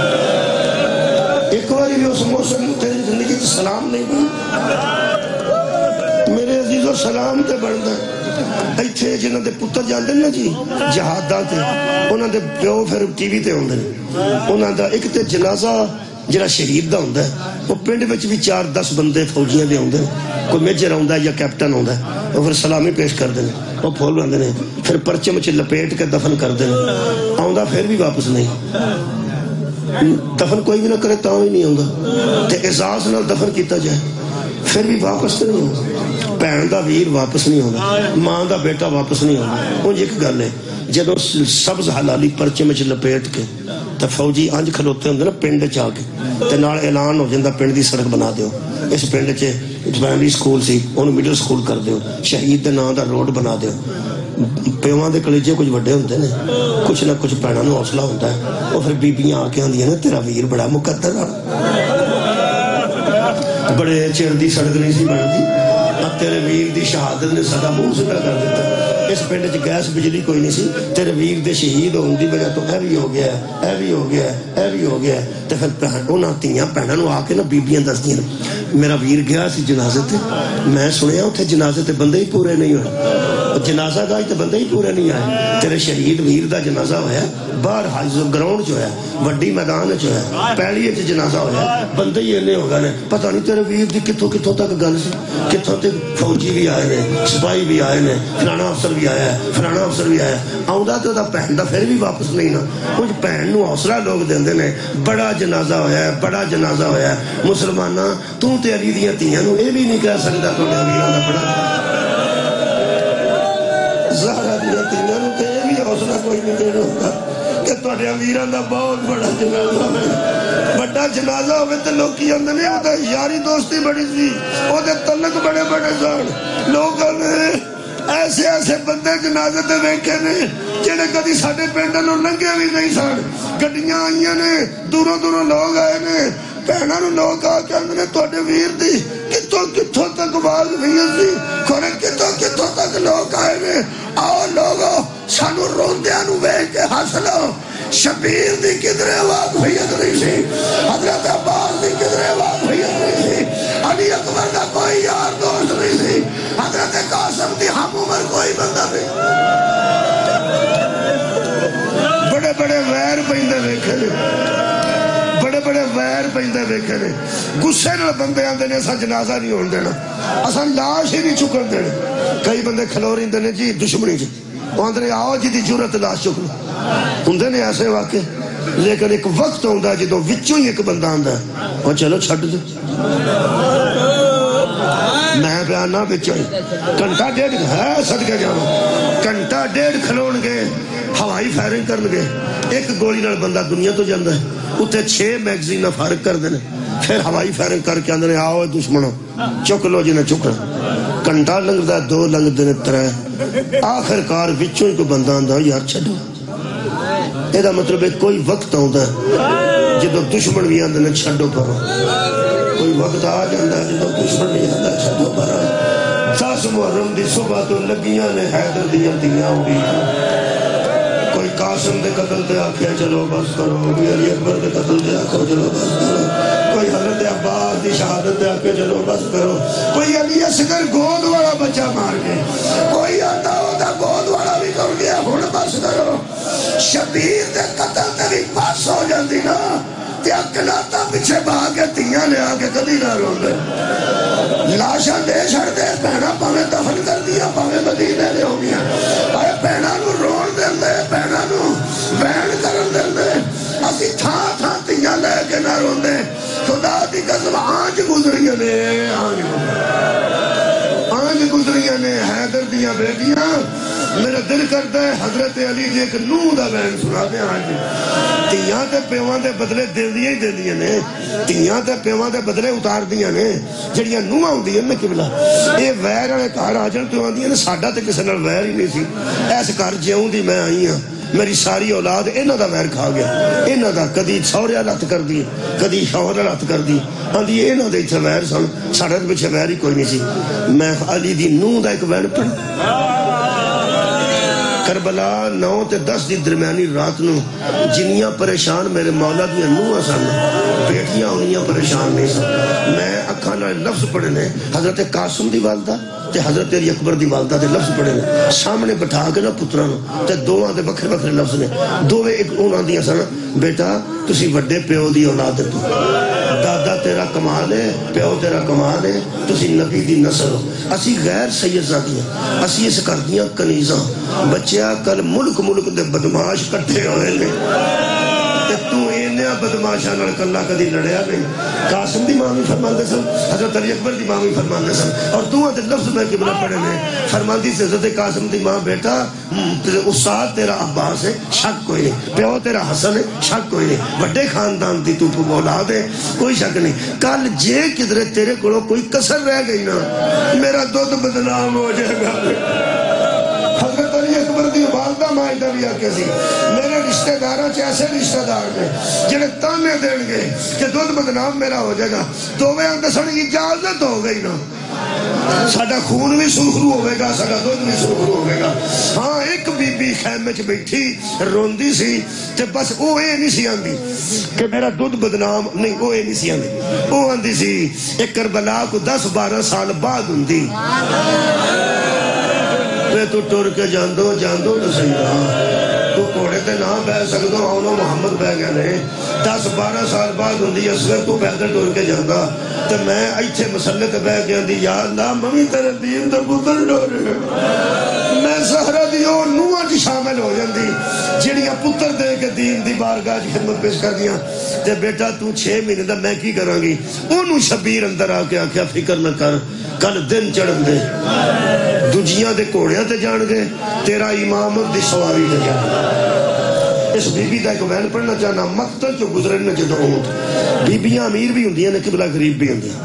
ایک باری بھی اس موسم تیری زندگی تے سلام نہیں بن میرے عزیزو سلام تے بندا ایتھے جنہاں دے پتر جاندے نا جی جہاداں تے انہاں دے پیو پھر ٹی وی تے ہوندے انہاں دا ایک تے جنازہ جڑا شہید دا ہوندا ہے وہ پنڈ وچ بھی 4-10 بندے فوجیاں دے ہوندے کوئی میجر ہوندا ہے یا کیپٹن ہوندا ہے وہ پھر سلامی پیش کر دے وہ پھول لاندے نے پھر پرچم وچ لپیٹ کے دفن کر دے آوندا پھر بھی واپس نہیں دفن کوئی بھی نہ کرے تاں بھی نہیں آوندا تے اعزاز نال دفن کیتا جائے پھر بھی واپس تے نہیں ہوندا بہن دا ویر واپس نہیں ہوندا ماں دا بیٹا واپس نہیں ہوندا اونج ایک گل ہے جدوں سبز حلالی پرچم وچ لپیٹ کے تے فوجی انج کھلوتے ہوندے نا پنڈ چ آ کے تے نال اعلان ہو جاندا پنڈ دی سڑک بنا دیو اس پنڈ چ پرائمری سکول سی اونوں مڈل سکول کر دیو شہید دے نام دا روڈ بنا دیو پیواں دے کلیجے کچھ وڈے ہوندے نے کچھ نہ کچھ بھیناں نوں حوصلہ ہوندا ہے او پھر بیبیاں آ کے آندیاں نے تیرا ویر بڑا مقدر آ بڑے چیر دی سڑک نہیں سی بنتی اب تیرے ویر دی شہادت نے سدا منہ سدا کر دیتا اس پنڈ چ گیس بجلی کوئی نہیں سی تیرے ویر دے شہید ہون دی وجہ تو اے بھی ہو گیا ہے اے بھی ہو گیا ہے اے بھی ہو گیا ہے تے پھر انہاں تیاں بھیناں نوں آ کے نا بیبیاں دسدیاں میرا ویر گیا سی جنازے تے میں سنیا اوتھے جنازے تے بندے ہی پورے نہیں ہوئے جنازہ گاہ تے بندے ہی پورے نہیں آئے تیرے شہید ویر دا جنازہ ہویا باہر حاضر گراؤنڈ جو ہے وڈی میدان جو ہے پہلی وچ جنازہ ہویا بندے ہی اینے ہو گئے نے پتہ نہیں تیرے ویر دی کتھوں کتھوں تک گل سی کتھوں تک فوجی بھی آئے نے سپاہی بھی آئے نے فلانا افسر بھی آیا ہے فلانا افسر بھی آیا آؤندا تے دا بہن دا پھر بھی واپس نہیں نا کچھ بہن نوں حوصلہ لوگ دیندے نے بڑا جنازہ ہویا ہے بڑا جنازہ ہویا ہے مسلماناں تو تے علی دیاں تیاں نوں اے بھی نہیں کہہ سکدا تہاڈے ویراں دا بڑا زہرا دیاں تیاں نوں تے اے بھی حوصلہ کوئی نہیں دینا ہوندا کہ تہاڈے ویراں دا بہت بڑا جنازہ ہوئے بڑا جنازہ ہوئے تے لوگ کی آندے نے او تے یاری دوستی بڑی سی او تے تعلق بڑے بڑے سن لوکاں نے ایسے ایسے بندے جنازے تے ویکھے نے جڑے کدی ساڈے پنڈ نوں لنگے بھی نہیں سن گڈیاں آئیاں نے دوروں دوروں لوگ آئے نے بہناں نوں لوگ آ کے آندے نے تہاڈے ویر دی کتھوں کتھوں تک آواز پئی سی کھڑے کتھوں کتھوں تک لوگ آئے نے آؤ لوگو سانوں روندیاں نوں ویکھ کے ہس لو شبیر دی کدھرے آواز پئی نہیں سی حضرت عباس دی کدھرے آواز پئی نہیں سی علی اکبر دا کوئی یار دوست نہیں سی حضرت قاسم دی ہم عمر کوئی بندہ نہیں بڑے بڑے ویر پیندے ویکھے نے بڑے بڑے ویر پیندے ویکھے نے غصے نال بندے آندے نے اساں جنازہ نہیں ہون دینا اساں لاش ہی نہیں چکن دینے کئی بندے کھلو رہندے نے جی دشمنی چ وہ آندے نے آؤ جی دی جرت لاش چک لو ہوندے نے ایسے واقع لیکن ایک وقت ہوندا ہے جدوں وچوں ہی ایک بندہ آندا ہے او چلو چھڈ دے میں بیانہ وچوں گھنٹہ ڈیڑھ ہے صدقے جاواں گھنٹہ ڈیڑھ کھلون گے ہوائی فائرنگ کرن گے ایک گولی نال بندہ دنیا تو جاندا ہے اتنے 6 میگزین فارغ کر دینے پھر ہوائی فائرنگ کر کے آندے آؤ دشمنوں چک لو جنہیں چکنا گھنٹہ لنگدا 2 لنگدے نے 3 آخر کار وچوں ہی کوئی بندہ آندا یار چھڈو اے دا مطلب ہے کوئی وقت آندا ہے جدوں دشمن بھی آندے نے چھڈو پرو کوئی وقت آ جاندا ہے جدوں دشمن بھی آندا چھڈو پرو 10 محرم دی صبح تو لگیاں نے حیدر دیاں دیاں اڑی کوئی قاسم دے قتل تے آکھیا چلو بس کرو کوئی علی اکبر دے قتل تے آکھو چلو بس کرو کوئی حضرت عباس دی شہادت تے آکھے چلو بس کرو کوئی علی اصغر گود والا بچہ مار کے کوئی آتا ہوتا گود والا بھی کر گیا ہن بس کرو شبیر دے قتل تے بھی بس ہو جاندی نا تے اکلاتا پیچھے بہا کے تیاں لے آ کے کدی نہ روندے لاشاں دے چھڑ دے بہناں پاویں دفن کر دیا پاویں مدینے لے ہو گیا اے بہناں نوں رون دیندے بہناں نوں بہن کرن دے نے آنج گزریاں نے حیدر دیاں بیٹیاں میرا دل کرتا ہے حضرت علی جی ایک نوح دا بیان سنا دے آج تیاں تے پیواں دے بدلے دیندیاں ہی دیندیاں نے تیاں تے پیواں دے بدلے اتار دیاں نے جڑیاں نوحاں ہوندیاں نے قبلہ اے ویر والے گھر آ جان تے آندیاں نے ساڈا تے کسے نال ویر ہی نہیں سی ایس گھر جیوں دی میں آئی ہاں میری ساری اولاد انہاں دا ویر کھا گیا انہاں دا کدی سہرے لت کر دی کدی شوہر لت کر دی آندی انہاں دے ایتھے ویر سن ساڈے تے پیچھے ویر ہی کوئی نہیں سی میں علی دی نوح دا ایک ویر پڑھ کربلا 9 تے 10 دی درمیانی رات نو جنیاں پریشان میرے مولا دیاں نوحاں سن بیٹیاں انیاں پریشان نہیں سن میں اکھاں نال لفظ پڑھے نے حضرت قاسم دی والدہ تے حضرت علی اکبر دی والدہ دے لفظ پڑھے نے سامنے بٹھا کے نا پتراں نو تے دوواں دے وکھرے وکھرے لفظ نے دوویں ایک انہاں دیاں سن بیٹا تسی وڈے پیو دی اولاد تو دادا تیرا کمال ہے پیو تیرا کمال ہے تسی نبی دی نسل ہو اسی غیر سید زادیاں اسی اس کردیاں کنیزاں بچیا کل ملک دے بدماش کٹھے ہوئے نے تے تو انہاں بدماشاں نال کلا کدی لڑیا نہیں قاسم دی ماں بھی فرماندے سن حضرت علی اکبر دی ماں بھی فرماندے سن اور دوواں دے لفظ میں قبلہ پڑھے نے فرماندی سے حضرت قاسم دی ماں بیٹا استاد تیرا عباس ہے شک کوئی نہیں پیو تیرا حسن ہے شک کوئی نہیں وڈے خاندان دی تو اولاد ہے کوئی شک نہیں کل جے کدھر تیرے کولو کوئی کسر رہ گئی نا میرا دودھ بدنام ہو جائے گا حضرت علی اکبر دی والدہ مائدہ بھی آکے سی میرے رشتہ داراں ایسے رشتہ دار نے جنہیں تانے دیں گے کہ دودھ بدنام میرا ہو جائے گا تو وہ اندر سن اجازت ہو گئی نا ساڈا خون بھی سرخرو ہوئے گا ساڈا دودھ بھی سرخرو ہوئے گا ہاں ایک بی بی خیمے چ بیٹھی روندی سی تے بس او اے نہیں سی آندی کہ میرا دودھ بدنام نہیں او اے نہیں سی آندی او آندی سی ایک کربلا کو 10-12 سال بعد ہوندی میں تو ٹر کے جاندو تو صحیح رہا تو کوڑے تے نہ بہ سکدو اونوں محمد بہ گئے نے 10-12 سال بعد ہوندی اصغر تو پیدل ٹر کے جاندا تے میں ایتھے مسلے تے بیٹھ کے آندی یا اللہ میں بھی تیرے دین دا پتر ڈور میں زہرا دی او نوحاں وچ شامل ہو جاندی جڑیاں پتر دے کے دین دی بارگاہ وچ خدمت پیش کر دیاں تے بیٹا تو 6 مہینے دا میں کی کراں گی اونوں شبیر اندر آ کے آکھیا فکر نہ کر کل دن چڑھن دے دجیاں دے گھوڑیاں تے جان گے تیرا امام دی سواری تے جان اس بی بی دا ایک ویل پڑھنا چاہنا مقتل جو گزرے نے جدو اونٹ بیبیاں امیر بھی ہوندیاں نے قبلہ غریب بھی ہوندیاں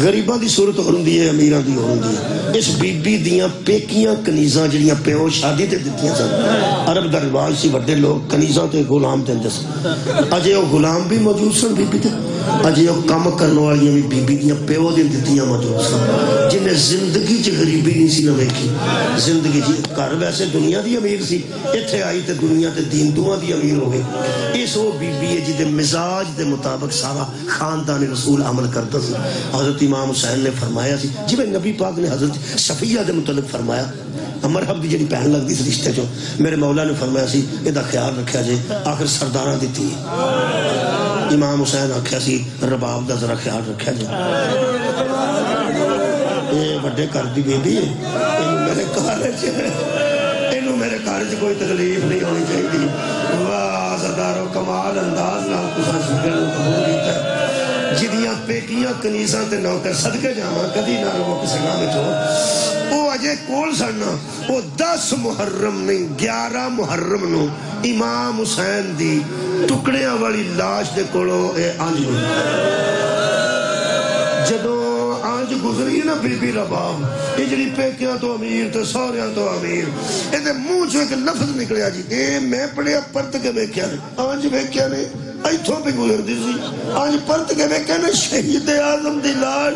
غریباں دی صورت ہوندی ہے امیراں دی ہوندی ہے اس بی بی دیاں پیکیاں کنیزاں جڑیاں پیو شادی تے دتیاں سن عرب دا رواج سی وڈے لوگ کنیزاں تے غلام دیندے سن اجے او غلام بھی موجود سن بی بی تے اجے او کام کرنے والیاں بھی بی بی دیاں پیو دی دتیاں موجود سن جنہیں زندگی چ غریبی نہیں سی نہ ویکھی زندگی چ گھر ویسے دنیا دی امیر سی ایتھے آئی تے دنیا تے دین دعا دی امیر ہو گئی اس او بی بی ہے جدے مزاج دے مطابق سارا خاندان رسول عمل کرتا سی حضرت امام حسین نے فرمایا سی جی میں نبی پاک نے حضرت صفیہ دے متعلق فرمایا مرحب دی جڑی پہن لگدی سی رشتے چوں میرے مولا نے فرمایا سی ادا خیال رکھیا جے آخر سرداراں دتی امام حسین آکھیا سی رباب دا ذرا خیال رکھیا جے اے بڑے گھر دی بیبی ہے اینو میرے گھر وچ کوئی تکلیف نہیں ہونی چاہیے واہ زدارو کمال انداز نال تساں سکھن قبول کیتا جدیاں پیکیاں کنیزاں تے نوکر صدقے جاواں کدی نہ رو کسے گاں وچ او اجے کول سننا او 10 محرم نہیں 11 محرم نو امام حسین دی ٹکڑیاں والی لاش دے کولو اے آنج جدو آنج گزری نا بی بی رباب یہ جڑی پیکیاں تو امیر تے سوریاں تو امیر اے دے منہ چوں ایک لفظ نکلیا جی اے میں پڑھیا پرت کے ویکھیا نے آنج ویکھیا نے ایتھوں بھی گزردی سی آنج پرت کے ویکھیا نے شہید اعظم دی لاش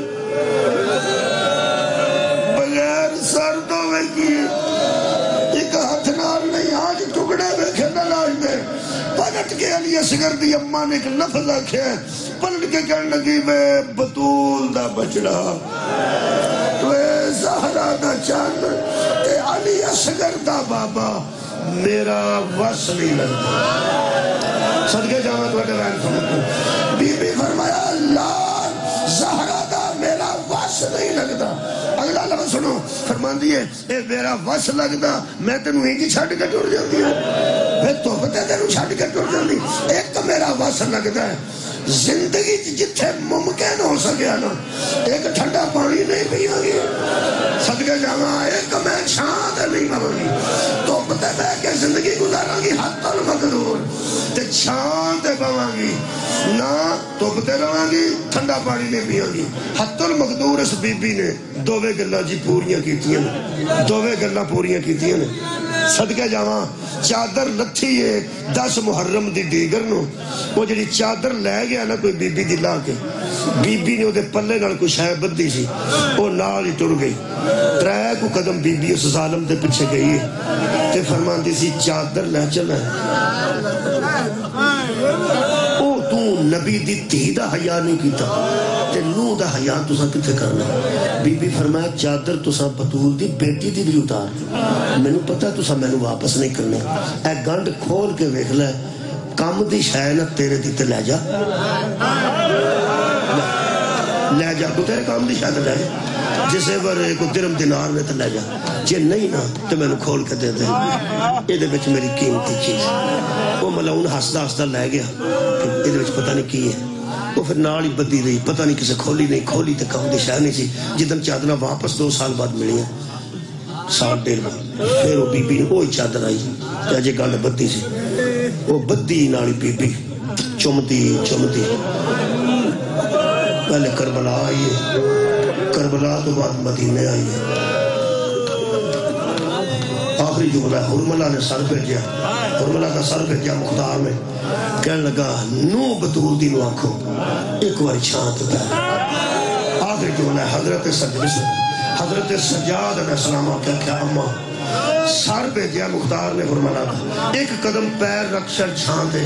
بغیر سر تو ویکھی ایک ہاتھ نال نہیں آج ٹکڑے ویکھے نہ لاش دے پلٹ کے علی اصغر دی اماں نے ایک لفظ آکھیا پلٹ کے کہنے لگی میں بطول دا بچڑا وے زہرا دا چاند تے علی اصغر دا بابا میرا وس نہیں لگتا صدقے جانا تو اٹھے رہن سمجھو بی بی فرمایا اللہ زہرا دا میرا وس نہیں لگتا اگلا لفظ سنو فرمان دیئے اے میرا وس لگتا میں تینوں ایک ہی چھاڑ کے ٹور جاتی ہوں میں تو پتہ تینوں چھاڑ کے ٹور جاتی ایک تو میرا وس لگتا ہے زندگی جتھے ممکن ہو سکیا نا ایک ٹھنڈا پانی نہیں پیاں گی صدقے جاواں ایک میں چھاں تے نہیں پاواں گی دھوپ تے بیٹھ کے زندگی گزاراں گی حتی المقدور تے چھاں تے پاواں گی نہ دھوپ تے رہاں گی ٹھنڈا پانی نہیں پیاں گی حتی المقدور اس بی بی نے دوویں گلاں جی پوریاں کیتیاں دوویں گلاں پوریاں کیتیاں نے صدقے جاواں چادر لتھی ہے 10 محرم دی دیگر نو وہ جڑی چادر لے گیا نا کوئی بی بی دی لا کے بی بی نے وہ دے پلے نال کوئی شے بدی سی وہ نال ہی ٹر گئی 3 کو قدم بی بی اس ظالم دے پیچھے گئی ہے تے فرماندی سی چادر لے چلا او تو نبی دی دھی دا حیا نہیں کیتا تے نو دا حیا تساں کتھے کرنا بی بی فرمایا چادر تساں بطول دی بیٹی دی بھی اتار مینوں پتہ تساں مینوں واپس نہیں کرنے اے گنڈ کھول کے ویکھ لے کم دی شے نہ تیرے دی تے لے جا تو تیرے کام دی شے تے لے جا جسے پر کو درم دینار میں تے لے جا جے نہیں نا تے مینوں کھول کے دے دے اے دے وچ میری قیمتی چیز وہ ملعون ہسدا ہسدا لے گیا اے دے وچ پتہ نہیں کی ہے وہ پھر نال ہی بدی رہی پتہ نہیں کسے کھولی نہیں کھولی تے کام دی شے نہیں سی جدن چادر واپس 2 سال بعد ملی ہیں 1.5 بعد پھر وہ بی بی نے وہی چادر آئی تے اجے گل بدی سی وہ بدی نال بی بی چمتی پہلے کربلا آئی ہے کربلا تو بعد مدینے آئی ہے آخری جملہ حرملہ نے سر بھیجا حرملہ کا سر بھیجا مختار میں کہنے لگا نو بطول دی نو آنکھو ایک واری چھانت پہ آخری جملہ حضرت سجاد علیہ السلام کیا کیا اماں سر بھیجیا مختار نے فرمایا ایک قدم پیر رکھ شر چھانتے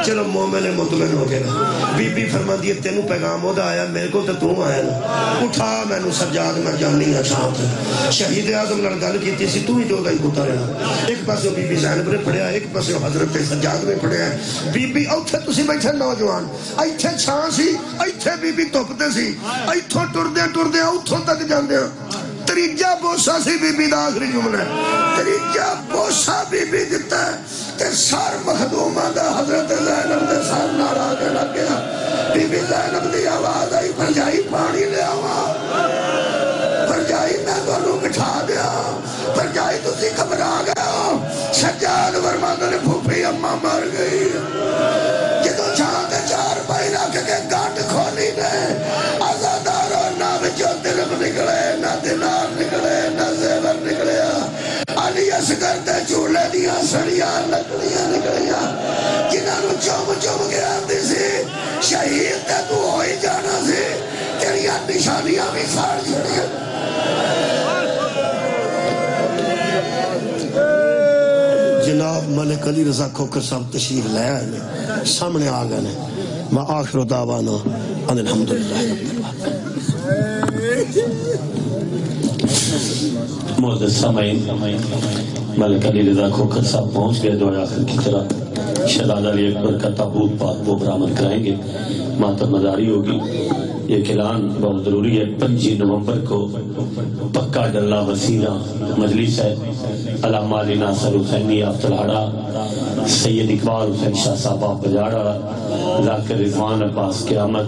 چلو مومن مطمئن ہو گیا بی بی فرماتی ہے تینوں پیغام ہودا آیا میرے کو تو تم آیا نا اٹھا میں نو سجاد میں جانی ہاں چھانتے شہید اعظم نے گل کی سی تو ہی جو دا ہی پتر رہا ایک پاسے بی بی زینب نے پڑھیا ایک پاسے حضرت سجاد نے پڑھیا بی بی اوتھے تسی بیٹھے نوجوان ایتھے چھان سی ایتھے بی بی توپتے سی ایتھوں ٹردے اوتھوں تک جاندے تریجہ بوسا سی بی بی دا آخری جملہ تریجہ بوسا بی بی دیتا ہے تے سار مخدومہ دا حضرت زینب دے سار نارا کے لگ گیا بی بی زینب دی آواز آئی پرجائی پانی لے آوا پرجائی میں دونوں بٹھا دیا پرجائی تسی گھبرا گیا سجاد ورمانہ نے پھوپی اماں مر گئی جدو چھانتے 4 پائی رکھ کے گاٹ کھولی نے آزاداروں نہ بچوں درم نکلے نہ دینار نکلے نہ زیور نکلیا علی اصغر تے چولے دیا سڑیاں لکڑیاں نکلیاں جنہاں نو چوم کے آندی سی شہید تے تو ہوئی جانا سی تیریاں نشانیاں بھی ساڑ چھڑیاں جناب ملک علی رضا کھوکر صاحب تشریف لے آئے سامنے آ گئے ما آخر دعوانا ان الحمدللہ معزز سامعین ملک علی رضا کھوکر صاحب پہنچ گئے دعا آخر کی طرح شہزادہ علی اکبر کا تابوت پاک وہ برآمد کرائیں گے ماتم مداری ہوگی یہ اعلان بہت ضروری ہے 25 نومبر کو پکا ڈلہ وسیلہ مجلس ہے علامہ علی ناصر حسینی آفتلہڑا سید اقبال حسین شاہ صاحب بجاڑا ذاکر رضوان عباس قیامت